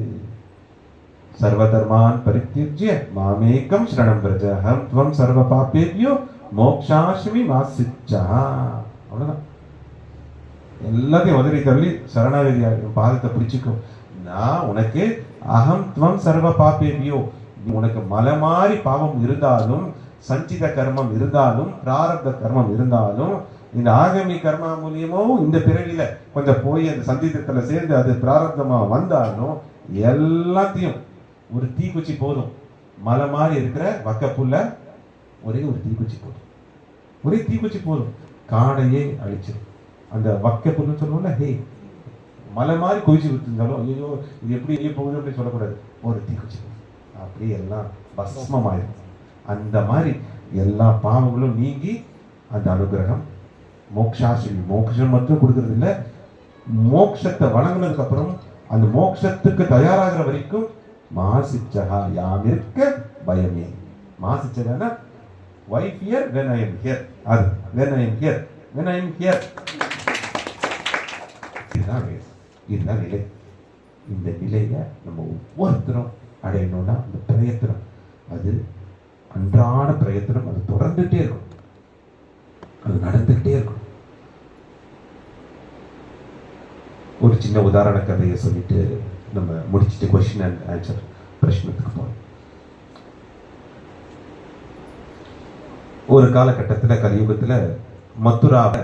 சர்வதர்மான் பரித்யஜ்ய மாமேகம் சரணம் பிரஜ அஹம் த்வம் சர்வ பாபேப்யோ மோக்ஷாஸ்மி மாசிச்சா. அவ்வளவுதான். எல்லாத்தையும் உதறி தள்ளி சரணாகதி பாதத்தை பிடிச்சிக்கும். நான் உனக்கு அகம் துவம் சர்வ பாப்பேபியோ, உனக்கு மலை மாறி பாவம் இருந்தாலும், சஞ்சித கர்மம் இருந்தாலும், பிராரப்த கர்மம் இருந்தாலும், இந்த ஆகமி கர்மா மூலியமோ இந்த பிறவியில கொஞ்சம் போய் அந்த சந்தித்தத்துல சேர்ந்து அது பிராரப்தமா வந்தாலும் எல்லாத்தையும் ஒரு தீக்குச்சி போதும். மலை மாதிரி இருக்கிற வக்கப்புள்ள ஒரே ஒரு தீக்குச்சி போதும். ஒரே தீக்குச்சி போதும், காடையே அழிச்சிடும். அந்த வக்கப்புல்னு சொல்லுவோம்ல, ஹே மலை மாதிரி கொதிச்சு விட்டுருந்தாலும் ஐயோ இது எப்படி போகுது அப்படின்னு சொல்லக்கூடாது. ஒரு தீக்குச்சி போதும், அப்படியே எல்லாம் பஸ்மமாயிடும். அந்த மாதிரி எல்லா பாவங்களும் நீங்கி அந்த அனுகிரகம் மோக்ஷாஸ்மி, மோக்ஷம் மட்டும் கொடுக்கறது இல்லை, மோக்ஷத்தை வழங்கினதுக்கு அப்புறம் அந்த மோக்ஷத்துக்கு தயாராகிற வரைக்கும் மாசிச்சகா, யாம் இருக்க பயமே. மாசிச்சகனா why fear when I am here, அது when I am here, when I am here. இதுதான் நிலை. இந்த நிலையை நம்ம ஒவ்வொருத்தரும் அடையணும்னா அந்த பிரயத்தனம், அது அன்றாட பிரயத்தனம், அது தொடர்ந்துட்டே இருக்கும், அது நடந்துகிட்டே இருக்கும். ஒரு சின்ன உதாரண கதையை சொல்லிட்டு நம்ம முடிச்சுட்டு கொஸ்டின் அண்ட் ஆன்சர் பிரச்சனத்துக்கு போறோம். ஒரு காலகட்டத்தில் கலியுகத்தில் மதுராவை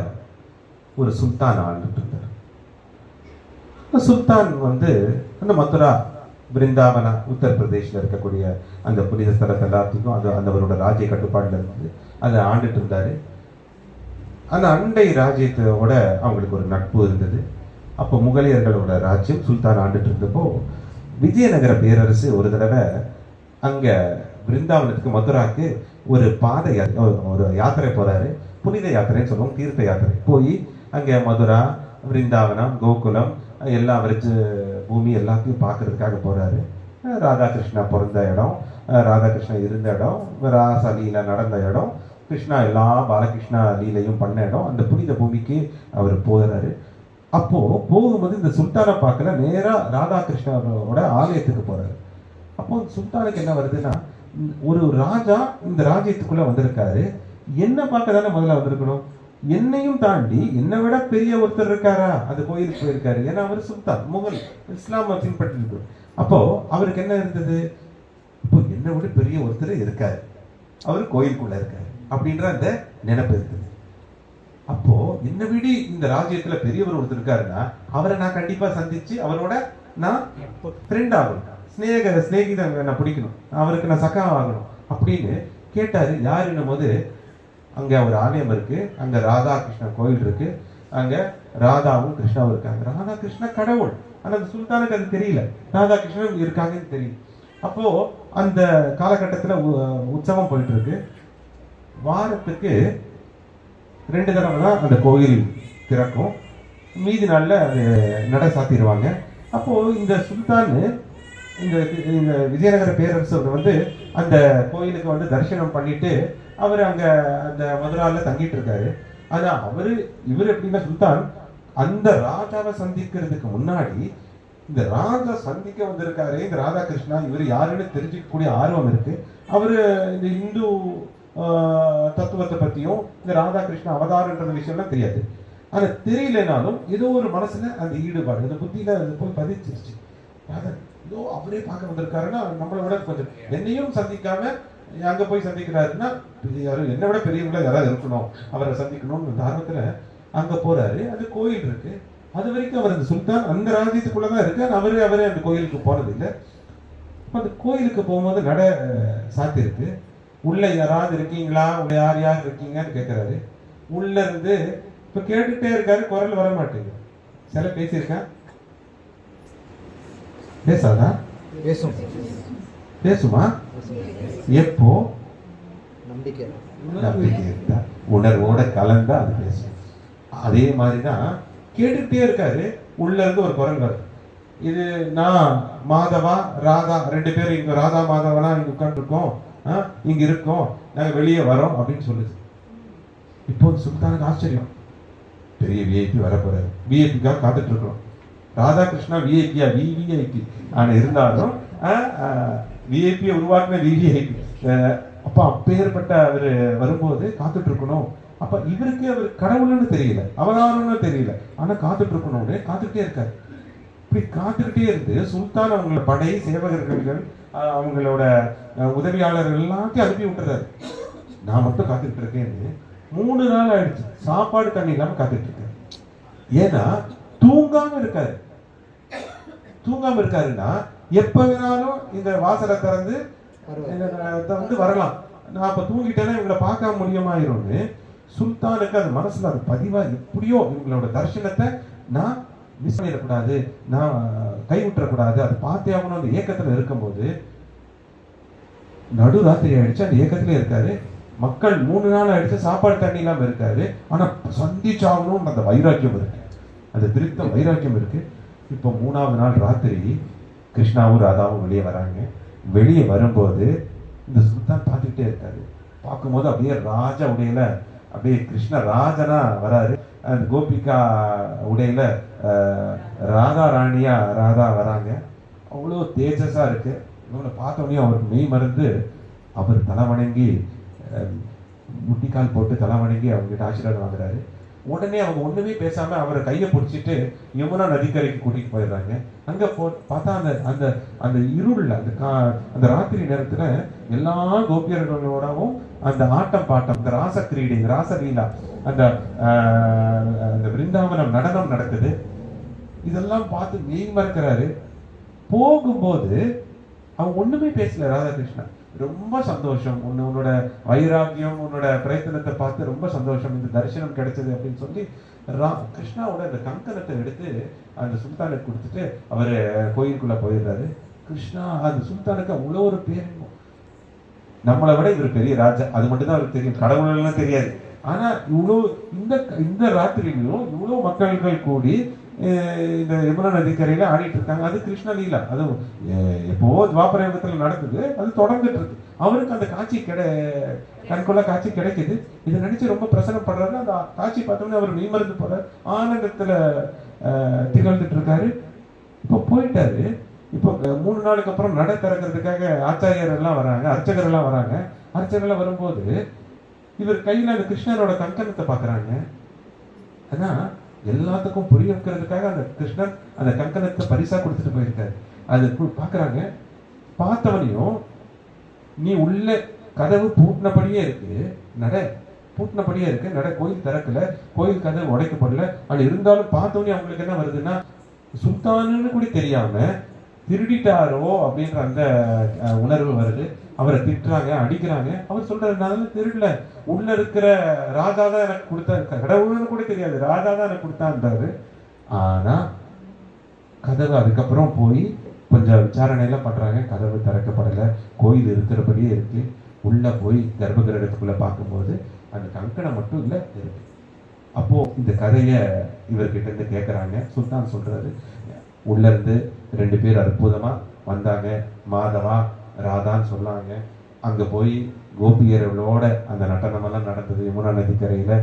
ஒரு சுல்தான் ஆண்டுட்டு இருந்தார். சுல்தான் அந்த மதுரா, பிருந்தாவனா, உத்தரப்பிரதேசில் இருக்கக்கூடிய அந்த புனித ஸ்தலத்தை எல்லாத்துக்கும் அது அவரோட ராஜ்ய கட்டுப்பாடுல இருந்து அதை ஆண்டுட்டு இருந்தாரு. அந்த அண்டை ராஜ்யத்தோட அவங்களுக்கு ஒரு நட்பு இருந்தது. அப்போ முகலியர்களோட ராஜ்யம் சுல்தான் ஆண்டுட்டு இருந்தப்போ விஜயநகர பேரரசு ஒரு தடவை அங்க பிருந்தாவனத்துக்கு மதுராக்கு ஒரு ஒரு யாத்திரை போறாரு. புனித யாத்திரைன்னு சொல்லுவோம், தீர்த்த யாத்திரை. போய் அங்க மதுரா, பிருந்தாவனம், கோகுலம் எல்லாம் வரைச்சு பூமி எல்லாத்தையும் பார்க்கறதுக்காக போறாரு. ராதாகிருஷ்ணா பிறந்த இடம், ராதாகிருஷ்ணா இருந்த இடம், ராசா லீலா நடந்த இடம், கிருஷ்ணா எல்லா பாலகிருஷ்ணா லீலையும் பண்ண இடம், அந்த புனித பூமிக்கு அவர் போகிறாரு. அப்போ போகும்போது இந்த சுல்தானை பார்க்கல, நேரா ராதாகிருஷ்ணரோட ஆலயத்துக்கு போறாரு. அப்போ சுல்தானுக்கு என்ன வருதுன்னா, ஒரு ராஜா இந்த ராஜ்யத்துக்குள்ள வந்திருக்காரு, என்ன பார்க்க தானே முதல்ல வந்திருக்கணும், என்னையும் தாண்டி என்னை விட பெரிய ஒருத்தர் இருக்காரா, அந்த கோயிலுக்கு போயிருக்காரு. ஏன்னா அவர் சுல்தான், முகல், இஸ்லாம பின்பற்றி. அப்போ அவருக்கு என்ன இருந்தது, இப்போ என்னை விட பெரிய ஒருத்தர் இருக்காரு, அவர் கோயிலுக்குள்ள இருக்காரு அப்படின்ற அந்த நினைப்பு இருக்குது. அப்போ என்ன விட இந்த ராஜ்யத்துல பெரியவர் ஒருத்தர் இருக்காருன்னா அவரை நான் கண்டிப்பா சந்திச்சு அவரோட நான் ஃப்ரெண்ட் ஆகணும், ஸ்நேகிதம் நான் பிடிக்கணும், அவருக்கு நான் சக்கா ஆகணும் அப்படின்னு கேட்டாரு. யாருன்னும் போது அங்க ஒரு ஆலயம் இருக்கு, அங்க ராதா கிருஷ்ணா கோயில் இருக்கு, அங்க ராதாவும் கிருஷ்ணாவும் இருக்காங்க. ராதா கிருஷ்ணா கடவுள், ஆனா அந்த சுல்தானுக்கு அது தெரியல, ராதா கிருஷ்ணன் இருக்காங்கன்னு தெரியும். அப்போ அந்த காலகட்டத்துல உற்சவம் போயிட்டு இருக்கு. வாரத்துக்கு 2 தடவை தான் அந்த கோயில் திறக்கும், மீதி நாள்ல நட சாத்திடுவாங்க. அப்போ இந்த சுல்தான் இந்த விஜயநகர பேரரசர் அந்த கோயிலுக்கு தரிசனம் பண்ணிட்டு அவர் அங்க அந்த மதுரால தங்கிட்டு இருக்காரு. ஆனா இவர் எப்படின்னா, சுல்தான் அந்த ராஜாவை சந்திக்கிறதுக்கு முன்னாடி இந்த ராஜா சந்திக்க வந்திருக்காரு இந்த ராதாகிருஷ்ணா, இவர் யாருன்னு தெரிஞ்சுக்கக்கூடிய ஆர்வம் இருக்கு. அவரு இந்த இந்து தத்துவத்தை பத்தியும் இந்த ராதாகிருஷ்ண அவதாரன்ற விஷயம்லாம் தெரியாது. ஆனா தெரியலனாலும் ஏதோ ஒரு மனசுல அந்த ஈடுபாடு, அந்த புத்தியில அது போய் பதிச்சிருச்சு. ஏதோ அவரே பார்க்க வந்திருக்காருன்னா நம்மளை விட கொஞ்சம் என்னையும் சந்திக்காம அங்க போய் சந்திக்கிறாருன்னா என்னை விட பெரியவங்கள யாராவது இருக்கணும், அவரை சந்திக்கணும்னு ஆர்வத்துல அங்க போறாரு. அது கோயில் இருக்கு, அது வரைக்கும் அவர் அந்த சுல்தான் அந்த ராஜ்யத்துக்குள்ளதான் இருக்கு, அவரே அந்த கோயிலுக்கு போனது இல்லை. அந்த கோயிலுக்கு போகும்போது நட சாத்தி இருக்கு. உள்ள யாராவது இருக்கீங்களா, உள்ள யார் யார் இருக்கீங்கன்னு கேட்கிறாரு. உள்ள இருந்து இப்ப கேட்டுட்டே இருக்காரு, குரல் வர மாட்டேங்குது. சில பேசியிருக்கா, பேசாதா, பேசுமா, எப்போ நம்பிக்கை இருந்தா உணர்வோட கலந்தா அது பேசும். அதே மாதிரிதான் கேட்டுட்டே இருக்காரு. உள்ள இருந்து ஒரு குரல் வருது, இது நான் மாதவா ராதா 2 பேரும் இங்க ராதா மாதவனா இங்க உட்காந்துருக்கோம், இங்க இருக்கோம், நாங்க வெளியே வரோம் அப்படின்னு சொல்லுது. இப்போ சுல்தானுக்கு ஆச்சரியம், பெரிய விஐபி வர போறாரு, விஐபிக்காக காத்துட்டு இருக்கிறோம். ராதாகிருஷ்ணா விஐபியா, விவிஐபி ஆனா இருந்தாலும் விஐபியை உருவாக்குன விவிஐபி. அப்ப அப்பேற்பட்ட அவரு வரும்போது காத்துட்டு இருக்கணும். அப்ப இவருக்கு அவர் கடவுள்னு தெரியல, அவதாரம்னு தெரியல, ஆனா காத்துட்டு இருக்கணும்னு காத்துக்கிட்டே இருக்காரு. இப்படி காத்துக்கிட்டே இருந்து சுல்தான் அவங்களோட படை சேவகர்கள் அவங்களோட உதவியாளர்கள் எல்லாத்தையும் அனுப்பி விட்டுறாரு. நான் மட்டும் காத்துக்கிட்டு இருக்கேன்னு 3 நாள் ஆயிடுச்சு. சாப்பாடு தண்ணி இல்லாம காத்துட்டு இருக்காரு. ஏன்னா தூங்காம இருக்காரு. தூங்காம இருக்காருன்னா எப்ப வேணாலும் இந்த வாசலை திறந்து வந்து வரலாம். நான் அப்ப தூங்கிட்டேன்னா இவங்களை பார்க்க முடியுமாயிரும்னு சுல்தானுக்கு அது மனசுல அது பதிவா, எப்படியோ இவங்களோட தரிசனத்தை நான் மிஸ் பண்ணிடக்கூடாது, நான் கைவிட்டுறக்கூடாது, அதை பார்த்தே ஆகணும் அந்த ஏக்கத்துல இருக்கும்போது நடுராத்திரி ஆயிடுச்சு. அந்த ஏக்கத்திலே இருக்காரு. மக்கள் 3 நாள் ஆயிடுச்சு, சாப்பாடு தண்ணி இல்லாம இருக்காரு. ஆனா சந்திச்சாகணும் அந்த வைராக்கியம் இருக்கு, அந்த திருத்த வைராக்கியம் இருக்கு. இப்போ 3ஆவது நாள் ராத்திரி கிருஷ்ணாவும் ராதாவும் வெளியே வராங்க. வெளியே வரும்போது இந்த சுல்தான் பார்த்துக்கிட்டே இருக்காரு. பார்க்கும்போது அப்படியே ராஜ உடையில, அப்படியே கிருஷ்ண ராஜனா வராரு. அந்த கோபிகா உடையில ராதா ராணியா ராதா வராங்க. அவ்வளோ தேஜஸா இருக்கு. இவங்களை பார்த்தோன்னே அவருக்கு மெய் மறந்து அவர் தலை வணங்கி முட்டிக்கால் போட்டு தலை வணங்கி அவங்ககிட்ட ஆசீர்வாதம் வாங்குறாரு. உடனே அவங்க ஒண்ணுமே பேசாம அவரை கையை பிடிச்சிட்டு யமுனா நதிக்கரைக்கு கூட்டிட்டு போயிடுறாங்க. அங்க பார்த்தா அந்த அந்த அந்த இருள்ல அந்த ராத்திரி நேரத்துல எல்லா கோபியர்களோடவும் அந்த ஆட்டம் பாட்டம், அந்த ராச கிரீடை, ராசலீலா, அந்த அந்த விருந்தாவனம் நடனம் நடக்குது. இதெல்லாம் பார்த்து மெய் மறக்கிறாரு. போகும்போது அவன் ஒண்ணுமே பேசல. ராதாகிருஷ்ணன் ரொம்ப சந்தோஷம், உன்னோட வைராக்கியம், உன்னோட பிரயத்தனத்தை பார்த்து ரொம்ப சந்தோஷம், இந்த தரிசனம் கிடைச்சது அப்படின்னு சொல்லி கிருஷ்ணாவோட அந்த கங்கணத்தை எடுத்து அந்த சுல்தானுக்கு கொடுத்துட்டு அவரு கோயிலுக்குள்ள போயிடுறாரு. கிருஷ்ணா அந்த சுல்தானுக்கு அவ்வளோ ஒரு பேர், நம்மளை விட இவர் பெரிய ராஜா, அது மட்டும் தான் அவருக்கு தெரியும், கடவுள்லாம் தெரியாது. ஆனா இவ்வளோ இந்த ராத்திரியிலும் இவ்வளோ மக்கள்கள் கூடி இந்த யமுனா நதிக்கரையில ஆடிட்டு இருக்காங்க. அது கிருஷ்ண லீலா, அது எப்போ துவாபர யுகத்துல நடக்குது, அது தொடர்ந்துட்டு இருக்கு. அவருக்கு அந்த காட்சி கண்கொள்ளா காட்சி கிடைக்குது. இதை நினைச்சு ரொம்ப பிரசனப்படுறாரு. அந்த காட்சி பார்த்தோம்னா அவர் மெய்மறந்து போறாரு, ஆனந்தத்துல திகழ்ந்துட்டு இருக்காரு. இப்போ போயிட்டாரு. இப்போ 3 நாளுக்கு அப்புறம் நட திறக்கிறதுக்காக ஆச்சாரியர் எல்லாம் வராங்க, அர்ச்சகர் எல்லாம் வராங்க. அர்ச்சகர் எல்லாம் வரும்போது இவர் கையில அந்த கிருஷ்ணரோட கங்கணத்தை பாக்குறாங்க. ஆனா எல்லாத்துக்கும் புரிய வைக்கிறதுக்காக அந்த கிருஷ்ணன் அந்த கங்கணத்தை பரிசா கொடுத்துட்டு போயிருக்காரு. அது பாக்குறாங்க. பார்த்தவனையும் நீ உள்ள கதவு பூட்டினபடியே இருக்கு, நட பூட்டினபடியே இருக்கு, நட கோயில் திறக்கல, கோயில் கதவு உடைக்கப்படல. ஆனா இருந்தாலும் பார்த்தவனே அவங்களுக்கு என்ன வருதுன்னா, சுல்தானுன்னு கூட தெரியாம திருடிட்டாரோ அப்படின்ற அந்த உணர்வு வருது. அவரை திட்டுறாங்க, அடிக்கிறாங்க. அவர் சொல்றாரு, நான் திருடல, உள்ள இருக்கிற ராஜா தான் எனக்கு கொடுத்தா, கடவுள்னு கூட தெரியாது, ராஜா தான் எனக்கு கொடுத்தான்றாரு. ஆனா கதவு அதுக்கப்புறம் போய் கொஞ்சம் விசாரணையெல்லாம் பண்றாங்க. கதவு திறக்கப்படலை, கோயில் இருக்கிறபடியே இருக்கு. உள்ள போய் கர்ப்பகிரகத்துக்குள்ள பார்க்கும்போது அந்த கங்கணம் மட்டும் இல்லை இருக்கு. அப்போ இந்த கதையை இவர்கிட்ட இருந்து கேட்கறாங்க. சுல்தான் சொல்றாரு, உள்ள இருந்து 2 பேர் அற்புதமா வந்தாங்க, மாதவா ராதான்னு சொன்னாங்க. அங்க போய் கோபியர்களோட அந்த நடனமெல்லாம் நடந்தது யமுனா நதிக்கரையில.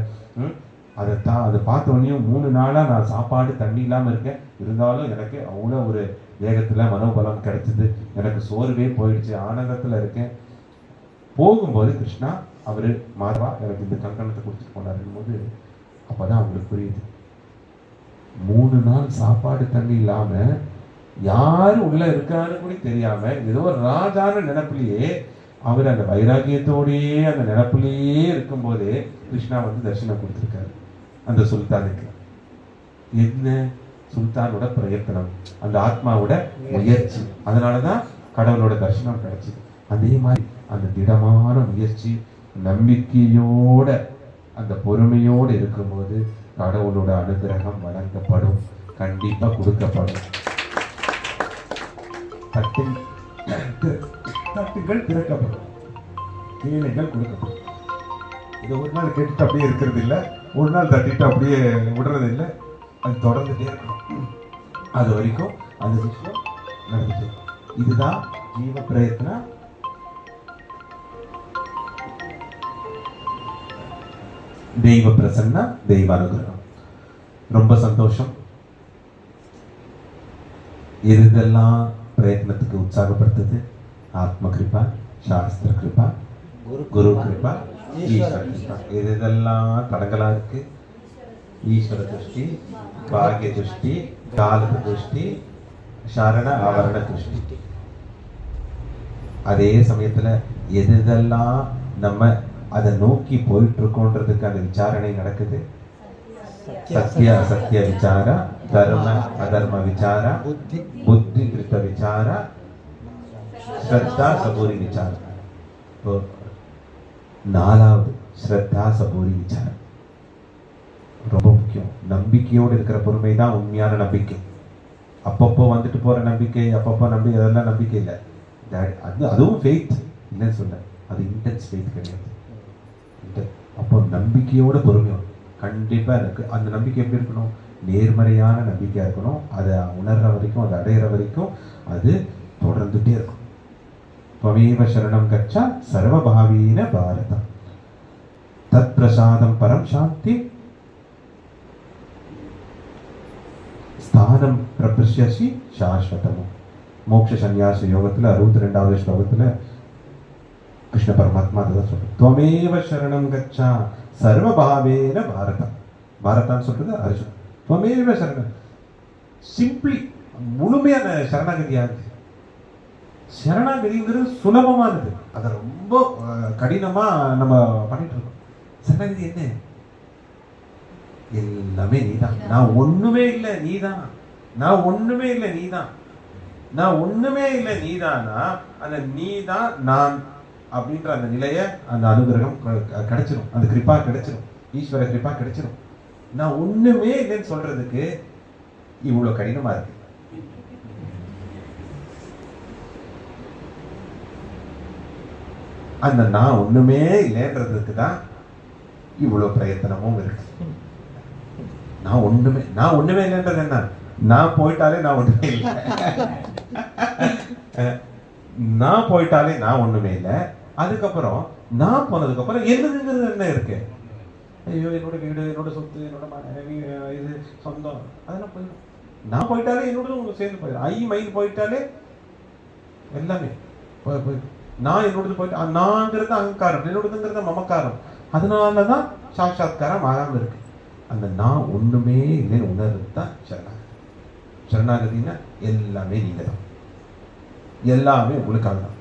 அதை பார்த்தோன்னையும் 3 நாளா நான் சாப்பாடு தண்ணி இல்லாம இருக்கேன். இருந்தாலும் எனக்கு அவ்வளோ ஒரு வேகத்துல மனோபலம் கிடைச்சது, எனக்கு சோர்வே போயிடுச்சு, ஆனந்தத்துல இருக்கேன். போகும்போது கிருஷ்ணா அவரு மாதவா எனக்கு இந்த கங்கணத்தை கொடுத்துட்டு போனாருன்னு போது அப்பதான் அவங்களுக்கு புரியுது, 3 நாள் சாப்பாடு தண்ணி இல்லாம யாரு உள்ள இருக்கான்னு கூட தெரியாம ஏதோ ஒரு ராஜான நினைப்புலயே அவர் அந்த வைராகியத்தோடயே அந்த நினைப்புலயே இருக்கும் போதே கிருஷ்ணா வந்து தரிசனம் கொடுத்திருக்காரு அந்த சுல்தானுக்கு. என்ன? சுல்தானோட பிரயத்தனம், அந்த ஆத்மாவோட முயற்சி, அதனாலதான் கடவுளோட தரிசனம் கிடைச்சது. அதே மாதிரி அந்த திடமான முயற்சி, நம்பிக்கையோட அந்த பொறுமையோடு இருக்கும்போது கடவுளோட அனுகிரகம் வழங்கப்படும், கண்டிப்பா கொடுக்கப்படும். தட்டுகள் திறக்கப்படும், கேள்விகள் கொடுக்கப்படும். இதை ஒரு நாள் கேட்டுட்டு அப்படியே இருக்கிறது இல்லை, ஒரு நாள் தட்டிட்டு அப்படியே விடுறது இல்லை, அது தொடர்ந்துட்டே இருக்கணும். அது வரைக்கும் அந்த விஷயம் நடந்துட்டு. இதுதான் ஜீவ பிரயத்னா. தெய்வ பிரசன்னா, தெய்வ அனுகிரகம். ரொம்ப சந்தோஷம். எதெல்லாம் பிரயத்னத்துக்கு உற்சாகப்படுத்துது? ஆத்ம கிருபா, சாஸ்திர கிருபா, குரு கிருபா, ஈஸ்வர கிருபா. இதெல்லாம் தடங்களா இருக்கு. ஈஸ்வர திருஷ்டி, பாகிய திருஷ்டி, காலக திருஷ்டி, சரண ஆவரண திருஷ்டி. அதே சமயத்துல எதெல்லாம் நம்ம அதை நோக்கி போயிட்டு இருக்கோன்றதுக்கான விசாரணை நடக்குது. சத்திய அசத்திய விசார, தர்ம அதர்ம விசார, புத்தி கிருத்த விசார, ஸ்ரத்தா சபூரி விசார. நாலாவது ஸ்ரத்தா சபூரி விசாரம் ரொம்ப முக்கியம். நம்பிக்கையோடு இருக்கிற பொறுமை தான் உண்மையான நம்பிக்கை. அப்பப்போ வந்துட்டு போற நம்பிக்கை, அப்பப்போ அதெல்லாம் நம்பிக்கை இல்லை. அதுவும் ஃபெய்த் இல்லைன்னு சொல்ல, அது இன்டென்ஸ் ஃபெய்த் கிடையாது. அப்போ நம்பிக்கையோட பொறுமையும் கண்டிப்பா இருக்கு. அந்த நம்பிக்கை எப்படி இருக்கணும்? நேர்மறையான நம்பிக்கையா இருக்கணும். அதை உணர்ற வரைக்கும், அதை அடையிற வரைக்கும் அது தொடர்ந்துட்டே இருக்கும். त्वमेव शरणं गच्छ सर्वभावीन भारत तत्प्रसादं परम शांति स्थानं प्रपश्यसि शाश्वतम. மோட்ச சந்நியாச யோகத்துல 62வது ஸ்லோகத்துல கிருஷ்ண பரமாத்மா அதை சொல்றார். त्वमेव शरणं गच्छ सर्वभावेन भारत. பாரதான்னு சொல்றது அர்ஜுன். त्वमेव शरणं சிம்பிளி முழுமையான சரணாகதியாது. சரணாகதிங்கிறது சுலபமானது. அதை ரொம்ப கடினமா நம்ம பண்ணிட்டு இருக்கோம். சரணாகதி என்ன? எல்லாமே நீதான், நான் ஒண்ணுமே இல்லை நீதான், நான் ஒண்ணுமே இல்லை நீதான், நான் ஒண்ணுமே இல்லை நீதானா அந்த நீதான் நான் அப்படின்ற அந்த நிலைய, அந்த அனுகிரகம் கிடைச்சிடும், அந்த கிருபா கிடைச்சிடும், ஈஸ்வர கிருபா கிடைச்சிடும். நான் ஒண்ணுமே இல்லைன்னு சொல்றதுக்கு இவ்வளவு கடினமா இருக்கு. அந்த நான் ஒண்ணுமே இல்லைன்றதுக்கு தான் இவ்வளவு பிரயத்தனமும் இருக்கு. நான் ஒண்ணுமே இல்லைன்றது என்ன? நான் போயிட்டாலே நான் ஒண்ணுமே இல்லை, நான் போயிட்டாலே நான் ஒண்ணுமே இல்லை. அதுக்கப்புறம் நான் போனதுக்கு அப்புறம் என்னதுங்கிறது என்ன இருக்கு? ஐயோ என்னோட வீடு, என்னோட சொத்து, என்னோட மனைவி, இது சொந்தம், அதெல்லாம் போயிடும். நான் போயிட்டாலே என்னோட சேர்ந்து போயிடும். ஐ மைண்ட் போயிட்டாலே எல்லாமே போயிடும். நான் என்னோடது போயிட்டு, நான்ங்கிறது அகங்காரம், என்னோடதுங்கிறது மமக்காரம். அதனாலதான் சாட்சாத்காரம் ஆகாம இருக்கு. அந்த நான் ஒண்ணுமே இல்லைன்னு உணர்வு தான் சரணாகதி. சரணாகதினா எல்லாமே நீங்க தான், எல்லாமே உங்களுக்காக தான்.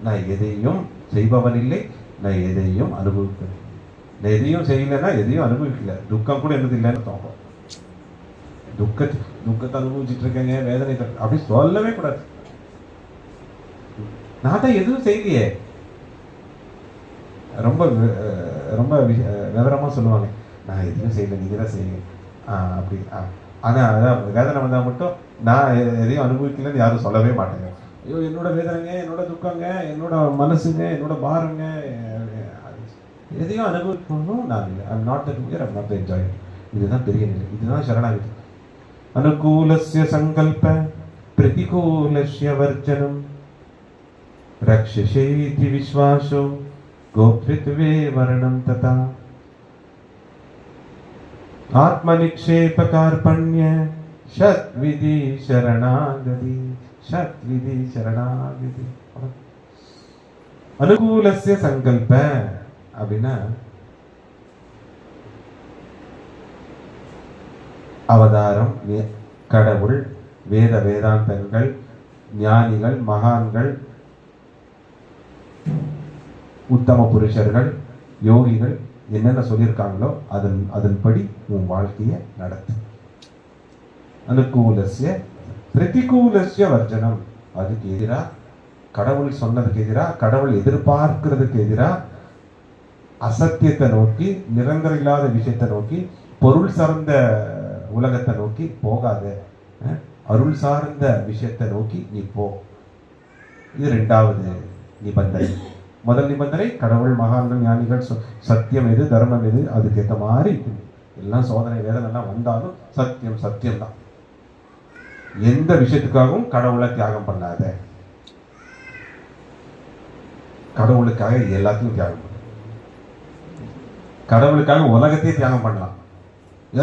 நான் எதையும் செய்பவன் இல்லை, நான் எதையும் அனுபவிக்கிறேன். நான் எதையும் செய்யலைன்னா எதையும் அனுபவிக்கல. துக்கம் கூட என்னது இல்லைன்னு தோணும். துக்கத்தை அனுபவிச்சுட்டு இருக்கேங்க, வேதனை அப்படி சொல்லவே கூடாது. நான் தான் எதுவும் செய்யலையே. ரொம்ப ரொம்ப விவரமா சொல்லுவாங்க, நான் எதுவும் செய்யல, நீங்க தான் செய்யுங்க அப்படி. ஆனா அதான் வேதனை வந்தா மட்டும் நான் எதையும் அனுபவிக்கலன்னு யாரும் சொல்லவே மாட்டாங்க. ஐயோ என்னோட வேதனைங்க, என்னோட துக்கங்க, என்னோட மனசுங்க, என்னோட பாருங்க, எதையும் அனுபவிக்கணும் நான் இல்லை. I'm not the doer, I'm not த என்ஜாயர். இதுதான் பெரிய நிலை, இதுதான் சரணாகதி. அனுகூலஸ்ய சங்கல்ப பிரதிகூலஸ்ய வர்ஜனம் ரக்ஷசேதி விஸ்வாசோ கோப்ரித்வே வரணம் ததா ஆத்மநிக்ஷேப கார்பண்ய சத்விதி சரணாகதி. சத்விதி சரணாகதி. அனுகூலஸ்ய சங்கல்ப அப்படின்னா அவதாரம், கடவுள், வேத வேதாந்தங்கள், ஞானிகள், மகான்கள், உத்தம புருஷர்கள், யோகிகள் என்னென்ன சொல்லியிருக்காங்களோ அதன்படி உன் வாழ்க்கையை நடத்து. அனுகூலஸ்ய பிரதிகூலஸ்ய வர்ஜனம். அதுக்கு எதிரா, கடவுள் சொன்னதுக்கு எதிரா, கடவுள் எதிர்பார்க்கிறதுக்கு எதிரா, அசத்தியத்தை நோக்கி, நிரந்தரம் இல்லாத விஷயத்தை நோக்கி, பொருள் சார்ந்த உலகத்தை நோக்கி போகாத, அருள் சார்ந்த விஷயத்தை நோக்கி நீ போ. இது 2வது நிபந்தனை. முதல் நிபந்தனை கடவுள், மகான்கள், ஞானிகள், சத்தியம் எது, தர்மம் எது, அதுக்கு ஏற்ற மாதிரி எல்லாம் சோதனை வேதனை எல்லாம் வந்தாலும் சத்தியம் சத்தியம் தான். எந்த விஷயத்துக்காகவும் கடவுளை தியாகம் பண்ணாத. கடவுளுக்காக எல்லாத்தையும் தியாகம் பண்ண. கடவுளுக்காக உலகத்தையும் தியாகம் பண்ணலாம்,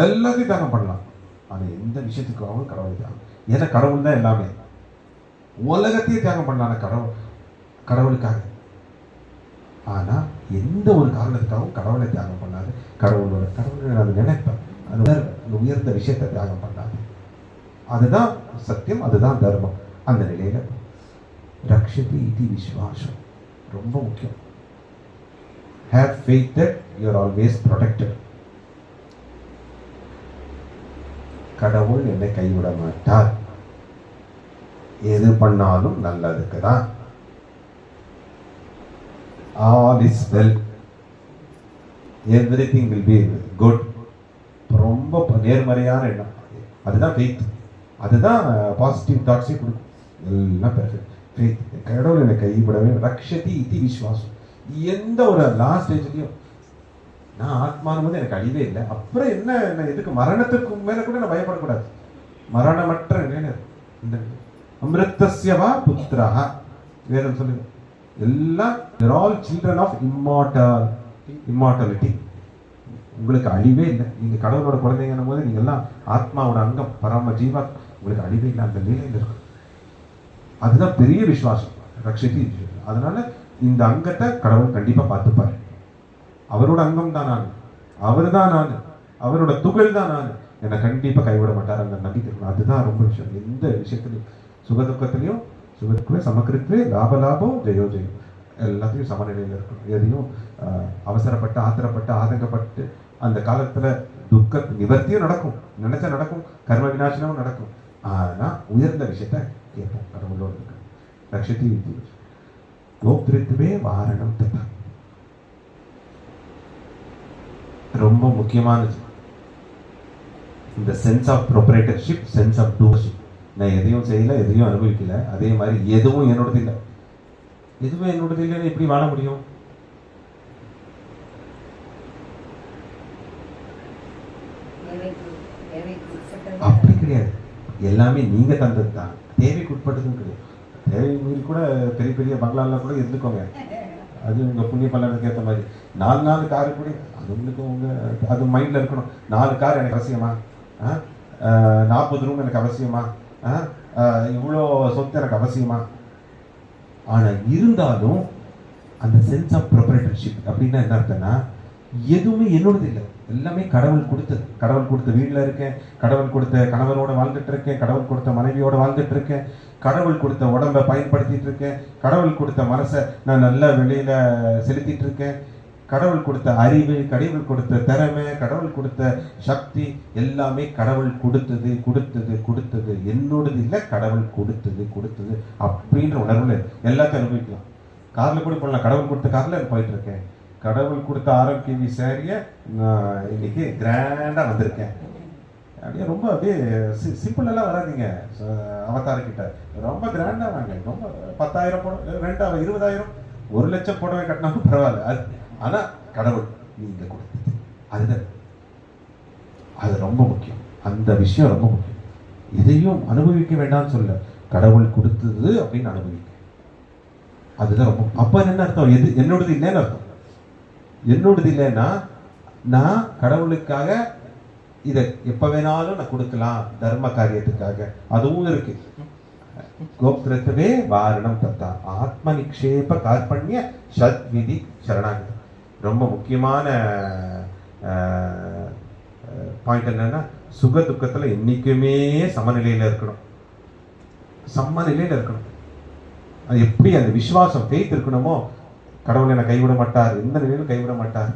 எல்லாத்தையும் தியாகம் பண்ணலாம். ஆனா எந்த விஷயத்துக்காகவும் கடவுளை தியாகம், ஏன்னா கடவுள் தான் எல்லாமே. உலகத்தையும் தியாகம் பண்ணலாம் கடவுளுக்காக. ஆனா எந்த ஒரு காரணத்துக்காகவும் கடவுளை தியாகம் பண்ணாது. கடவுளை நான் நினைப்பேன், அது உயர்ந்த விஷயத்தை தியாகம் பண்ணாது. அதுதான் சத்தியம், அதுதான் தர்மம். அந்த நிலையில ரக்ஷதி இது விஸ்வாசம் ரொம்ப முக்கியம். Have faith that you are always protected. கடவுள் என்னை கைவிட மாட்டார், எது பண்ணாலும் நல்லதுக்கு தான். All is well, everything will be good. ரொம்ப நேர்மறையான எண்ணம், அதுதான் ஃபெய்த், அதுதான் பாசிட்டிவ் தாட்ஸே கொடுக்கும். எல்லாம் பெர்ஃபெக்ட் ஃபெய்த். கடவுள் என்னை கைவிடவே. ரக்ஷதி இது விஸ்வாசம். எந்த ஒரு லாஸ்ட் ஸ்டேஜ்லையும் நான் ஆத்மானும் போது எனக்கு அழிவே இல்லை, அப்புறம் என்ன எதுக்கு மரணத்துக்கு மேலே கூட நான் பயப்படக்கூடாது. மரணமற்ற நிலை. இந்த அமிர்தஸ்யவா புத்திரஹா வேதம் சொல்லுங்க. எல்லாம் ஆல் சில்ட்ரன் ஆஃப் இம்மார்டாலிட்டி. உங்களுக்கு அழிவே இல்லை. நீங்க கடவுளோட குழந்தைங்கன்னும் போது நீங்க எல்லாம் ஆத்மாவோட அங்கம், பரம ஜீவா. உங்களுக்கு அழிவே இல்லை, அந்த நிலையில் இருக்கும். அதுதான் பெரிய விசுவாசம், ரக்ஷதி. அதனால இந்த அங்கத்தை கடவுள் கண்டிப்பா பார்த்துப்பாரு. அவரோட அங்கம் தான் நான், அவர் தான் நான், அவரோட துகள் தான் நான், என்னை கண்டிப்பா கைவிட மாட்டார். அந்த நம்பிக்கை இருக்கணும். அதுதான் ரொம்ப விஷயம். எந்த விஷயத்திலையும் சுகதுக்கத்திலையும் சுகத்துக்குவே சமக்கிருத்துவே லாபம் ஜெயோ ஜெயம், எல்லாத்தையும் சமநிலையில் இருக்கணும். எதையும் அவசரப்பட்டு ஆத்திரப்பட்டு ஆதங்கப்பட்டு அந்த காலத்துல துக்க நிவர்த்தியும் நடக்கும், நினைச்சா நடக்கும், கர்ம விநாசனமும் நடக்கும். ஆனா உயர்ந்த விஷயத்த கேட்போம் கடவுளோடு இருக்கு. ரக்ஷதி விதி கோப்திருத்துவே வாரணம் ததா ரொம்ப முக்கியமானது. இந்த sense of proprietorship, sense of doership. நான் எதையும் செய்யல, எதையும் அனுபவிக்கல, அதே மாதிரி எதுவும் என்னோடது இல்லை. எதுவும் என்னோடது இல்லைன்னு எப்படி வாழ முடியும்? அப்படி கிடையாது. எல்லாமே நீங்க தந்தது தான். தேவைக்கு உட்பட்டதும் கிடையாது. தேவை மீறி கூட பெரிய பெரிய பங்களாலாம் கூட இருந்துக்கோங்க, அது உங்க புண்ணிய பலனுக்கு ஏற்ற மாதிரி. 4 காரு கூட அது உங்களுக்கு உங்க அது மைண்ட்ல இருக்கணும். 4 கார் எனக்கு அவசியமா? 40 ரூம் எனக்கு அவசியமா? இவ்வளோ சொத்து எனக்கு அவசியமா? ஆனா இருந்தாலும் அந்த சென்ஸ் ஆஃப் ப்ரொப்ரைட்டர்ஷிப் அப்படின்னா என்ன அர்த்தம்னா, எதுவுமே என்னோடது இல்லை, எல்லாமே கடவுள் கொடுத்தது. கடவுள் கொடுத்த வீட்டில் இருக்கேன், கடவுள் கொடுத்த கணவரோட வாழ்ந்துட்டு இருக்கேன், கடவுள் கொடுத்த மனைவியோட வாழ்ந்துட்டு இருக்கேன், கடவுள் கொடுத்த உடம்பை பயன்படுத்திட்டு இருக்கேன், கடவுள் கொடுத்த மனசை நான் நல்ல வெளியில செலுத்திட்டு இருக்கேன், கடவுள் கொடுத்த அறிவு, கடவுள் கொடுத்த திறமை, கடவுள் கொடுத்த சக்தி எல்லாமே கடவுள் கொடுத்தது கொடுத்தது கொடுத்தது. என்னோடது இல்லை, கடவுள் கொடுத்தது கொடுத்தது அப்படின்ற உணர்வுல எல்லாத்தையும் அனுபவிக்கலாம். கார்ல கூட போடலாம், கடவுள் கொடுத்த கார்ல போயிட்டு இருக்கேன், கடவுள் கொடுத்த ஆரோக்கிய சேரிய இன்னைக்கு கிராண்டா வந்திருக்கேன். அப்படியே ரொம்ப அப்படியே சிம்பிளெல்லாம் வராதிங்க. அவதாரக்கிட்ட ரொம்ப கிராண்டா வாங்க, ரொம்ப 10,000 புடவை, 20,000 1 லட்சம் புடவை கட்டினாலும் பரவாயில்ல. அது ஆனா கடவுள் நீங்க கொடுத்தது, அதுதான் அது ரொம்ப முக்கியம். அந்த விஷயம் ரொம்ப முக்கியம். எதையும் அனுபவிக்க வேண்டாம்னு சொல்ல, கடவுள் கொடுத்தது அப்படின்னு அனுபவிக்க, அதுதான் ரொம்ப. அப்ப என்ன அர்த்தம்? எது என்னோடது இல்லைன்னு அர்த்தம். என்னோடது இல்லைன்னா நான் கடவுளுக்காக இதை எப்ப வேணாலும் நான் கொடுக்கலாம், தர்ம காரியத்துக்காக, அதுவும் இருக்கு. கோப்திரத்துவே வாரணம் தத்தா ஆத்ம நிக்ஷேப கார்பண்ய சத் விதி சரணாகதி. ரொம்ப முக்கியமான பாயிண்ட் என்னன்னா, சுக துக்கத்துல என்னைக்குமே சமநிலையில இருக்கணும், சமநிலையில இருக்கணும். அது எப்படி அந்த விசுவாசம் ஃபெய்த் இருக்கணுமோ, கடவுள் என்னை கைவிட மாட்டார், எந்த நிலையிலும் கைவிட மாட்டார்.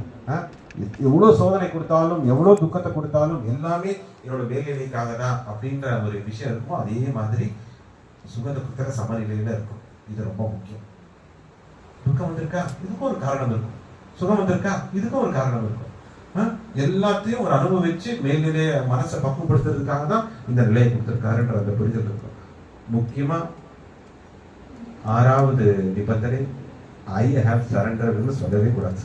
எவ்வளோ சோதனை கொடுத்தாலும், எவ்வளோ துக்கத்தை கொடுத்தாலும் எல்லாமே என்னோட மேல்நிலைக்காக தான் அப்படின்ற ஒரு விஷயம் இருக்குமோ, அதே மாதிரி சுக துக்கத்துல சமநிலையில இருக்கும். இது ரொம்ப முக்கியம். துக்கம் வந்திருக்கா, இதுக்கும் ஒரு காரணம் இருக்கும். சுகம் வந்திருக்கா, இதுக்கும் ஒரு காரணம் இருக்கும். எல்லாத்தையும் ஒரு அனுபவிச்சு மேல்நிலைய மனசை பக்குவப்படுத்துறதுக்காக தான் இந்த நிலையை கொடுத்திருக்காருன்ற அந்த புரிதல் இருக்கும். முக்கியமா 6வது நிபந்தனை, ஐ ஹேவ் சரண்டர்னு சொல்லவே கூடாது.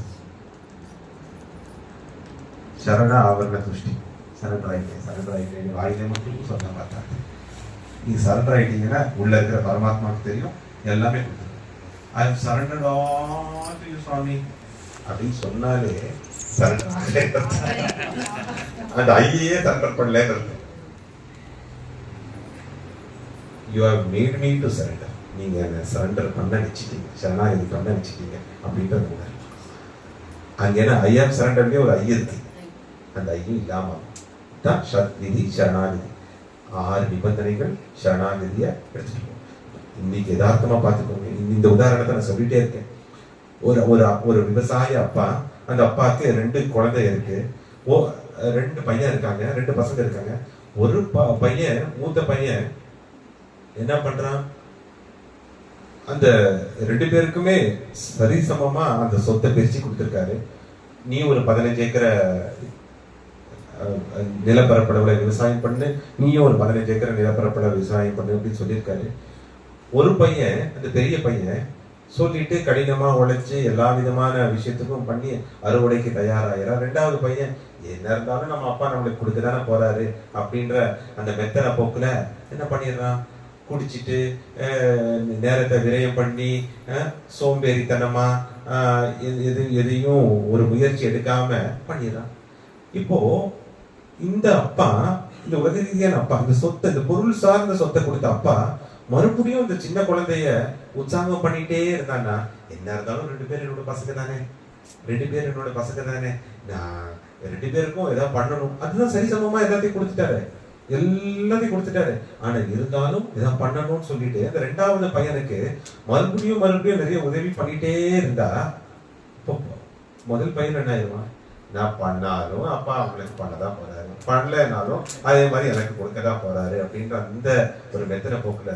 சரண ஆவரண துஷ்டி, சரண்டர் ஆயிட்டேன் வாயிலே மட்டும் சொல்ல மாட்டாங்க. நீங்க சரண்டர் ஆயிட்டீங்கன்னா உள்ள இருக்கிற பரமாத்மாவுக்கு தெரியும், எல்லாமே கொடுத்துருங்க. I have surrendered all to you Swami அப்படின்னு சொன்னாலே சரண்டர், அந்த ஐயே சரண்டர் பண்ணலன்னு இருக்கு. You have made me to surrender. நீங்க என்ன சரண்டர் பண்ண வச்சுட்டீங்க, சரணாகதி பண்ண வச்சுட்டீங்க அப்படின்றது உணர்வு. அங்க என்ன ஐ ஆம் சரண்டர்லயே ஒரு ஐ இருக்கு, அந்த ஐயும் இல்லாம தான் விதி சரணாகதி. 6 நிபந்தனைகள் சரணாகதிய எடுத்துட்டு போகும். இன்னைக்கு யதார்த்தமா பார்த்துக்கோங்க. இந்த உதாரணத்தை நான் சொல்லிட்டே இருக்கேன். ஒரு விவசாய அப்பா, அந்த அப்பாவுக்கு 2 குழந்தை இருக்கு. 2 பையன் இருக்காங்க, 2 பசங்க இருக்காங்க. ஒரு பையன், மூத்த பையன் என்ன பண்றான், அந்த 2 பேருக்குமே சரிசமமா அந்த சொத்தை பிரிச்சு கொடுத்திருக்காரு. நீ ஒரு 15 ஏக்கரை நிலப்பரப்பளவுல விவசாயம் பண்ணு, நீயும் ஒரு 15 ஏக்கரை நிலப்பரப்பளவு விவசாயம் பண்ணு அப்படின்னு சொல்லியிருக்காரு. ஒரு பையன், அந்த பெரிய பையன் சொல்லிட்டு கடினமா உழைச்சு எல்லா விதமான விஷயத்துக்கும் பண்ணி அறுவடைக்கு தயாராகிறான். 2வது பையன் என்ன இருந்தாலும் நம்ம அப்பா நம்மளுக்கு கொடுக்கதானே போறாரு அப்படின்ற அந்த மெத்தன போக்குல என்ன பண்ணிடுறான், குடிச்சிட்டு நேரத்தை விரயம் பண்ணி சோம்பேறித்தனமா எதையும் ஒரு முயற்சி எடுக்காம பண்ணிடுறான். இப்போ இந்த அப்பா, இந்த உலக ரீதியான அப்பா, இந்த சொத்தை, இந்த பொருள் சார்ந்த சொத்தை கொடுத்த அப்பா மறுபடியும் இந்த சின்ன குழந்தைய உற்சாகம் பண்ணிட்டே இருந்தான்னா, என்ன இருந்தாலும் 2 பேர் என்னோட பசங்க தானே, 2 பேர் என்னோட பசங்க தானே, நான் 2 பேருக்கும் ஏதாவது பண்ணணும், அதுதான் சரிசமமா எல்லாத்தையும் கொடுத்துட்டாரு, எல்லாத்தையும் கொடுத்துட்டாரு. ஆனா இருந்தாலும் ஏதாவது பண்ணணும்னு சொல்லிட்டு அந்த 2வது பையனுக்கு மறுபடியும் நிறைய உதவி பண்ணிட்டே இருந்தா, இப்போ முதல் பையன் என்ன ஆயிடுவான், நான் பண்ணாலும் அப்பா அவங்களுக்கு பண்ணதான் போறாரு, பண்ணலனாலும் அதே மாதிரி எனக்கு கொடுக்கதான் போறாரு அப்படின்ற அந்த ஒரு மெத்தன போக்குல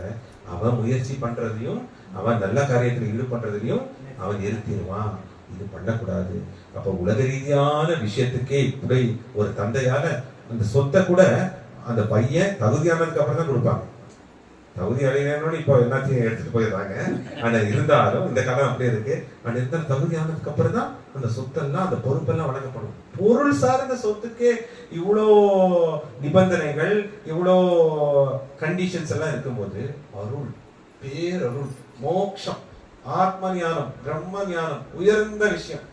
அவன் முயற்சி பண்றதையும் அவன் நல்ல காரியத்தில் ஈடுபடுறதையும் அவன் நிறுத்திடுவான். இது பண்ணக்கூடாது. அப்ப உலக ரீதியான விஷயத்துக்கே இப்படி ஒரு தந்தையால அந்த சொத்தை கூட அந்த பையன் தகுதியானதுக்கு அப்புறம் தான் கொடுப்பாங்க. தகுதி அடையணும்னு இப்போ எல்லாத்தையும் எடுத்துட்டு போயிடுறாங்க. ஆனா இருந்தாலும் இந்த காலம் அப்படியே இருக்கு. ஆனா இருந்தாலும் தகுதி ஆனதுக்கு அப்புறம் தான் அந்த சொத்தெல்லாம், அந்த பொறுப்பெல்லாம் வழங்கப்படும். பொருள் சார்ந்த சொத்துக்கே இவ்வளோ நிபந்தனைகள், இவ்வளோ கண்டிஷன்ஸ் எல்லாம் இருக்கும்போது அருள், பேரருள், மோட்சம், ஆத்ம ஞானம், பிரம்ம ஞானம், உயர்ந்த விஷயம்,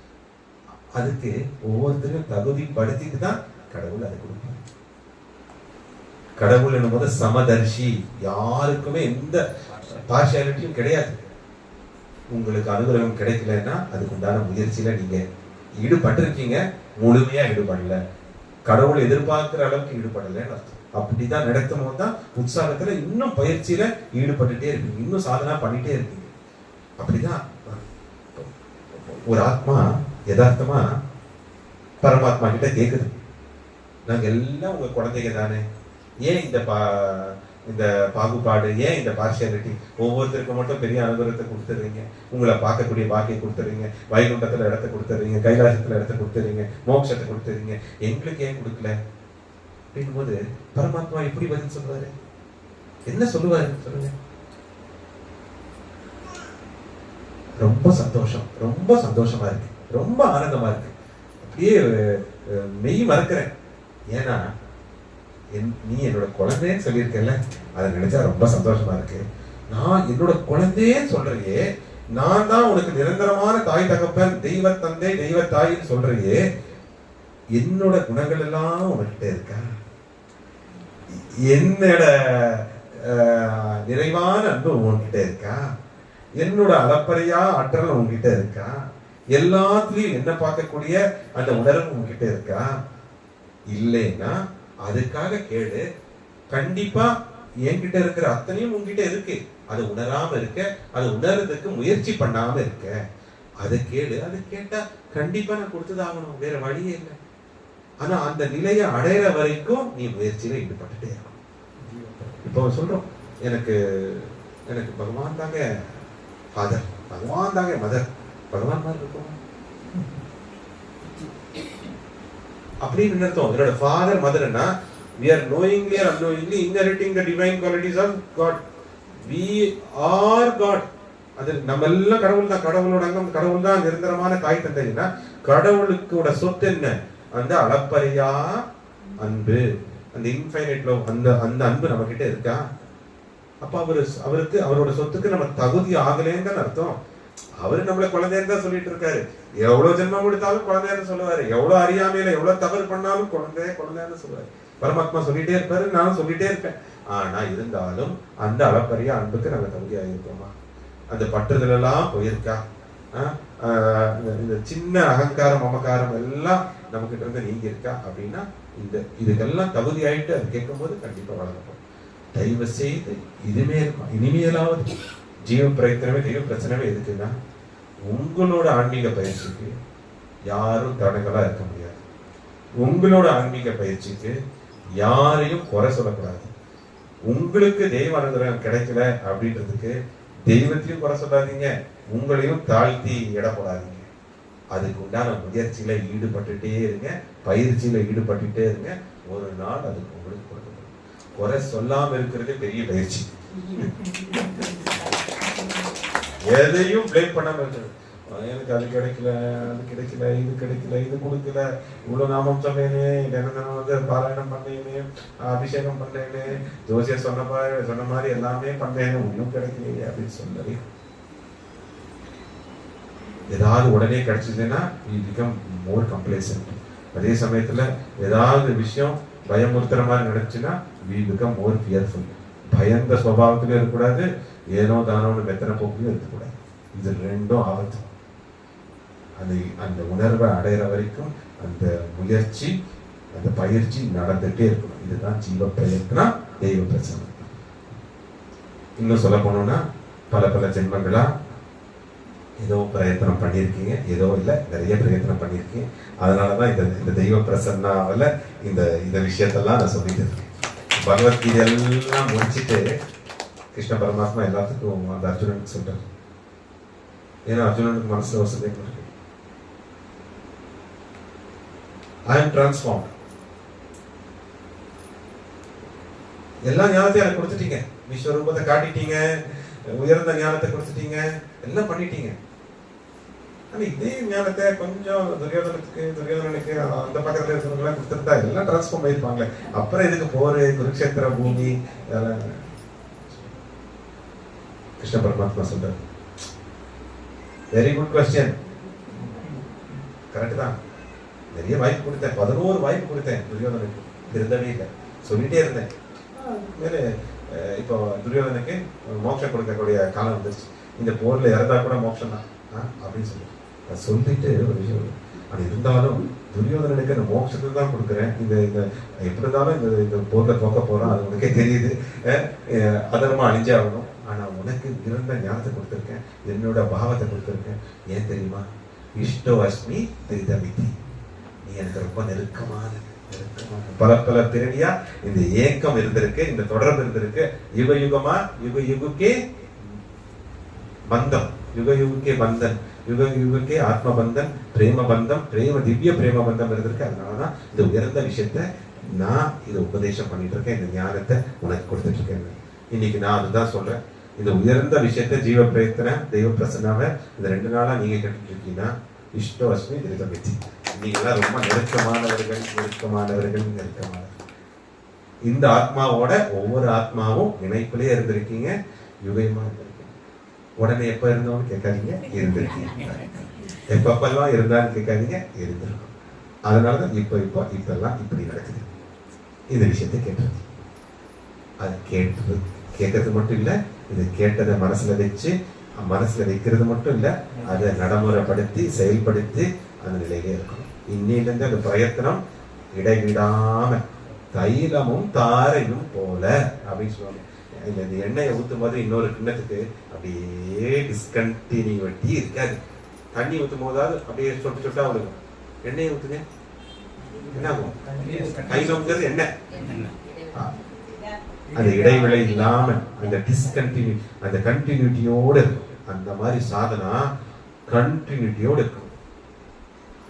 அதுக்கு ஒவ்வொருத்தரையும் தகுதி படுத்திட்டு தான் கடவுள் அதை கொடுப்பார். கடவுள் என்னும்போது சமதர்ஷி, யாருக்குமே எந்த பார்ஷியாலிட்டியும் கிடையாது. உங்களுக்கு அனுகிரகம் கிடைக்கலன்னா அதுக்கு உண்டான முயற்சியில நீங்க ஈடுபட்டிருக்கீங்க, முழுமையா ஈடுபடல, கடவுள் எதிர்பார்க்கிற அளவுக்கு ஈடுபடலன்னு அர்த்தம். அப்படிதான் நடத்தும் போது தான் உற்சாகத்துல இன்னும் பயிற்சியில ஈடுபட்டுட்டே இருப்பீங்க, இன்னும் சாதனா பண்ணிட்டே இருப்பீங்க. அப்படிதான் ஒரு ஆத்மா யதார்த்தமா பரமாத்மா கிட்ட கேக்குது, நாங்க எல்லாம் உங்க குழந்தைங்க தானே, ஏன் இந்த பாகுபாடு, ஏன் இந்த பார்ஷியாலிட்டி, ஒவ்வொருத்தருக்கும் மட்டும் பெரிய அனுகிரகத்தை கொடுத்துறீங்க, உங்களை பார்க்கக்கூடிய பாக்கியம் கொடுத்துறீங்க, வைகுண்டத்துல இடத்தை கொடுத்துறீங்க, கைலாசத்துல இடத்தை கொடுத்துறீங்க, மோட்சத்தை கொடுத்துறீங்க, எங்களுக்கு ஏன் கொடுக்கல அப்படின் போது பரமாத்மா எப்படி பதில் சொல்றாரு, என்ன சொல்லுவாரு சொல்லுங்க. ரொம்ப சந்தோஷம், ரொம்ப சந்தோஷமா இருக்கு, ரொம்ப ஆனந்தமா இருக்கு, அப்படியே மெய் மறக்கிறேன். ஏன்னா நீ என்னோட குழந்தைன்னு சொல்லியிருக்கல, அதை நினைச்சா ரொம்ப சந்தோஷமா இருக்கு. நான் என்னோட குழந்தைன்னு சொல்றையே, நான் தான் உனக்கு நிரந்தரமான தாய் தகப்பன், தெய்வ தந்தை, தெய்வ தாயின்னு சொல்றையே, என்னோட குணங்கள் எல்லாம் உனக்கிட்ட இருக்கா, என்னோட நிறைவான அன்பு உன்கிட்ட இருக்கா, என்னோட அளப்பறையா ஆற்றல் உன்கிட்ட இருக்கா, எல்லாத்துலயும் என்ன பார்க்கக்கூடிய அந்த உணர்வு உன்கிட்ட இருக்கா, இல்லைன்னா அதுக்காக கேளு, கண்டிப்பா என்கிட்ட இருக்கிற அத்தனையும் உங்ககிட்ட இருக்கு, அது உணராம இருக்க, அது உணர்றதுக்கு முயற்சி பண்ணாம இருக்க, அதை கேளு, அது கேட்டா கண்டிப்பா நான் கொடுத்துதாகணும், வேற வழியே இல்லை. ஆனா அந்த நிலையை அடையிற வரைக்கும் நீ முயற்சியில ஈடுபட்டுட்டே இருக்கணும். இப்போ சொல்றோம், எனக்கு எனக்கு பகவான் தாங்க ஃபாதர், பகவான் தாங்க மதர், பகவான் மாதிரி இருக்கும் அப்படின்னு அர்த்தம். என்னோட father மதர்னா we are knowingly or unknowingly inheriting the divine qualities of God. We are God. அது நம்ம எல்லாம் கடவுள் தான், கடவுளோட அங்கம், கடவுள் தான் நிரந்தரமான தாய் தந்தைன்னா கடவுளுக்கோட சொத்து என்ன, அந்த அளப்பறையா அன்பு, அந்த இன்ஃபைனைட் லவ், அந்த அந்த அன்பு நம்ம கிட்ட இருக்கா. அப்ப அவருக்கு அவரோட சொத்துக்கு நம்ம தகுதி ஆகலேன்னு அர்த்தம். அவரு நம்மள குழந்தைன்னு தான் சொல்லிட்டு இருக்காரு. எவ்வளவு ஜென்மம் கொடுத்தாலும் குழந்தைன்னு சொல்லுவாரு, எவ்வளவு அறியாமையில எவ்வளவு தவறு பண்ணாலும் குழந்தைன்னு சொல்லுவாரு. பரமாத்மா சொல்லிட்டே இருப்பாரு, நானும் சொல்லிட்டே இருப்பேன். ஆனா இருந்தாலும் அந்த அளப்பரிய அன்புக்கு நாங்க தகுதியாக இருக்கோமா? அந்த பற்றுதல் எல்லாம் போயிருக்கா? இந்த சின்ன அகங்காரம் மமக்காரம் எல்லாம் நமக்கிட்ட இருந்து நீங்க இருக்கா அப்படின்னா இந்த இதுக்கெல்லாம் தகுதி ஆயிட்டு அது கேட்கும் போது கண்டிப்பா வளர்ப்போம். தயவு செய்து இதுமே இருக்கும். இனிமேலாவது ஜீவ பிரயத்தனமே தெய்வ பிரச்சனைவே எதுக்குன்னா உங்களோட ஆன்மீக பயிற்சிக்கு யாரும் தடங்களா இருக்க முடியாது. உங்களோட ஆன்மீக பயிற்சிக்கு யாரையும் குறை சொல்லக்கூடாது. உங்களுக்கு தெய்வ அனுகிரகம் கிடைக்கல அப்படின்றதுக்கு தெய்வத்தையும் குறை சொல்லாதீங்க, உங்களையும் தாழ்த்தி இடப்படாதீங்க. அதுக்கு உண்டான முயற்சியில ஈடுபட்டுட்டே இருங்க, பயிற்சியில ஈடுபட்டுட்டே இருங்க. ஒரு நாள் அதுக்கு உங்களுக்கு கொடுக்கப்படும். குறை சொல்லாம இருக்கிறது பெரிய பயிற்சி. எதையும் பிளேம் பண்ணாம இருக்கிறது. எனக்கு அது கிடைக்கல, அது கிடைக்கல, இது கிடைக்கல, இது கொடுக்கல, இவ்வளவு நாமம் சொன்னேனே, தினம் வந்து பாராயணம் பண்ணேனே, அபிஷேகம் பண்ணேனே, ஜோசியர் சொன்ன மாதிரி எல்லாமே பண்ணேனே, ஒன்றும் கிடைக்கலையே அப்படின்னு சொல்லி ஏதாவது உடனே கிடைச்சதுன்னா we become more complacent. அதே சமயத்துல ஏதாவது விஷயம் பயமுறுத்துற மாதிரி நடந்துச்சுன்னா we become more fearful. பயந்த சுபாவத்திலும் இருக்கக்கூடாது, ஏனோ தானோன்னு மெத்தனை போக்கிலும் இருக்கக்கூடாது. இது ரெண்டும் ஆபத்து. அந்த உணர்வை அடையிற வரைக்கும் அந்த முயற்சி, அந்த பயிற்சி நடந்துட்டே இருக்கணும். இதுதான் ஜீவ பிரயத்னா தெய்வ பிரச்சனை. இன்னும் சொல்ல போனோம்னா பல ஜென்மங்களா ஏதோ பிரயத்தனம் பண்ணியிருக்கீங்க, ஏதோ இல்லை நிறைய பிரயத்தனம் பண்ணியிருக்கீங்க. அதனாலதான் இந்த தெய்வ பிரசன்னாவில் இந்த விஷயத்தெல்லாம் நான் சொல்லிட்டு இருக்கேன். பகவத்கீதை எல்லாம் முடிச்சுட்டு கிருஷ்ண பரமாத்மா எல்லாத்துக்கும் அந்த அர்ஜுனனுக்கு சொல்றாரு. ஏன்னா அர்ஜுனனுக்கு மனசுல ஒரு சந்தேகம் இருக்கு. I am transformed. எல்லா ஞானத்தையும் எனக்கு கொடுத்துட்டீங்க, விஸ்வரூபத்தை காட்டிட்டீங்க, உயர்ந்த ஞானத்தை கொடுத்துட்டீங்க, எல்லாம் பண்ணிட்டீங்க. ஆனா இதே ஞானத்தை கொஞ்சம் துரியோதனுக்கு அந்த பக்கத்துல இருக்கிறவங்க எல்லாம் கொடுத்துருந்தா எல்லாம் டிரான்ஸ்ஃபார்ம் ஆயிருப்பாங்களே. அப்புறம் இதுக்கு போரு, குருக்ஷேத்திர பூமி. கிருஷ்ண பரமாத்மா சொல்றாரு, வெரி குட் கொஸ்டின், கரெக்ட் தான். நிறைய வாய்ப்பு கொடுத்தேன், 11 வாய்ப்பு கொடுத்தேன் துரியோதனுக்கு, இருந்தவே இல்லை, சொல்லிட்டே இருந்தேன். மேலே இப்போ துரியோதனுக்கு மோட்சம் கொடுக்கக்கூடிய காலம் வந்துருச்சு, இந்த போர்ல இறந்தா கூட மோட்சம் தான் அப்படின்னு சொல்லி சொல்லிட்டு ஒரு விஷயம். அது இருந்தாலும் துரியோதனுக்கு அந்த மோட்சத்தை தான் கொடுக்குறேன், இந்த எப்படி இருந்தாலும் இந்த போர்ல தோக்க போறோம், அது உனக்கே தெரியுது, அதர்மா அழிஞ்சாகணும். ஆனா உனக்கு இருந்த ஞானத்தை கொடுத்துருக்கேன், என்னோட பாவத்தை கொடுத்துருக்கேன். ஏன் தெரியுமா? இஷ்டோ அஸ்மி திரிதமிதி, நீ எனக்கு ரொம்ப நெருக்கமான பல பிறவியா இந்த ஏக்கம் இருந்திருக்கு, இந்த தொடர்பு இருந்திருக்கு. யுகமா யுகே பந்தம், யுகே பந்தன், யுகே ஆத்ம பந்தன், பிரேம பந்தம், திவ்ய பிரேம பந்தம் இருந்திருக்கு. அதனாலதான் இந்த உயர்ந்த விஷயத்த நான் இதை உபதேசம் பண்ணிட்டு இருக்கேன், இந்த ஞானத்தை உனக்கு கொடுத்துட்டு இருக்கேன். இன்னைக்கு நான் அதுதான் சொல்றேன். இந்த உயர்ந்த விஷயத்த ஜீவ பிரயத்தன தெய்வ பிரசன்னாவை இந்த 2 நாளா நீங்க கேட்டுட்டு இருக்கீங்கன்னா இஷ்டோ அஸ்மி திரிதமிதி, நீங்களாம் ரொம்ப நெருக்கமானவர்கள். இந்த ஆத்மாவோட ஒவ்வொரு ஆத்மாவும் இணைப்பிலே இருந்திருக்கீங்க, யுகமா இருந்திருக்கீங்க. உடனே எப்ப இருந்தோம்னு கேட்காதீங்க, இருந்திருக்கீங்க. எப்பெல்லாம் இருந்தான்னு கேட்காதீங்க, இருந்திருக்கும். அதனாலதான் இப்பெல்லாம் இப்படி நடக்குது. இந்த விஷயத்தை கேட்டது, அது கேட்கறது மட்டும் இல்லை, இது கேட்டதை மனசுல வைக்கிறது மட்டும் இல்லை, அதை நடைமுறைப்படுத்தி செயல்படுத்தி அந்த நிலையிலே இருக்கணும். இன்னிலிருந்து அந்த பிரயத்தனம் இடைவிடாம தைலமும் தாரையும் போல அப்படின்னு சொல்லுவாங்க. இந்த எண்ணெயை ஊத்தும் போது இன்னொரு கிண்ணத்துக்கு அப்படியே டிஸ்கண்டினியூட்டி இருக்காது. தண்ணி ஊத்தும் போதாவது அப்படியே சொட்டா விடுங்க. எண்ணெயை ஊத்துங்க, என்ன ஆகும்? தைலம்ங்கிறது எண்ணெய். அந்த இடைவெளி இல்லாம அந்த அந்த கண்டினியூட்டியோட இருக்கும். அந்த மாதிரி சாதனா கண்டினியூட்டியோடு இருக்கும்.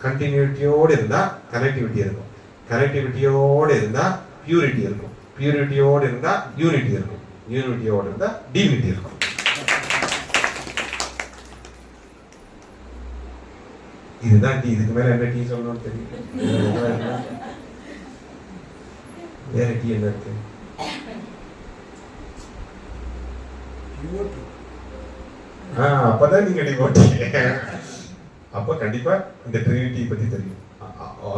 கண்டினியூட்டியோடு இருந்தா கனெக்டிவிட்டி இருக்கும், கனெக்டிவிட்டியோடு இருந்தா பியூரிட்டி இருக்கும், பியூரிட்டியோடு இருந்தா யூனிட்டி இருக்கும், யூனிட்டியோடு இருந்தா டிவினிட்டி இருக்கும். இதுதான் டீ. இதுக்கு மேல என்ன டீ சொல்லணும்னு தெரியும். வேற டீ என்ன இருக்கு? அப்பதான் நீங்க டிவோட்டி. அப்ப கண்டிப்பா இந்த ட்ரினிட்டி பத்தி தெரியும்.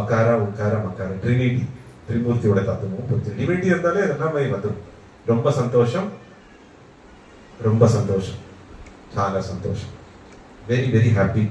அகார உக்கார மக்கார ட்ரினிட்டி, திரிமூர்த்தியோட தத்துவம். டிவினிட்டி இருந்தாலே எல்லாமே வந்துடும். ரொம்ப சந்தோஷம், ரொம்ப சந்தோஷம், చాలా సంతోషం. Very very happy.